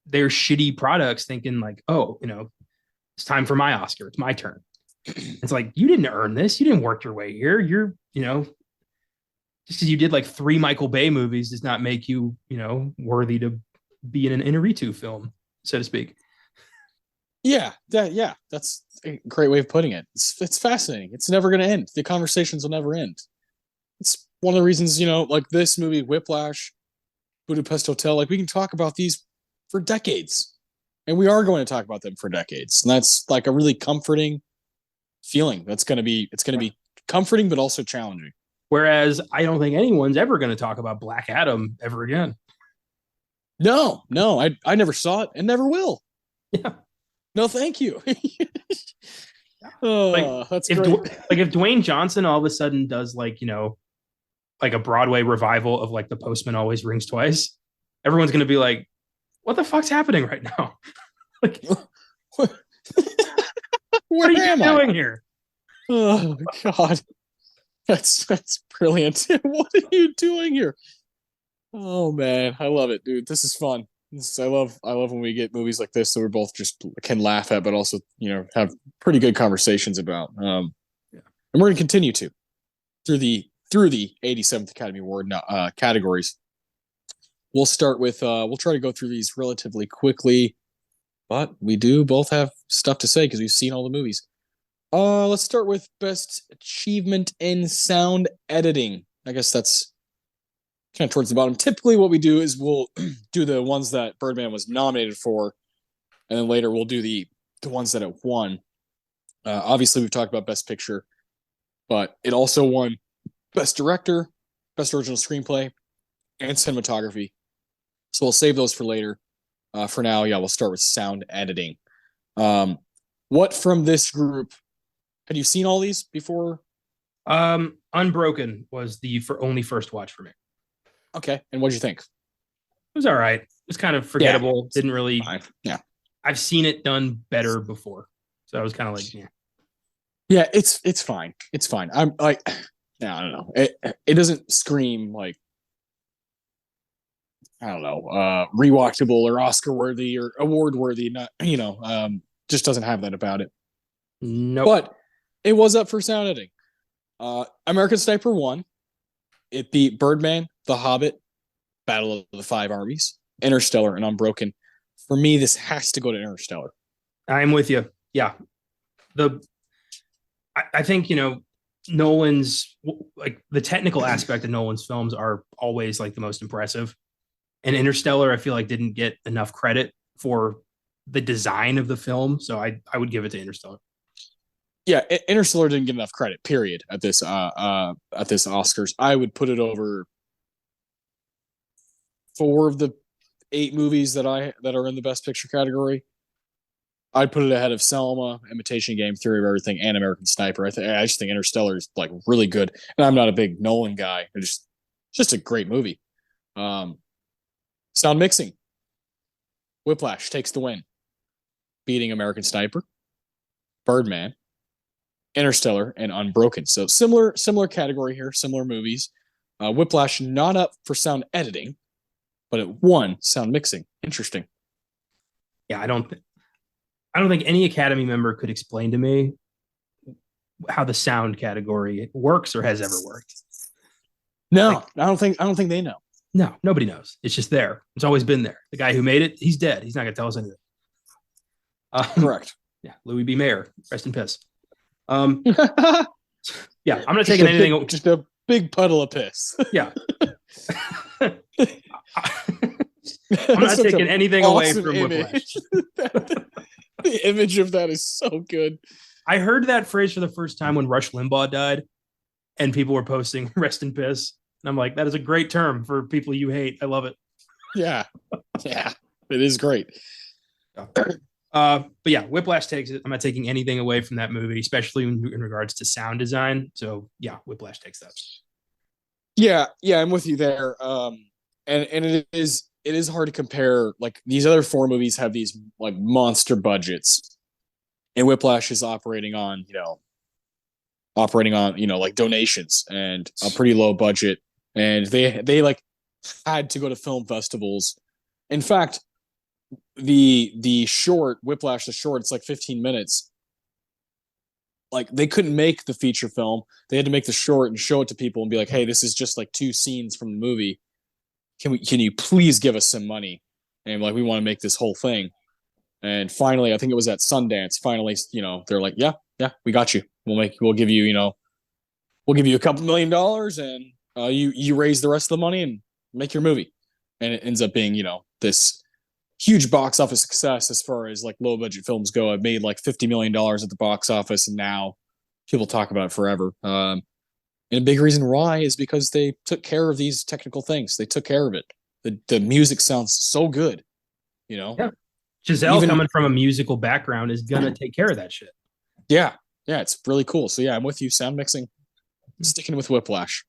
their shitty products thinking like, oh, it's time for my Oscar. It's my turn. It's like, you didn't earn this. You didn't work your way here. You're, just because you did like 3 Michael Bay movies does not make you, worthy to be in an Inarritu film, so to speak. Yeah, that's a great way of putting it. It's fascinating. It's never going to end. The conversations will never end. It's one of the reasons, like this movie, Whiplash, Budapest Hotel, like we can talk about these for decades. And we are going to talk about them for decades. And that's like a really comforting feeling. It's going to be comforting, but also challenging. Whereas I don't think anyone's ever going to talk about Black Adam ever again. No, I never saw it and never will. Yeah. No, thank you. That's great. If Dwayne Johnson all of a sudden does like, like a Broadway revival of like The Postman Always Rings Twice, everyone's going to be like, what the fuck's happening right now? Like, what are you doing here? Oh God. That's brilliant. What are you doing here? Oh man, I love it, dude. This is fun. I love when we get movies like this that we're both just can laugh at, but also have pretty good conversations about. And we're gonna continue to through the 87th Academy Award categories. We'll start with we'll try to go through these relatively quickly, but we do both have stuff to say because we've seen all the movies. Let's start with best achievement in sound editing. I guess that's kind of towards the bottom. Typically what we do is we'll do the ones that Birdman was nominated for, and then later we'll do the ones that it won. Obviously we've talked about best picture, but it also won best director, best original screenplay, and cinematography. So we'll save those for later. For now, we'll start with sound editing. What from this group, had you seen all these before? Unbroken was the only first watch for me. Okay. And what'd you think? It was all right. It was kind of forgettable. Yeah. Didn't really. Fine. Yeah. I've seen it done better before. So I was kind of like, yeah. Yeah, it's fine. It's fine. I'm like, I don't know. It doesn't scream like, I don't know, rewatchable or Oscar worthy or award worthy. Not, just doesn't have that about it. No. Nope. But it was up for sound editing. American Sniper won. It beat Birdman, The Hobbit, Battle of the Five Armies, Interstellar, and Unbroken. For me, this has to go to Interstellar. I'm with you. Yeah. I think, Nolan's, like the technical aspect of Nolan's films are always like the most impressive. And Interstellar, I feel like didn't get enough credit for the design of the film. So I would give it to Interstellar. Yeah, Interstellar didn't get enough credit, period, at this Oscars. I would put it over 4 of the 8 movies that are in the Best Picture category. I'd put it ahead of Selma, Imitation Game, Theory of Everything, and American Sniper. I just think Interstellar is like really good. And I'm not a big Nolan guy. It's just a great movie. Sound mixing. Whiplash takes the win, beating American Sniper, Birdman, Interstellar, and Unbroken. So similar category here, similar movies. Whiplash not up for sound editing, but it won sound mixing. Interesting. yeah, I don't think any Academy member could explain to me how the sound category works or has ever worked. No, Like, I don't think they know. no, nobody knows. It's just there. It's always been there. The guy who made it, he's dead. He's not going to tell us anything. Correct. Yeah, Louis B. Mayer, rest in piss. Yeah, I'm not Just taking a anything. big, just a big puddle of piss. Yeah. I'm not taking anything away from Whiplash. The image of that is so good. I heard that phrase for the first time when Rush Limbaugh died, and people were posting "rest in piss," and I'm like, that is a great term for people you hate. I love it. Yeah, yeah, it is great. But yeah, Whiplash takes it. I'm not taking anything away from that movie, especially in regards to sound design. So yeah, Whiplash takes that. Yeah, yeah, I'm with you there. And it is hard to compare. Like these other four movies have these like monster budgets, and Whiplash is operating on like donations and a pretty low budget, and they like had to go to film festivals. In fact, the short Whiplash, the short, it's like 15 minutes. Like they couldn't make the feature film. They had to make the short and show it to people and be like, "Hey, this is just like two scenes from the movie. Can you please give us some money?" And like we want to make this whole thing. And finally, I think it was at Sundance. Finally, they're like, "Yeah, yeah, we got you. We'll give you, we'll give you a couple $1 million, and you raise the rest of the money and make your movie." And it ends up being, this huge box office success as far as like low budget films go. It made like $50 million at the box office, and now people talk about it forever. And a big reason why is because they took care of these technical things. They took care of it. The music sounds so good, Yeah. Giselle, coming from a musical background, is gonna take care of that shit. Yeah, yeah, it's really cool. So yeah, I'm with you. Sound mixing, sticking with Whiplash.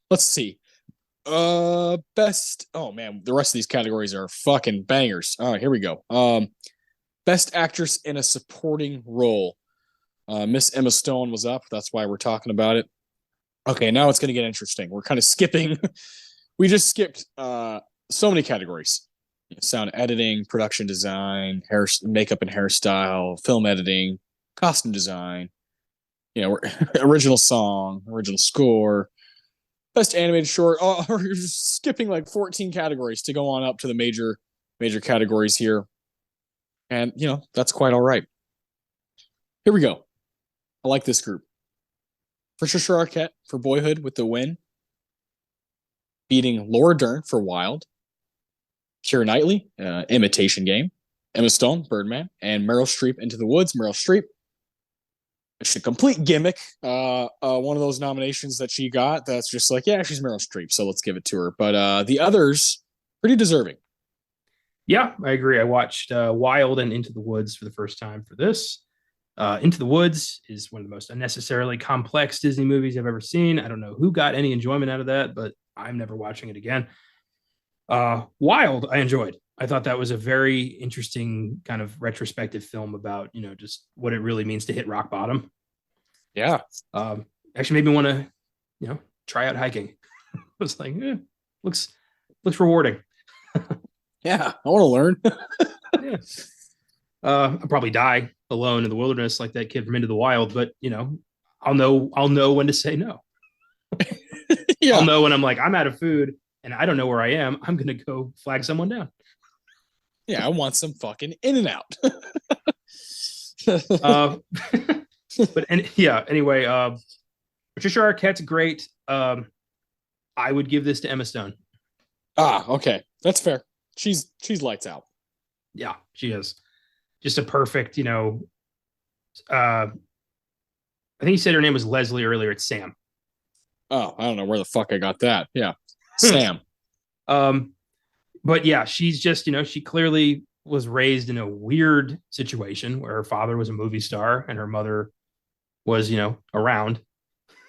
Let's see. Best. Oh man, the rest of these categories are fucking bangers. All right, here we go. Best actress in a supporting role. Miss Emma Stone was up. That's why we're talking about it. Okay, now it's gonna get interesting. We're kind of skipping. We just skipped so many categories: sound editing, production design, hair, makeup and hairstyle, film editing, costume design. Original song, original score, best animated short. Oh, we're just skipping like 14 categories to go on up to the major categories here, and that's quite all right. Here we go. I like this group. Patricia Arquette for Boyhood with the win, beating Laura Dern for Wild, Keira Knightley, Imitation Game, Emma Stone, Birdman, and Meryl Streep, Into the Woods. Meryl Streep, it's a complete gimmick. One of those nominations that she got that's just like, yeah, she's Meryl Streep, so let's give it to her. But the others, pretty deserving. Yeah, I agree. I watched Wild and Into the Woods for the first time for this. Into the Woods is one of the most unnecessarily complex Disney movies I've ever seen. I don't know who got any enjoyment out of that, but I'm never watching it again. Wild, I enjoyed. I thought that was a very interesting kind of retrospective film about, just what it really means to hit rock bottom. Yeah. Actually made me want to, try out hiking. I was like, looks rewarding. Yeah, I want to learn. Yeah. I'll probably die alone in the wilderness like that kid from Into the Wild, but I'll know when to say no. Yeah. I'll know when I'm like, I'm out of food and I don't know where I am. I'm gonna go flag someone down. Yeah, I want some fucking In-N-Out. Anyway, Patricia Arquette's great. I would give this to Emma Stone. Okay, that's fair. She's lights out. Yeah, she is. Just a perfect, I think you said her name was Leslie earlier. It's Sam. Oh, I don't know where the fuck I got that. Yeah, Sam. But yeah, she's just, she clearly was raised in a weird situation where her father was a movie star and her mother was, around.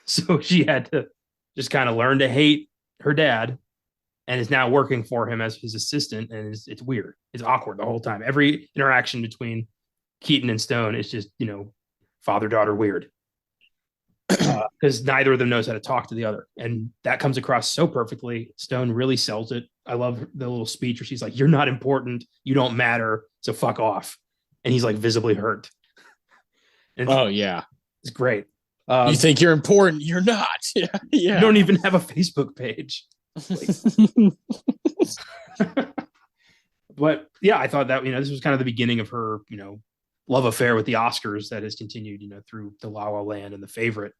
So she had to just kind of learn to hate her dad and is now working for him as his assistant. And it's weird. It's awkward the whole time. Every interaction between Keaton and Stone is just, father-daughter weird. because neither of them knows how to talk to the other. And that comes across so perfectly. Stone really sells it. I love the little speech where she's like, "You're not important. You don't matter. So fuck off." And he's like visibly hurt. And Oh yeah. it's great. You think you're important? You're not. Yeah. You don't even have a Facebook page. But yeah, I thought that, this was kind of the beginning of her, love affair with the Oscars that has continued, through the La La Land and The Favorite.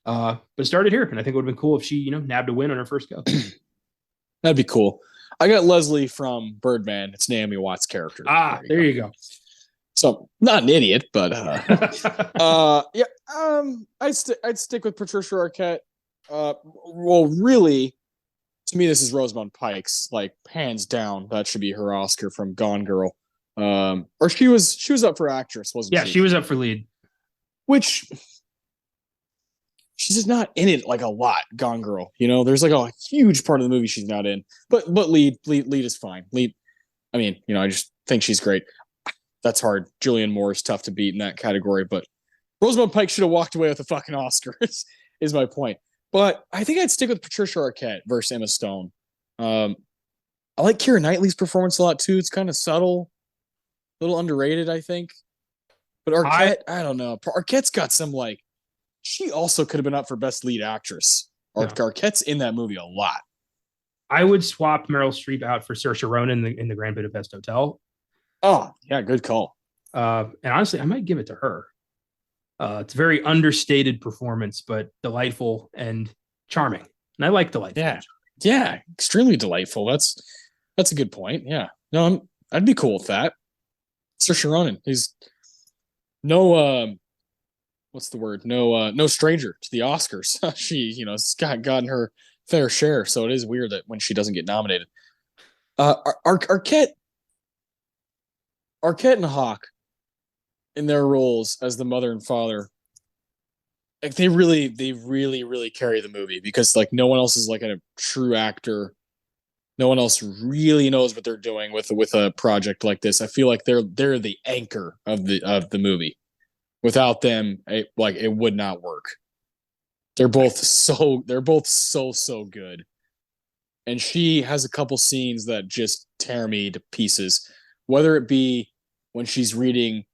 But it started here, and I think it would have been cool if she, nabbed a win on her first go. That'd be cool. I got Leslie from Birdman. It's Naomi Watts' character. There you go. So not an idiot, but yeah. I'd stick with Patricia Arquette. Well, really, to me, this is Rosamund Pike's, like, hands down. That should be her Oscar from Gone Girl. Or she was up for actress, wasn't she? Yeah, she was up for lead. Which she's just not in it like a lot. Gone Girl, there's like a huge part of the movie she's not in. But lead is fine. Lead, I mean, I just think she's great. That's hard. Julianne Moore is tough to beat in that category, but Rosamund Pike should have walked away with a fucking Oscar. Is my point. But I think I'd stick with Patricia Arquette versus Emma Stone. I like Keira Knightley's performance a lot too. It's kind of subtle, a little underrated, I think. But Arquette, I don't know. Arquette's got some, like, she also could have been up for Best Lead Actress. Yeah. Arquette's in that movie a lot. I would swap Meryl Streep out for Saoirse Ronan in the Grand Budapest Hotel. Oh, yeah, good call. And honestly, I might give it to her. It's a very understated performance, but delightful and charming. And I like delightful. Yeah, extremely delightful. That's a good point. Yeah, no, I'd be cool with that. Saoirse Ronan, he's what's the word? No stranger to the Oscars. She, has gotten her fair share, so it is weird that when she doesn't get nominated. Arquette and Hawke, in their roles as the mother and father, like, they really carry the movie, because, like, no one else is like a true actor. No one else really knows what they're doing with a project like this. I feel like they're the anchor of the movie. Without them, it would not work. They're both so good. And she has a couple scenes that just tear me to pieces, whether it be when she's reading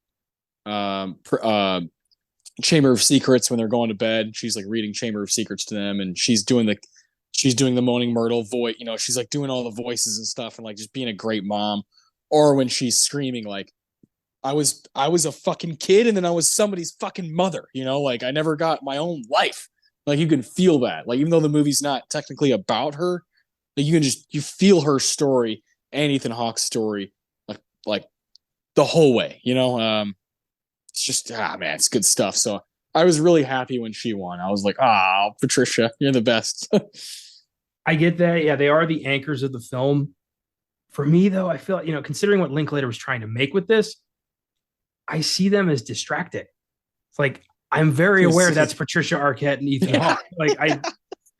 Chamber of Secrets when they're going to bed. She's like reading Chamber of Secrets to them, and she's doing the Moaning Myrtle voice. She's like doing all the voices and stuff, and like just being a great mom. Or when she's screaming like, I was a fucking kid, and then I was somebody's fucking mother. Like, I never got my own life. Like, you can feel that. Like, even though the movie's not technically about her, like, you feel her story and Ethan Hawke's story like the whole way. It's just, man, it's good stuff. So I was really happy when she won. I was like, Patricia, you're the best. I get that. Yeah, they are the anchors of the film. For me, though, I feel, considering what Linklater was trying to make with this, I see them as distracting. It's like, I'm very aware that's Patricia Arquette and Ethan Hawke. Like,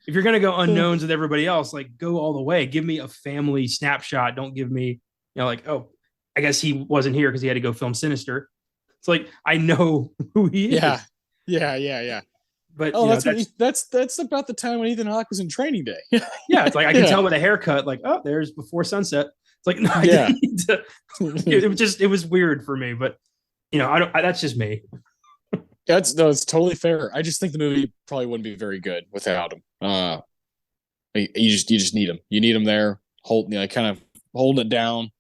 if you're going to go unknowns with everybody else, like, go all the way. Give me a family snapshot. Don't give me, like, oh, I guess he wasn't here because he had to go film Sinister. It's like, I know who he is. Yeah. But that's about the time when Ethan Hawke was in Training Day. Yeah, it's like I can tell with a haircut, like, oh, there's Before Sunset. It's like, no, I didn't need to. It was weird for me, but that's just me. It's totally fair. I just think the movie probably wouldn't be very good without him. You just need him. You need him there, kind of holding it down,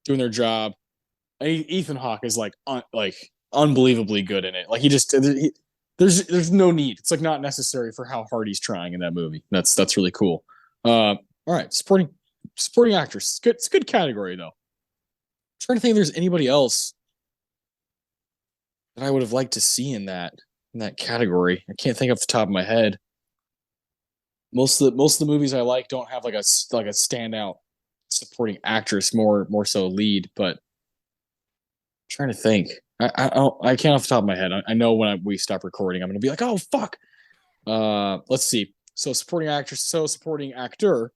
doing their job. Ethan Hawke is like unbelievably good in it. Like, there's no need. It's like not necessary for how hard he's trying in that movie. That's really cool. All right, supporting actress. It's a good category though. I'm trying to think if there's anybody else that I would have liked to see in that category. I can't think off the top of my head. Most of the movies I like don't have like a standout supporting actress, more so lead. But I'm trying to think. I can't off the top of my head. I know when we stop recording, I'm going to be like, oh fuck. Let's see. So supporting actress, supporting actor,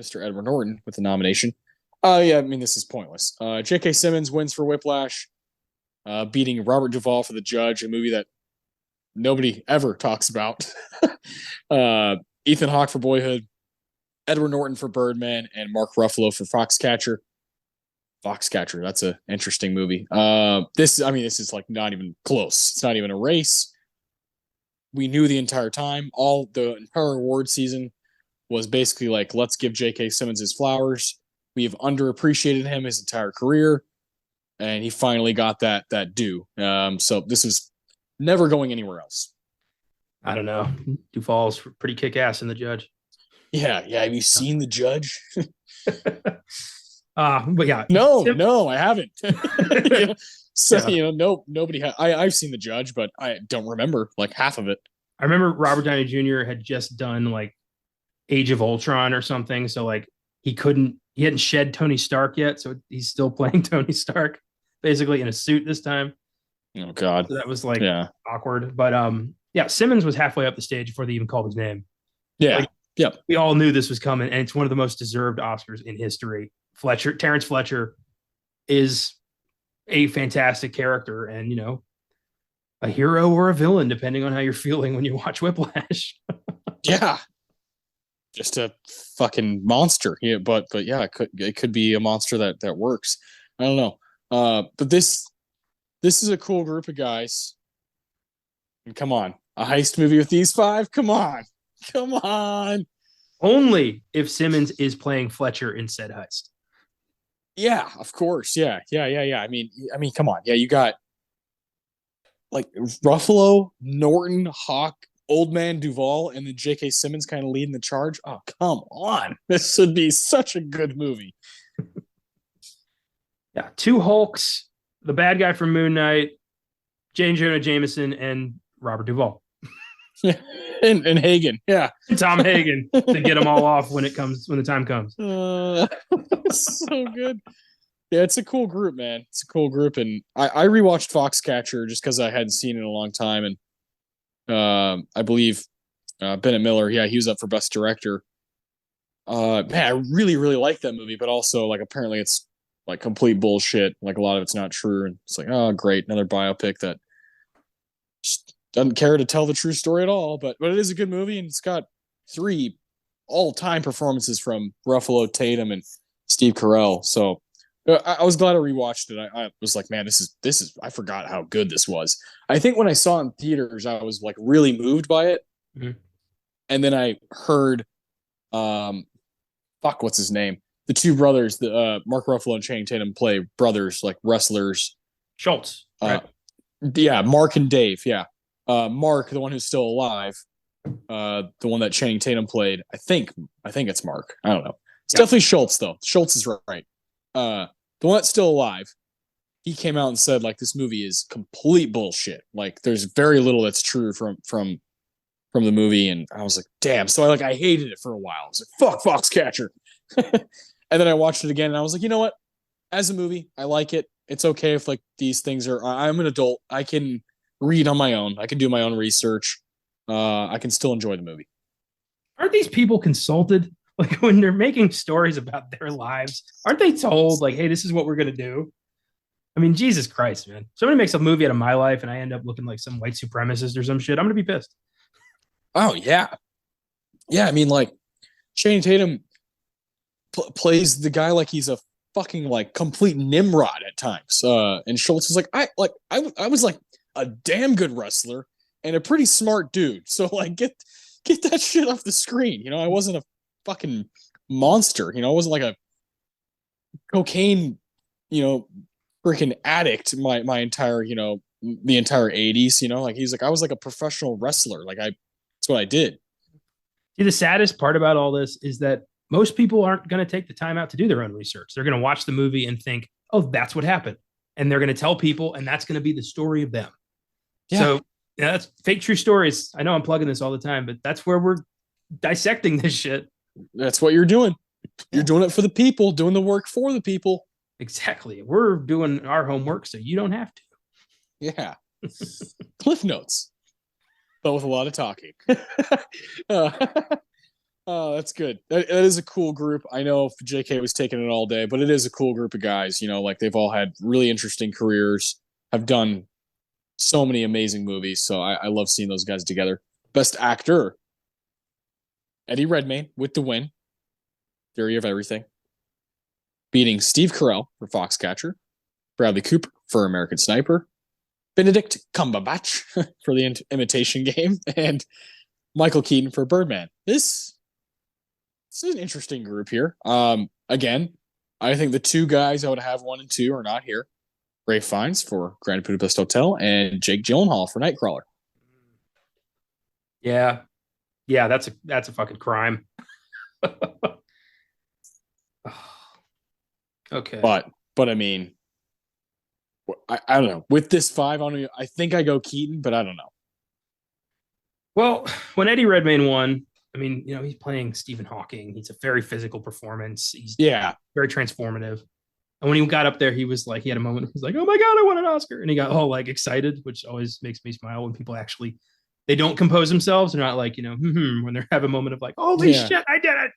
Mr. Edward Norton with the nomination. Yeah, I mean, this is pointless. J.K. Simmons wins for Whiplash, beating Robert Duvall for The Judge, a movie that nobody ever talks about. Ethan Hawke for Boyhood, Edward Norton for Birdman, and Mark Ruffalo for Foxcatcher. Foxcatcher, that's an interesting movie. This is like not even close. It's not even a race. We knew the entire time. All the entire award season was basically like, let's give J.K. Simmons his flowers. We have underappreciated him his entire career, and he finally got that due. So this is never going anywhere else. I don't know. Duvall's pretty kick ass in The Judge. Yeah. Have you seen The Judge? But yeah, no, I haven't. So Yeah. nobody. I've seen The Judge, but I don't remember like half of it. I remember Robert Downey Jr. had just done like Age of Ultron or something, so like he hadn't shed Tony Stark yet, so he's still playing Tony Stark, basically in a suit this time. Oh God, So that was like awkward. But yeah, Simmons was halfway up the stage before they even called his name. Yeah, like, yep. We all knew this was coming, and it's one of the most deserved Oscars in history. Terrence Fletcher is a fantastic character, and a hero or a villain, depending on how you're feeling when you watch Whiplash. Yeah, just a fucking monster. Yeah, but yeah, it could be a monster that works. I don't know. But this is a cool group of guys. And come on, a heist movie with these five? Come on. Only if Simmons is playing Fletcher in said heist. Yeah, of course. Yeah. I mean, come on. Yeah, you got like Ruffalo, Norton, Hawke, Old Man Duvall, and then J.K. Simmons kind of leading the charge. Oh, come on. This would be such a good movie. Yeah, two Hulks, the bad guy from Moon Knight, Jane Jonah Jameson, and Robert Duvall. and Hagen. Yeah. Tom Hagen to get them all off when the time comes. So good. Yeah, it's a cool group, man. It's a cool group. And I rewatched Foxcatcher just because I hadn't seen it in a long time. And I believe Bennett Miller, yeah, he was up for Best Director. Man, I really, really like that movie, but also like apparently it's like complete bullshit. Like a lot of it's not true. And it's like, oh great, another biopic that just doesn't care to tell the true story at all. But it is a good movie, and it's got 3 all-time performances from Ruffalo, Tatum, and Steve Carell. So I was glad I rewatched it. I was like, man, this is. I forgot how good this was. I think when I saw it in theaters, I was like really moved by it, and then I heard, what's his name? The 2 brothers, the Mark Ruffalo and Channing Tatum play brothers, like wrestlers. Schultz, right? Yeah, Mark and Dave. Yeah, Mark, the one who's still alive, the one that Channing Tatum played. I think it's Mark. I don't know. It's definitely Schultz though. Schultz is right. The one that's still alive, he came out and said like this movie is complete bullshit. Like there's very little that's true from the movie, and I was like, damn. So I hated it for a while. I was like, fuck Foxcatcher. And then I watched it again, and I was like, you know what? As a movie, I like it. It's okay if like these things are. I'm an adult. I can read on my own. I can do my own research. I can still enjoy the movie. Aren't these people consulted? Like when they're making stories about their lives, aren't they told like, hey, this is what we're going to do? I mean, Jesus Christ, man. Somebody makes a movie out of my life and I end up looking like some white supremacist or some shit. I'm going to be pissed. Oh, yeah. Yeah, I mean, like, Channing Tatum plays the guy like he's a fucking, like, complete Nimrod at times. And Schultz was like, I was, like, a damn good wrestler and a pretty smart dude. So, like, get that shit off the screen. I wasn't a fucking monster. I wasn't, like, a cocaine, freaking addict my entire, the entire 80s. Like, he's like, I was, like, a professional wrestler. Like, that's what I did. See, the saddest part about all this is that most people aren't going to take the time out to do their own research. They're going to watch the movie and think, oh, that's what happened. And they're going to tell people, and that's going to be the story of them. Yeah. So that's fake true stories. I know I'm plugging this all the time, but that's where we're dissecting this shit. That's what you're doing. You're doing it for the people, doing the work for the people. Exactly. We're doing our homework so you don't have to. Yeah. Cliff notes, but with a lot of talking. Oh, that's good. That is a cool group. I know JK was taking it all day, but it is a cool group of guys. Like they've all had really interesting careers, have done So many amazing movies. So I love seeing those guys together. Best actor, Eddie Redmayne with The Win, Theory of Everything, beating Steve Carell for Foxcatcher, Bradley Cooper for American Sniper, Benedict Cumberbatch for The Imitation Game, and Michael Keaton for Birdman. This is an interesting group here. Again, I think the two guys I would have 1 and 2 are not here. Ray Fiennes for Grand Budapest Hotel and Jake Gyllenhaal for Nightcrawler. Yeah, that's a fucking crime. Okay, but I mean, I don't know. With this 5, I think I go Keaton, but I don't know. well, when Eddie Redmayne won, I mean, he's playing Stephen Hawking. He's a very physical performance. He's very transformative. And when he got up there, he was like, he had a moment. He was like, "Oh my god, I won an Oscar!" And he got all like excited, which always makes me smile when people actually they don't compose themselves. They're not like when they have a moment of like, "Holy shit, I did it!"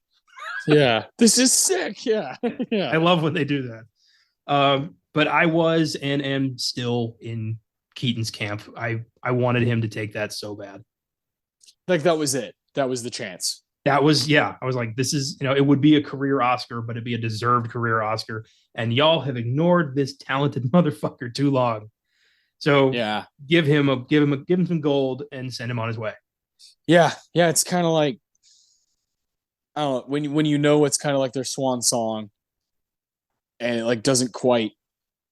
Yeah, this is sick. Yeah, I love when they do that. But I was and am still in Keaton's camp. I wanted him to take that so bad. Like that was it. That was the chance. That was, I was like, this is, it would be a career Oscar, but it'd be a deserved career Oscar. And y'all have ignored this talented motherfucker too long. So give him some gold and send him on his way. Yeah. Yeah. It's kind of like, I don't know, when it's kind of like their swan song and it like doesn't quite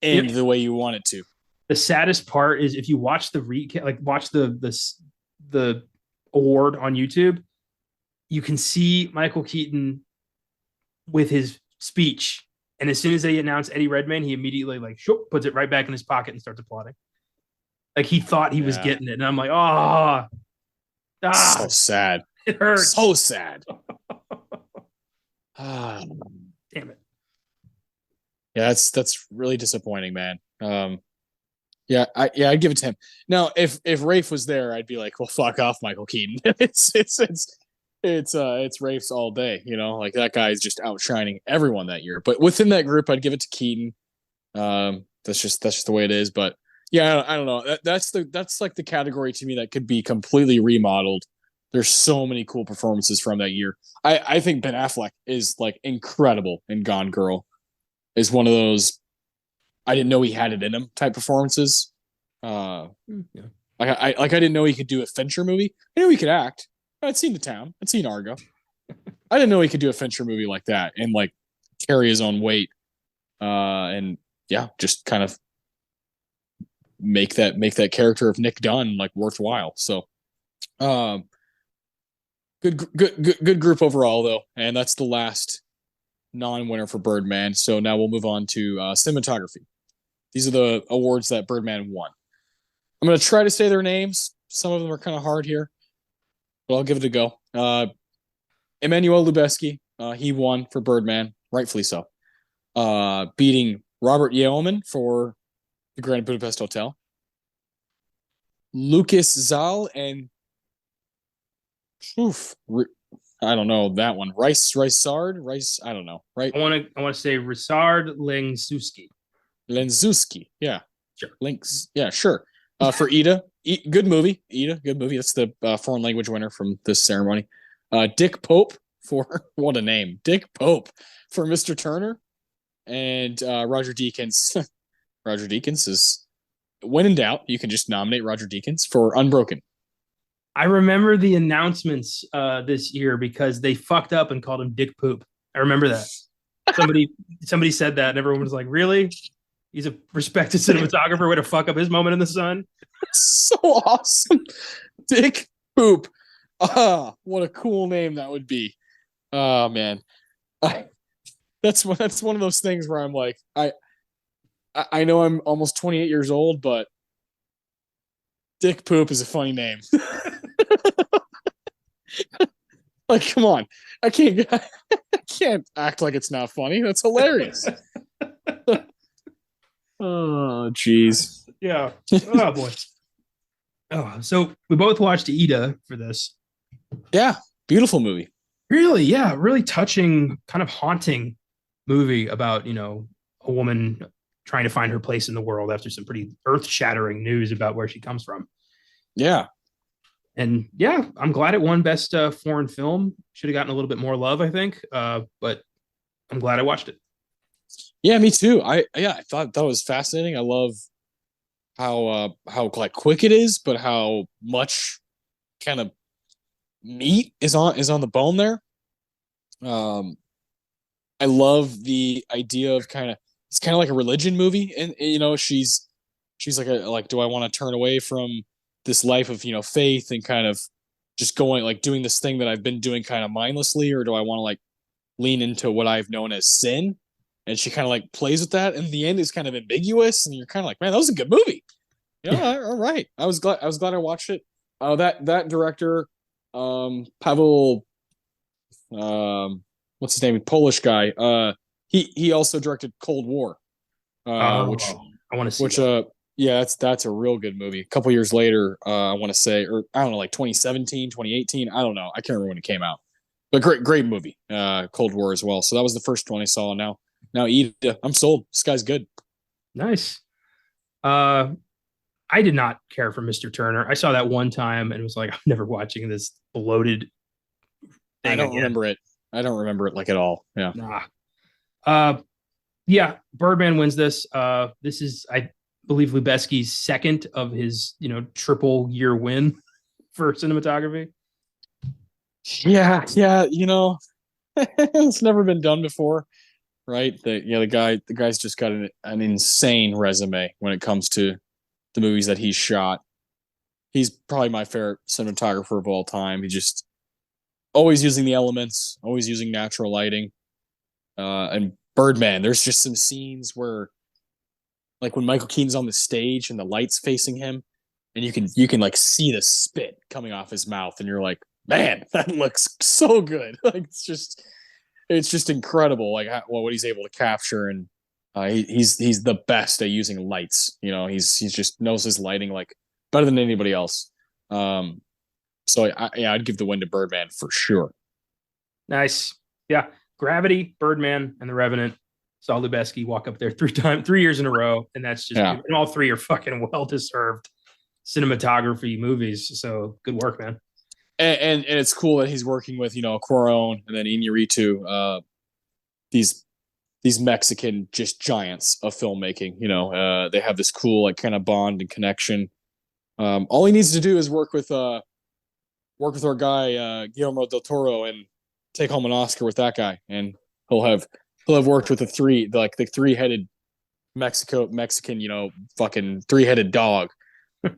end the way you want it to. The saddest part is if you watch watch the award on YouTube, you can see Michael Keaton with his speech. And as soon as they announce Eddie Redmayne, he immediately puts it right back in his pocket and starts applauding. Like he thought he was getting it. And I'm like, so sad. It hurts. So sad. Damn it. Yeah, that's really disappointing, man. I'd give it to him. Now, if Rafe was there, I'd be like, well, fuck off, Michael Keaton. It's Rafe's all day, like that guy's just outshining everyone that year. But within that group, I'd give it to Keaton. That's just the way it is. But yeah, I don't know. That's like the category to me that could be completely remodeled. There's so many cool performances from that year. I think Ben Affleck is like incredible in Gone Girl. Is one of those I didn't know he had it in him type performances. I didn't know he could do a Fincher movie. I knew he could act. I'd seen The Town. I'd seen Argo. I didn't know he could do a Fincher movie like that and like carry his own weight. And yeah, just kind of make that character of Nick Dunn like worthwhile. So, good group overall though, and that's the last non-winner for Birdman. So now we'll move on to cinematography. These are the awards that Birdman won. I'm going to try to say their names. Some of them are kind of hard here, but I'll give it a go. Emmanuel Lubezki, he won for Birdman, rightfully so, beating Robert Yeoman for the Grand Budapest Hotel. Lucas Zal and I don't know that one. Rice, I don't know. Right? I want to say Ryszard Lenzuski. Yeah. Sure. Links. Yeah, sure. For Ida. Good movie. Ida, good movie. That's the foreign language winner from this ceremony. Dick Pope for what a name. Dick Pope for Mr. Turner. And Roger Deakins. Roger Deakins is, when in doubt, you can just nominate Roger Deakins for Unbroken. I remember the announcements this year because they fucked up and called him Dick Poop. I remember that. Somebody said that and everyone was like, really? He's a respected cinematographer. Way to fuck up his moment in the sun. So awesome. Dick Poop. What a cool name that would be. Oh, man. That's one of those things where I'm like, I know I'm almost 28 years old, but Dick Poop is a funny name. Like, come on. I can't act like it's not funny. That's hilarious. Oh, jeez. Yeah. Oh, boy. Oh, so we both watched Ida for this. Yeah. Beautiful movie. Really? Yeah. Really touching, kind of haunting movie about, a woman trying to find her place in the world after some pretty earth-shattering news about where she comes from. Yeah. And yeah, I'm glad it won Best Foreign Film. Should have gotten a little bit more love, I think. But I'm glad I watched it. Yeah, me too. I thought that was fascinating. I love how like quick it is, but how much kind of meat is on the bone there. I love the idea of it's kind of like a religion movie, and she's like do I want to turn away from this life of faith and kind of just going like doing this thing that I've been doing kind of mindlessly, or do I want to like lean into what I've known as sin? And she kind of like plays with that, and the end is kind of ambiguous, and you're kind of like, man, that was a good movie. Yeah, all right. I was glad I watched it. That director, Pavel, what's his name? Polish guy. He also directed Cold War, which I want to see. Which yeah, that's a real good movie. A couple years later, I want to say, or I don't know, like 2017, 2018. I don't know. I can't remember when it came out. But great movie. Cold War as well. So that was the first one I saw. Now Ida, I'm sold. This guy's good. Nice. I did not care for Mr. Turner. I saw that one time and was like, I'm never watching this bloated thing. I don't remember it. I don't remember it like at all. Yeah. Nah. Yeah, Birdman wins this. This is, I believe, Lubeski's second of his, triple year win for cinematography. Yeah, it's never been done before, right? The guy's just got an insane resume when it comes to the movies that he's shot. He's probably my favorite cinematographer of all time. He just always using the elements, always using natural lighting. And Birdman, there's just some scenes where, like when Michael Keaton's on the stage and the light's facing him, and you can like see the spit coming off his mouth, and you're like, man, that looks so good. Like it's just incredible, like what he's able to capture, and he's the best at using lights. He's just knows his lighting like better than anybody else. So I'd give the win to Birdman for sure. Nice, yeah. Gravity, Birdman, and The Revenant. Saw Lubeski walk up there 3 years in a row, and that's just and all three are fucking well deserved cinematography movies. So good work, man. And it's cool that he's working with Cuarón and then Iñárritu, these Mexican just giants of filmmaking. They have this cool like kind of bond and connection. All he needs to do is work with our guy Guillermo del Toro and take home an Oscar with that guy, and he'll have worked with the three-headed Mexican fucking three-headed dog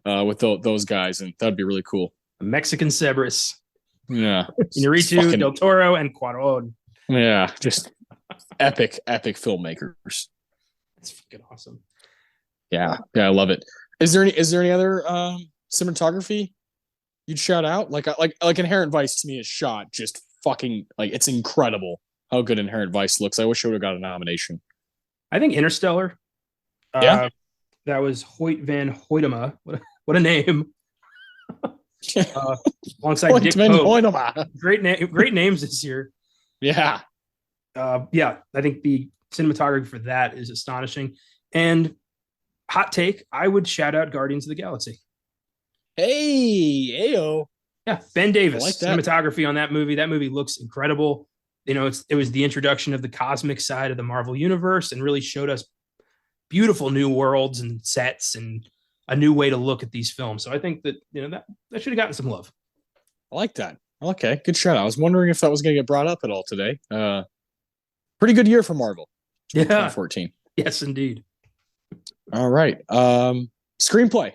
with those guys, and that'd be really cool. Mexican Cerberus. Yeah. Iñárritu, Del Toro, and Cuarón. Yeah, just epic filmmakers. That's fucking awesome. Yeah, I love it. Is there any other cinematography you'd shout out? Like Inherent Vice to me is shot just fucking like it's incredible how good Inherent Vice looks. I wish I would have got a nomination. I think Interstellar. Yeah. That was Hoyt van Hoytema. What a name. Alongside Dick Pope. Great names this year. Yeah. Yeah, I think the cinematography for that is astonishing. And hot take, I would shout out Guardians of the Galaxy. Hey, ayo. Yeah, Ben Davis, like that. Cinematography on that movie. That movie looks incredible. It was the introduction of the cosmic side of the Marvel universe and really showed us beautiful new worlds and sets and a new way to look at these films. So I think that that should have gotten some love. I like that. Okay, good shout. I was wondering if that was going to get brought up at all today. Pretty good year for Marvel. 2014. Yes, indeed. All right. Screenplay.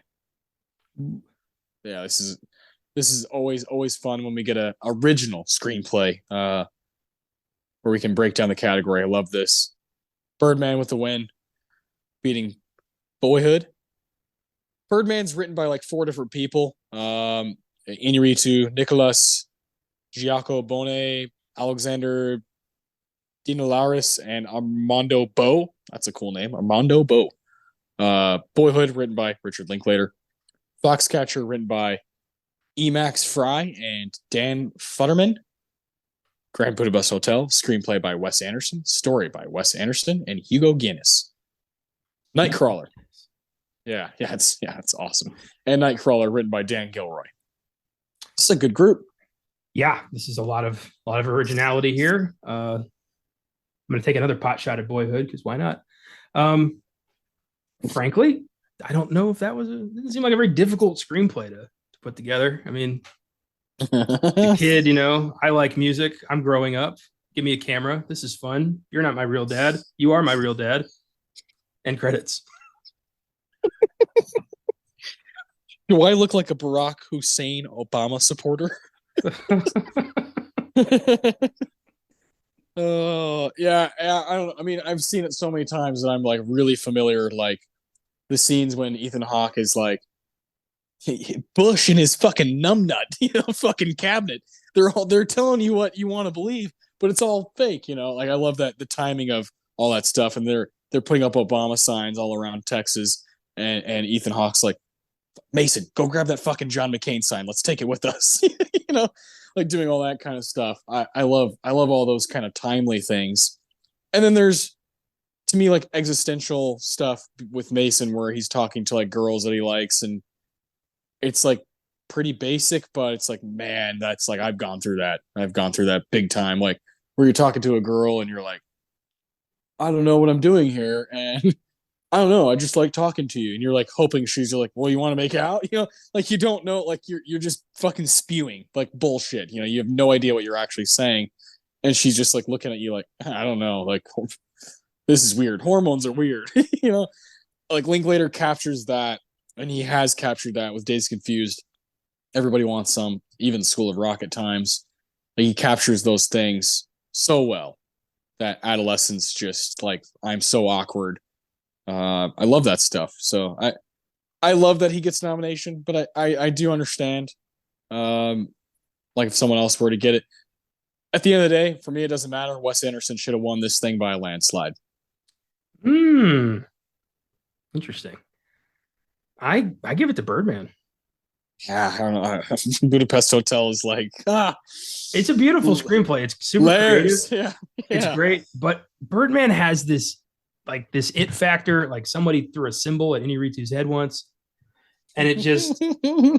Yeah, this is always fun when we get a original screenplay where we can break down the category. I love this. Birdman with the win, beating Boyhood. Birdman's written by like 4 different people. Iñárritu, Nicolas Giacobone, Alexander Dinolaris, and Armando Bo. That's a cool name. Armando Bo. Boyhood, written by Richard Linklater. Foxcatcher, written by Emax Fry and Dan Futterman. Grand Budapest Hotel, screenplay by Wes Anderson, story by Wes Anderson and Hugo Guinness. Nightcrawler. Yeah, it's awesome. And Nightcrawler, written by Dan Gilroy. It's a good group. Yeah, this is a lot of originality here. I'm going to take another pot shot at Boyhood because why not? Frankly, I don't know if that didn't seem like a very difficult screenplay to put together. I mean, the kid, I like music. I'm growing up. Give me a camera. This is fun. You're not my real dad. You are my real dad. And credits. Do I look like a Barack Hussein Obama supporter? Yeah. I don't. I mean, I've seen it so many times that I'm like really familiar. Like the scenes when Ethan Hawke is like Bush in his fucking numbnut, fucking cabinet. They're telling you what you want to believe, but it's all fake. Like I love that the timing of all that stuff, and they're putting up Obama signs all around Texas, and Ethan Hawke's like, Mason, go grab that fucking John McCain sign. Let's take it with us. Like doing all that kind of stuff. I love all those kind of timely things. And then there's, to me, like existential stuff with Mason where he's talking to like girls that he likes, and it's like pretty basic, but it's like, man, that's like I've gone through that. I've gone through that big time. Like where you're talking to a girl and you're like, I don't know what I'm doing here, and I don't know. I just like talking to you, and you're like hoping she's like, well, you want to make out, like you don't know, like you're just fucking spewing like bullshit. You have no idea what you're actually saying, and she's just like looking at you like, I don't know, like this is weird. Hormones are weird, Like Linklater captures that, and he has captured that with Dazed Confused. Everybody Wants Some, even School of Rock at times. Like, he captures those things so well that adolescence just like I'm so awkward. I love that stuff. So I love that he gets nomination, but I do understand. Like if someone else were to get it, at the end of the day, for me, it doesn't matter. Wes Anderson should have won this thing by a landslide. Interesting. I give it to Birdman. Yeah, I don't know. Budapest Hotel is like it's a beautiful screenplay. It's super creative. Yeah. It's great, but Birdman has this it factor, like somebody threw a symbol at Inarritu's head once, and it just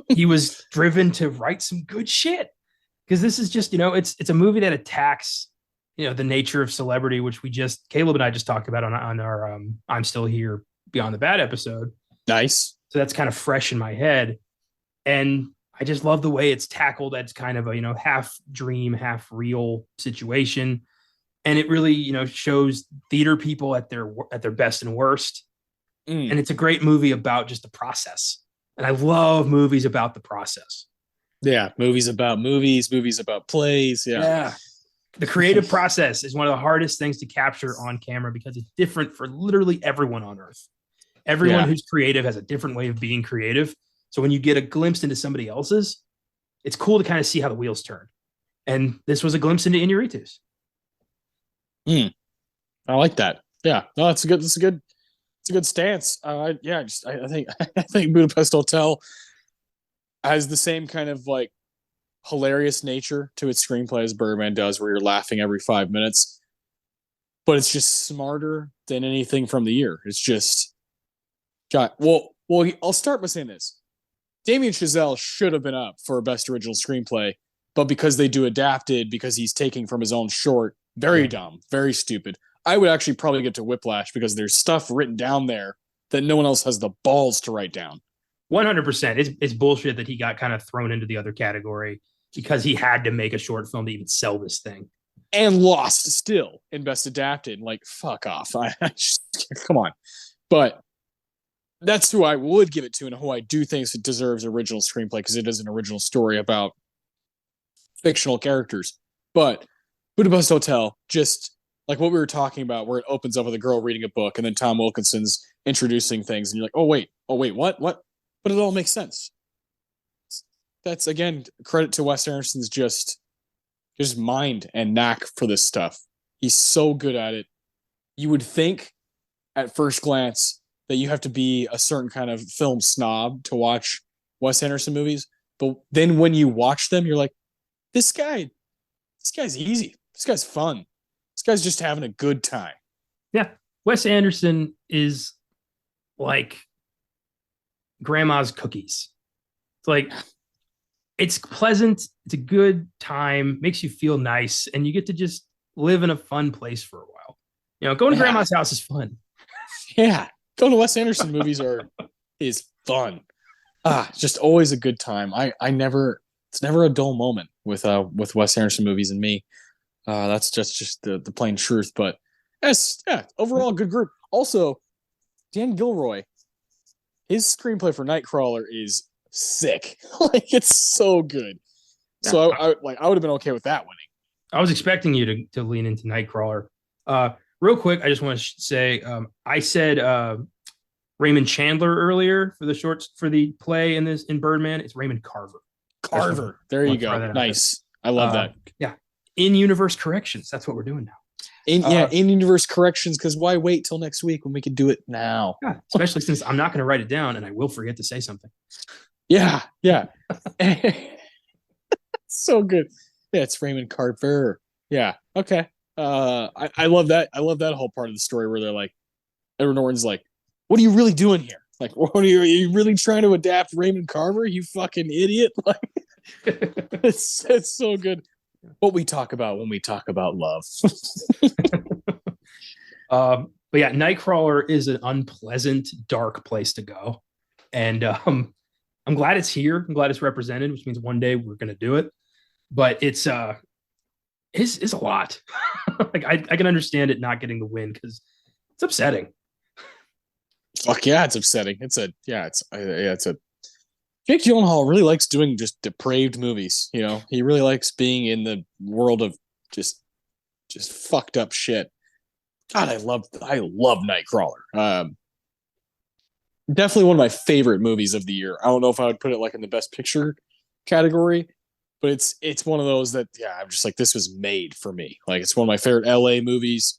he was driven to write some good shit, because this is just it's a movie that attacks the nature of celebrity, which Caleb and I just talked about on our I'm Still Here Beyond the Bad episode. Nice. So that's kind of fresh in my head, and I just love the way it's tackled. That's kind of a half dream, half real situation. And it really, shows theater people at their best and worst. And it's a great movie about just the process. And I love movies about the process. Yeah, movies about plays. Yeah. The creative process is one of the hardest things to capture on camera because it's different for literally everyone on earth. Everyone who's creative has a different way of being creative. So when you get a glimpse into somebody else's, it's cool to kind of see how the wheels turn. And this was a glimpse into Inarritu's. I like that. Yeah, no, it's a good stance. I think I think Budapest Hotel has the same kind of like hilarious nature to its screenplay as Birdman does, where you're laughing every 5 minutes, but it's just smarter than anything from the year. It's just I'll start by saying this: Damien Chazelle should have been up for Best Original Screenplay, but because they do adapted, because he's taking from his own short. Very dumb, very stupid. I would actually probably get to Whiplash because there's stuff written down there that no one else has the balls to write down. 100%. It's bullshit that he got kind of thrown into the other category because he had to make a short film to even sell this thing. And lost still in Best Adapted. Like, fuck off. Come on. But that's who I would give it to, and who I do think it deserves original screenplay, because it is an original story about fictional characters. But Budapest Hotel, just like what we were talking about, where it opens up with a girl reading a book, and then Tom Wilkinson's introducing things, and you're like, oh wait, what? But it all makes sense. That's, again, credit to Wes Anderson's just mind and knack for this stuff. He's so good at it. You would think at first glance that you have to be a certain kind of film snob to watch Wes Anderson movies, but then when you watch them, you're like, this guy's easy. This guy's fun. This guy's just having a good time. Yeah. Wes Anderson is like grandma's cookies. It's like, it's pleasant. It's a good time, makes you feel nice, and you get to just live in a fun place for a while. Going to grandma's house is fun. Yeah. Going to Wes Anderson movies is fun. Just always a good time. It's never a dull moment with Wes Anderson movies and me. That's just the plain truth. But yes, yeah, overall good group. Also, Dan Gilroy, his screenplay for Nightcrawler is sick. Like, it's so good. Yeah. So I would have been okay with that winning. I was expecting you to lean into Nightcrawler. Real quick, I just want to say I said Raymond Chandler earlier for the play in Birdman. It's Raymond Carver. Carver. There you go. Nice. I love that. Yeah. In-universe corrections. That's what we're doing now. In-universe corrections, because why wait till next week when we can do it now? Yeah, especially since I'm not going to write it down and I will forget to say something. Yeah. So good. Yeah, it's Raymond Carver. Yeah. Okay. I love that. I love that whole part of the story where they're like, Edward Norton's like, what are you really doing here? Like, are you really trying to adapt Raymond Carver? You fucking idiot. Like, it's so good. What we talk about when we talk about love. But yeah, Nightcrawler is an unpleasant, dark place to go. And I'm glad it's here. I'm glad it's represented, which means one day we're going to do it. But it's a lot. Like, I can understand it not getting the win because it's upsetting. Fuck yeah, it's upsetting. Jake Gyllenhaal really likes doing just depraved movies. He really likes being in the world of just fucked up shit. God, I love Nightcrawler. Definitely one of my favorite movies of the year. I don't know if I would put it like in the best picture category, but it's one of those that, yeah, I'm just like, this was made for me. Like, it's one of my favorite LA movies.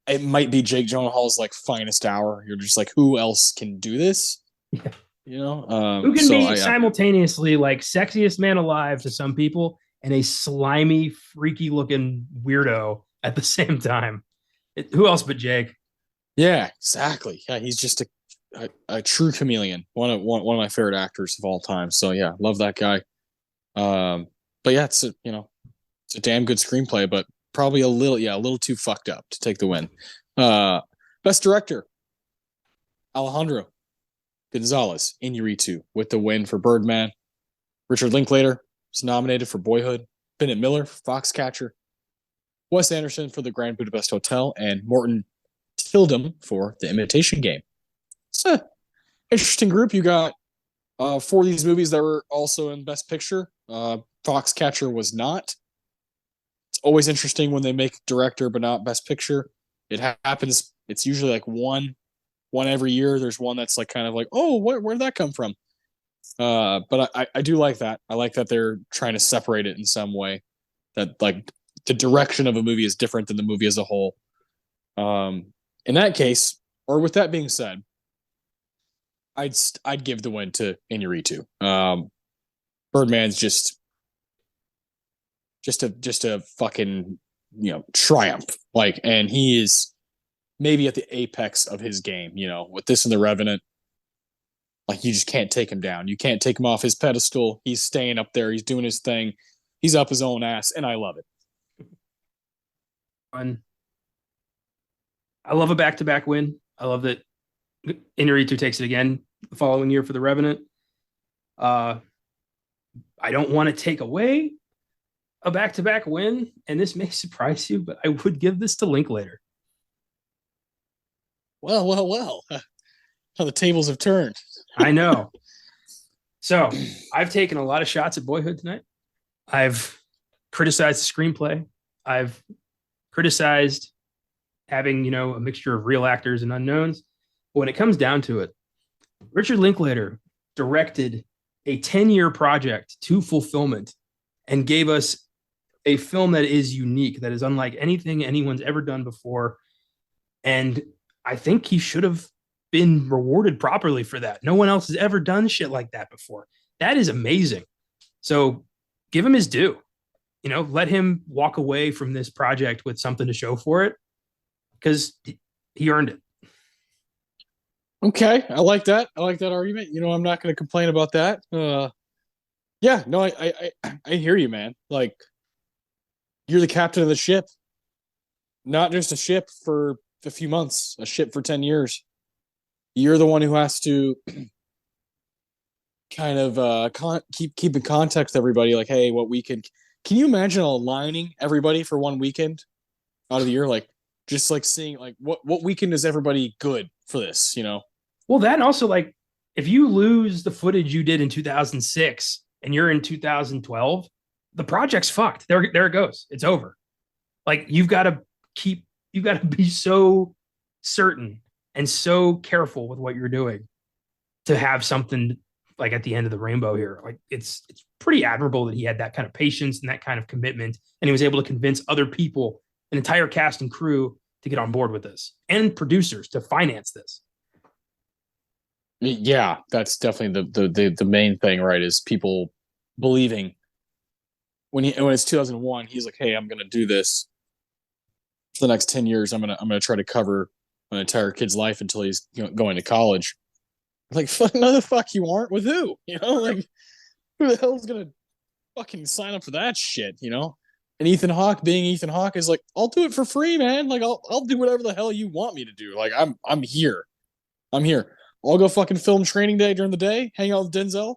It might be Jake Gyllenhaal's like finest hour. You're just like, who else can do this? Yeah. Who can be simultaneously like sexiest man alive to some people and a slimy, freaky looking weirdo at the same time? Who else but Jake? Yeah, exactly. Yeah, he's just a true chameleon. One of my favorite actors of all time. So yeah, love that guy. But yeah, it's a damn good screenplay, but probably a little too fucked up to take the win. Best director, Alejandro Gonzalez Iñárritu with the win for Birdman. Richard Linklater was nominated for Boyhood. Bennett Miller for Foxcatcher. Wes Anderson for the Grand Budapest Hotel, and Morton Tildum for The Imitation Game. It's an interesting group. You got 4 of these movies that were also in Best Picture. Foxcatcher was not. It's always interesting when they make director but not Best Picture. It happens. It's usually like one every year. There's one that's like kind of like, oh, where'd that come from? But I do like that. I like that they're trying to separate it in some way. That like the direction of a movie is different than the movie as a whole. In that case, or with that being said, I'd give the win to Iñárritu. Birdman's just a fucking triumph. Like, and he is maybe at the apex of his game. With this and The Revenant, like, you just can't take him down. You can't take him off his pedestal. He's staying up there. He's doing his thing. He's up his own ass, and I love it. I love a back-to-back win. I love that Iñárritu takes it again the following year for The Revenant. I don't want to take away a back-to-back win, and this may surprise you, but I would give this to Linklater. Well. How the tables have turned. I know. So I've taken a lot of shots at Boyhood tonight. I've criticized the screenplay. I've criticized having, a mixture of real actors and unknowns. But when it comes down to it, Richard Linklater directed a 10-year project to fulfillment and gave us a film that is unique, that is unlike anything anyone's ever done before. And I think he should have been rewarded properly for that. No one else has ever done shit like that before. That is amazing. So give him his due. Let him walk away from this project with something to show for it, because he earned it. Okay, I like that. I like that argument. I'm not going to complain about that. Yeah, no, I hear you, man. Like, you're the captain of the ship, not just a ship for a few months, a ship for 10 years. You're the one who has to kind of keep in context with everybody. Like, hey, what weekend? Can you imagine aligning everybody for one weekend out of the year? Like, just like seeing like what weekend is everybody good for this? Well, that and also like if you lose the footage you did in 2006 and you're in 2012, the project's fucked. There it goes. It's over. Like you've got to be so certain and so careful with what you're doing to have something like at the end of the rainbow here. Like it's pretty admirable that he had that kind of patience and that kind of commitment, and he was able to convince other people, an entire cast and crew, to get on board with this, and producers to finance this. Yeah, that's definitely the main thing, right? Is people believing when it's 2001, he's like, hey, I'm gonna do this for the next 10 years. I'm gonna try to cover an entire kid's life until he's going to college. Like, no, the fuck you aren't. With who? Like, who the hell's gonna fucking sign up for that shit? And Ethan Hawke, being Ethan Hawke, is like, I'll do it for free, man. Like, I'll do whatever the hell you want me to do. Like, I'm here. I'm here. I'll go fucking film Training Day during the day, hang out with Denzel.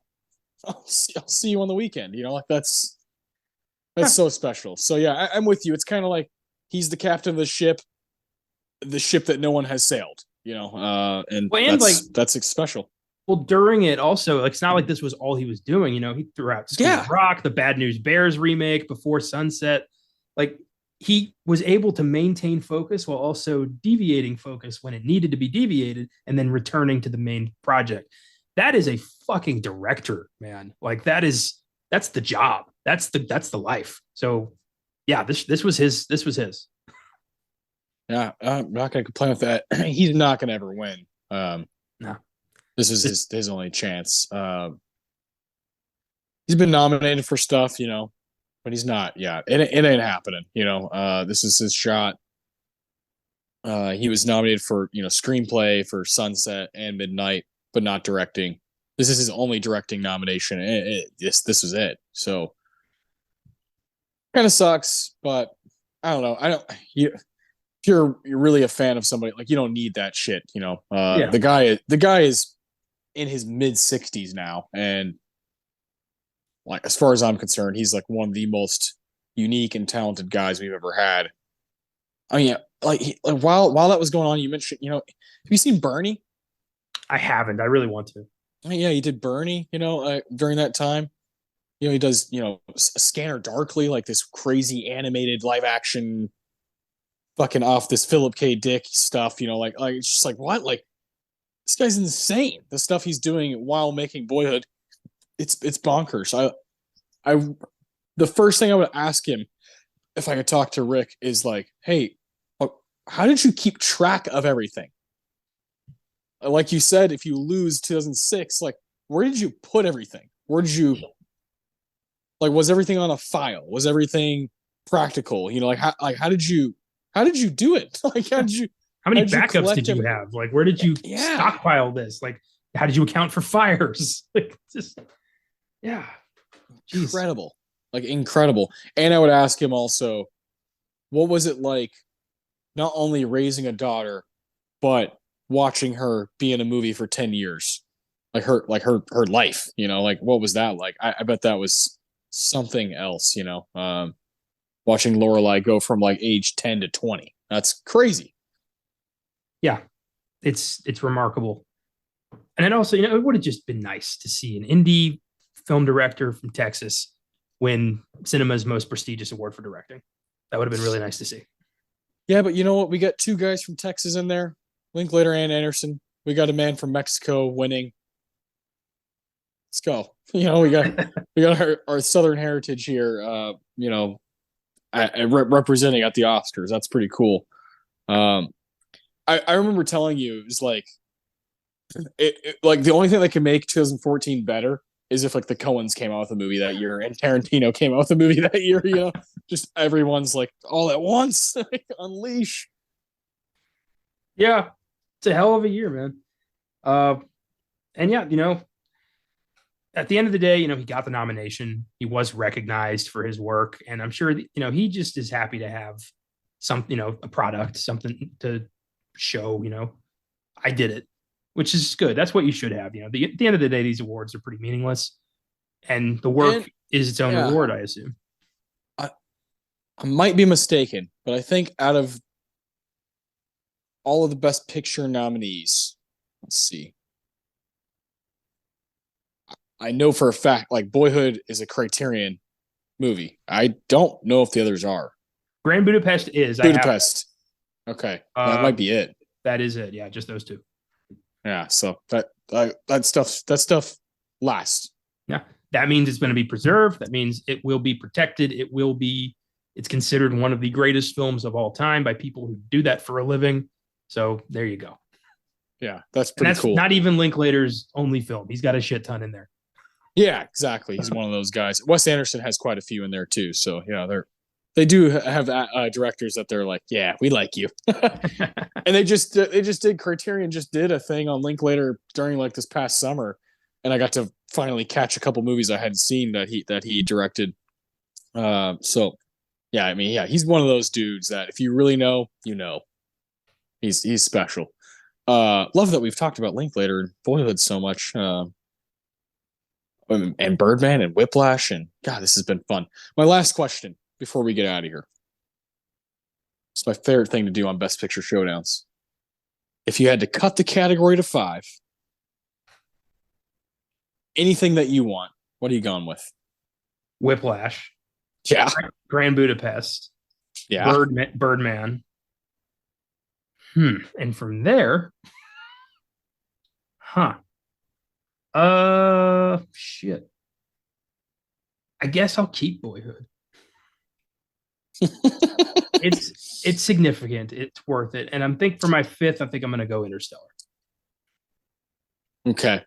I'll see you on the weekend. Like that's so special. So yeah, I'm with you. It's kind of like he's the captain of the ship that no one has sailed. And Well, and like that's special. well, during it also, like it's not like this was all he was doing. He threw out School Yeah, of Rock, the Bad News Bears remake, Before Sunset. Like he was able to maintain focus while also deviating focus when it needed to be deviated, and then returning to the main project. That is a fucking director, man. Like that's the job. That's the life. So yeah, this was his. yeah. I'm not gonna complain with that. He's not gonna ever win. No. This is his only chance. He's been nominated for stuff, but he's not. Yeah, it ain't happening. This is his shot. He was nominated for screenplay for Sunset and Midnight, but not directing. This is his only directing nomination. This was it. So kind of sucks, but I don't know. I don't. If you're really a fan of somebody, like, you don't need that shit. Yeah. The guy is in his mid-60s now, and like, as far as I'm concerned, he's like one of the most unique and talented guys we've ever had. I mean, like while that was going on, you mentioned, have you seen Bernie? I haven't. I really want to. I mean, yeah, he did Bernie, during that time. He does, Scanner Darkly, like this crazy animated live action fucking off this Philip K. Dick stuff, like it's just like, what? Like, this guy's insane. The stuff he's doing while making Boyhood, it's bonkers. I the first thing I would ask him if I could talk to Rick is like, hey, how did you keep track of everything? Like you said, if you lose 2006, like, where did you put everything? Where did you, like, was everything on a file? Was everything practical? How did you do it? Like, How many how did you backups did you everything? have? Like, where did you stockpile this? Like, how did you account for fires? Like, just yeah, Jeez. Incredible, like incredible. And I would ask him also, what was it like, not only raising a daughter, but watching her be in a movie for 10 years, like her life. Like, what was that like? I bet that was something else. Watching Lorelai go from like age 10 to 20. That's crazy. Yeah, it's remarkable. And it also, it would have just been nice to see an indie film director from Texas win cinema's most prestigious award for directing. That would have been really nice to see. Yeah, but you know what? We got two guys from Texas in there, Linklater and Anderson. We got a man from Mexico winning. Let's go. We got our Southern heritage here. Representing at the Oscars. That's pretty cool. I remember telling you, it was like, like the only thing that can make 2014 better is if like the Coens came out with a movie that year and Tarantino came out with a movie that year. Just everyone's like all at once, like, unleash. Yeah, it's a hell of a year, man. And yeah, at the end of the day, he got the nomination. He was recognized for his work, and I'm sure he just is happy to have some, a product, something to show. I did it, which is good. That's what you should have. At the end of the day, these awards are pretty meaningless, and the work And is its own yeah, reward, I assume. I might be mistaken, but I think out of all of the Best Picture nominees, let's see. I know for a fact, like Boyhood is a Criterion movie. I don't know if the others are. Grand Budapest is. Budapest. Okay, that might Um, be it. that is it. Yeah, just those two. Yeah, so that stuff lasts. Yeah, that means it's going to be preserved. That means it will be protected. It's considered one of the greatest films of all time by people who do that for a living. So there you go. Yeah, that's And pretty that's cool. not even Linklater's only film. He's got a shit ton in there. Yeah, exactly. He's one of those guys. Wes Anderson has quite a few in there too. So yeah, they do have directors that they're like, yeah, we like you, and they just did Criterion just did a thing on Linklater during like this past summer, and I got to finally catch a couple movies I hadn't seen that he directed. So yeah, I mean, yeah, he's one of those dudes that if you really know, he's special. Love that we've talked about Linklater and Boyhood so much. And Birdman and Whiplash, and God, this has been fun. My last question before we get out of here. It's my favorite thing to do on Best Picture Showdowns. If you had to cut the category to 5, anything that you want, what are you going with? Whiplash. Yeah. Grand Budapest. Yeah. Birdman. And from there, shit. I guess I'll keep Boyhood. It's significant. It's worth it. And I'm think for my 5th, I think I'm going to go Interstellar. Okay.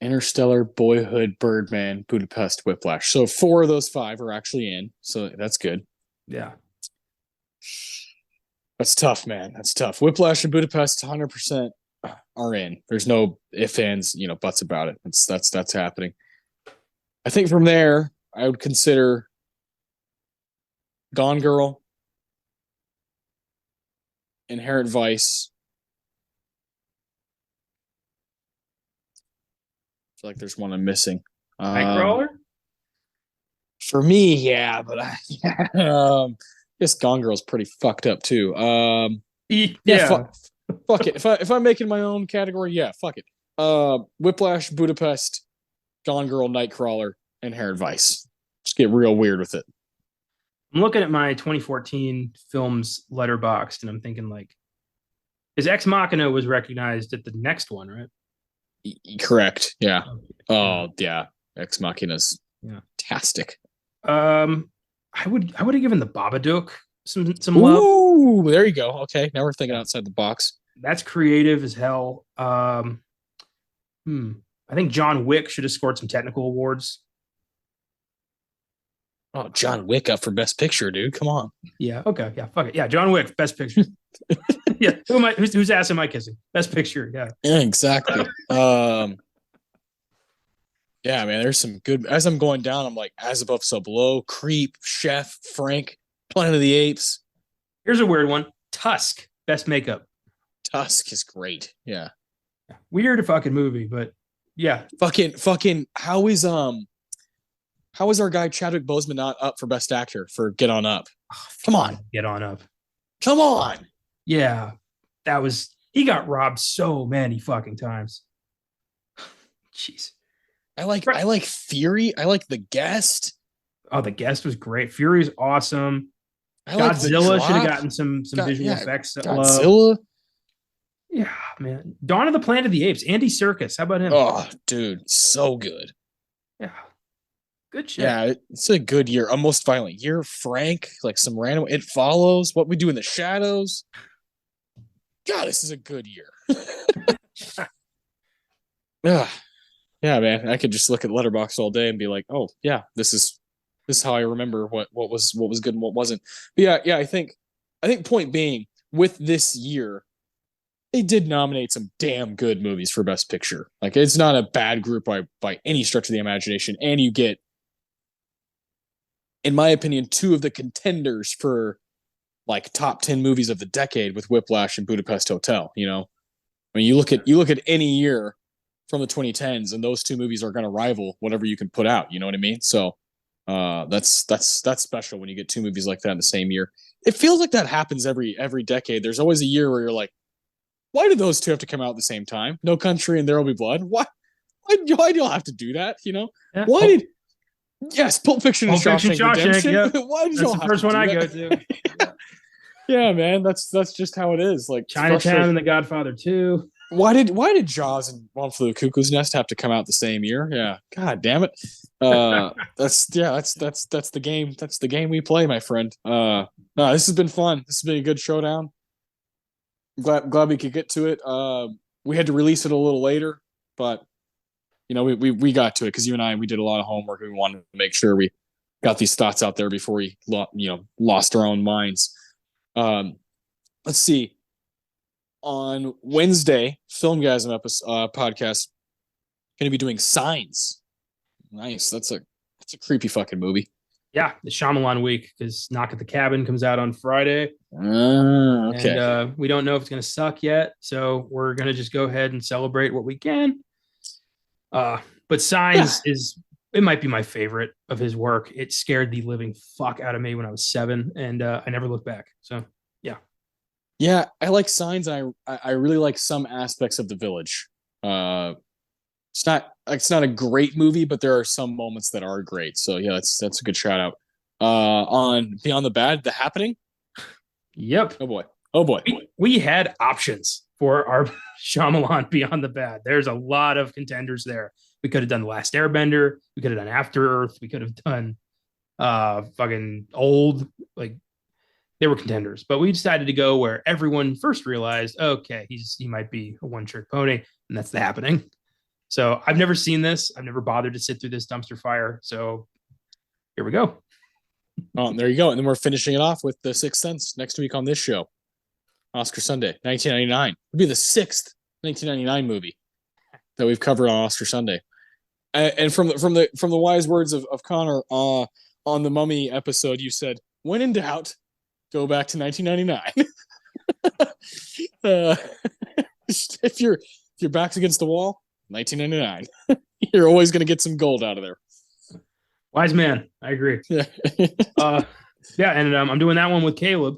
Interstellar, Boyhood, Birdman, Budapest, Whiplash. So 4 of those 5 are actually in. So that's good. Yeah. That's tough, man. That's tough. Whiplash and Budapest 100% are in. There's no ifs, ands, buts about it. That's happening. I think from there, I would consider Gone Girl, Inherent Vice. I feel like there's one I'm missing. Nightcrawler? For me, yeah, but guess Gone Girl's pretty fucked up too. Yeah. Fuck it. If I'm making my own category, yeah, fuck it. Whiplash, Budapest, Gone Girl, Nightcrawler, Inherent Vice. Just get real weird with it. I'm looking at my 2014 films letterboxed, and I'm thinking like, his Ex Machina was recognized at the next one, right? Correct. Yeah. Oh yeah. Ex Machina's fantastic. I would have given the Babadook some love. Ooh, there you go. Okay, now we're thinking outside the box. That's creative as hell. I think John Wick should have scored some technical awards. Oh, John Wick up for Best Picture, dude. Come on. Yeah. Okay. Yeah. Fuck it. Yeah. John Wick, Best Picture. Yeah. Whose ass am I kissing? Best Picture. Yeah. Yeah. Exactly. Yeah, man. There's some good. As I'm going down, I'm like, As Above, So Below, Creep, Chef, Frank, Planet of the Apes. Here's a weird one. Tusk, Best Makeup. Tusk is great. Yeah. Weird fucking movie, but yeah. Fucking. How is our guy Chadwick Boseman not up for Best Actor for Get On Up? Oh, come on. Get On Up. Come on. Yeah. He got robbed so many fucking times. Jeez. I like Fury. I like The Guest. Oh, The Guest was great. Fury's awesome. Godzilla should have gotten some visual effects. Godzilla. Yeah, man. Dawn of the Planet of the Apes. Andy Serkis. How about him? Oh, dude, so good. Yeah. Good shit. Yeah, it's a good year. A most violent year. Frank, like some random. It Follows. What We Do in the Shadows. God, this is a good year. Yeah, man. I could just look at Letterboxd all day and be like, oh yeah, this is how I remember what was good and what wasn't. But yeah. I think point being, with this year, they did nominate some damn good movies for Best Picture. Like, it's not a bad group by any stretch of the imagination, and you get, in my opinion, two of the contenders for like top 10 movies of the decade with Whiplash and Budapest Hotel. You know, I mean, you look at any year from the 2010s, and those two movies are going to rival whatever you can put out. You know what I mean? So that's special when you get two movies like that in the same year. It feels like that happens every decade. There's always a year where you're like, why did those two have to come out at the same time? No Country and There Will Be Blood. Why do y'all have to do that? You know, Yeah. why did yes, Pulp Fiction and Shawshank Redemption. Yep. Why did That's y'all the have first to one do I that? go to. Yeah. Yeah, man, that's just how it is. Like Chinatown and The Godfather 2. why did Jaws and One Flew the Cuckoo's Nest have to come out the same year? Yeah, god damn it. That's the game. That's the game we play, my friend. No, this has been fun. This has been a good showdown. Glad we could get to it. We had to release it a little later, but you know we got to it because you and I we did a lot of homework. We wanted to make sure we got these thoughts out there before we lost our own minds. Let's see. On Wednesday, FILMGAZM podcast going to be doing Signs. Nice. That's a creepy fucking movie. Yeah, the Shyamalan week because Knock at the Cabin comes out on Friday. Okay. And we don't know if it's going to suck yet, so we're going to just go ahead and celebrate what we can. But Signs it might be my favorite of his work. It scared the living fuck out of me when I was 7, and I never looked back. So yeah. Yeah, I like Signs, and I really like some aspects of The Village. It's not a great movie, but there are some moments that are great. So yeah, that's a good shout out. On Beyond the Bad, The Happening. Yep. Oh boy. We had options for our Shyamalan Beyond the Bad. There's a lot of contenders there. We could have done The Last Airbender. We could have done After Earth. We could have done fucking Old. Like, they were contenders, but we decided to go where everyone first realized, okay, he might be a one-trick pony, and that's The Happening. So I've never seen this. I've never bothered to sit through this dumpster fire. So here we go. Oh, there you go. And then we're finishing it off with The Sixth Sense next week on this show. Oscar Sunday, 1999. It'll be the sixth 1999 movie that we've covered on Oscar Sunday. And from the wise words of Connor on the Mummy episode, you said, when in doubt, go back to 1999. If your back's against the wall, 1999. You're always going to get some gold out of there. Wise man. I agree. Yeah. Yeah. And I'm doing that one with Caleb.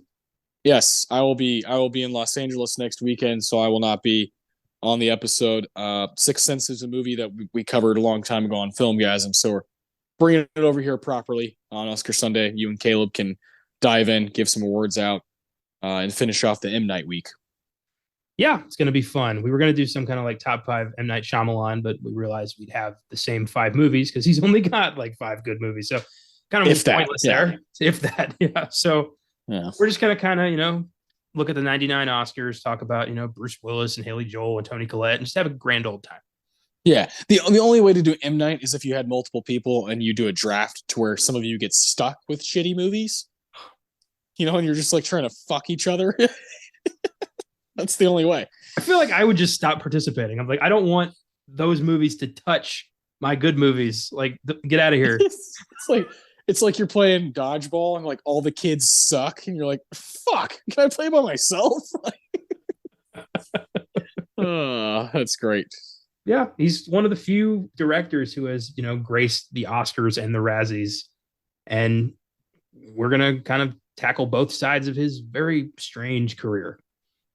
Yes, I will be in Los Angeles next weekend, so I will not be on the episode. Sixth Sense is a movie that we covered a long time ago on FILMGAZM, so we're bringing it over here properly on Oscar Sunday. You and Caleb can dive in, give some awards out, and finish off the M. Night week. Yeah, it's going to be fun. We were going to do some kind of like top 5 M. Night Shyamalan, but we realized we'd have the same 5 movies because he's only got like 5 good movies. So kind of pointless there. If that, yeah. So we're just going to kind of, look at the 99 Oscars, talk about, Bruce Willis and Haley Joel and Toni Collette, and just have a grand old time. Yeah. The only way to do M. Night is if you had multiple people and you do a draft to where some of you get stuck with shitty movies, and you're just like trying to fuck each other. That's the only way. I feel like I would just stop participating. I'm like, I don't want those movies to touch my good movies. Like, get out of here. It's like you're playing dodgeball and like all the kids suck, and you're like, fuck, can I play by myself? Oh, that's great. Yeah, he's one of the few directors who has, graced the Oscars and the Razzies. And we're going to kind of tackle both sides of his very strange career.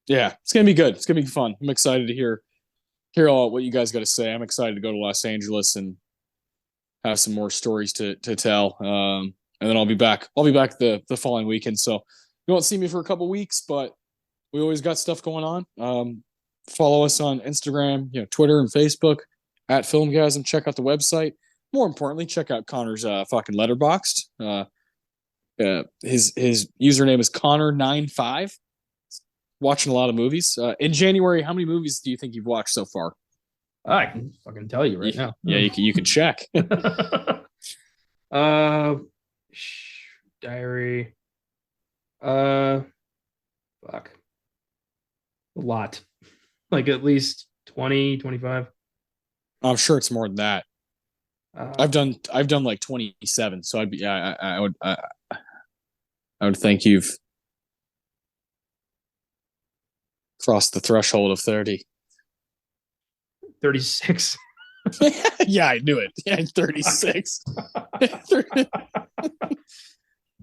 Yeah, it's going to be good. It's going to be fun. I'm excited to hear all what you guys got to say. I'm excited to go to Los Angeles and have some more stories to tell. And then I'll be back the following weekend. So you won't see me for a couple weeks, but we always got stuff going on. Follow us on Instagram, Twitter and Facebook at FILMGAZM. Check out the website. More importantly, check out Connor's fucking Letterboxd. His username is Connor95. Watching a lot of movies. In January, how many movies do you think you've watched so far? I can fucking tell you right now. Yeah, you can check. Diary. Fuck. A lot. Like at least 20, 25. I'm sure it's more than that. I've done like 27, so I'd be I would think you've crossed the threshold of 30. 36. Yeah, I knew it. Yeah, 36.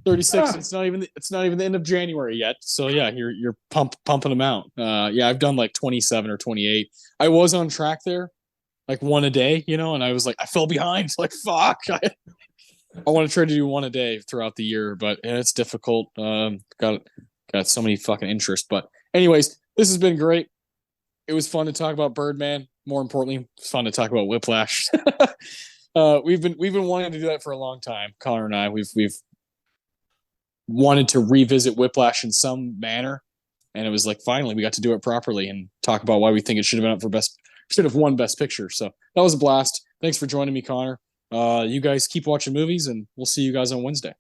36. It's not even the end of January yet. So yeah, you're pumping them out. Yeah, I've done like 27 or 28. I was on track there, like one a day, and I was like, I fell behind. Like fuck. I want to try to do one a day throughout the year, but yeah, it's difficult. Got so many fucking interests. But anyways, this has been great. It was fun to talk about Birdman. More importantly, it's fun to talk about Whiplash. We've been wanting to do that for a long time. Connor and I, we've wanted to revisit Whiplash in some manner, and it was like finally we got to do it properly and talk about why we think it should have won Best Picture. So that was a blast. Thanks for joining me, Connor. You guys keep watching movies, and we'll see you guys on Wednesday.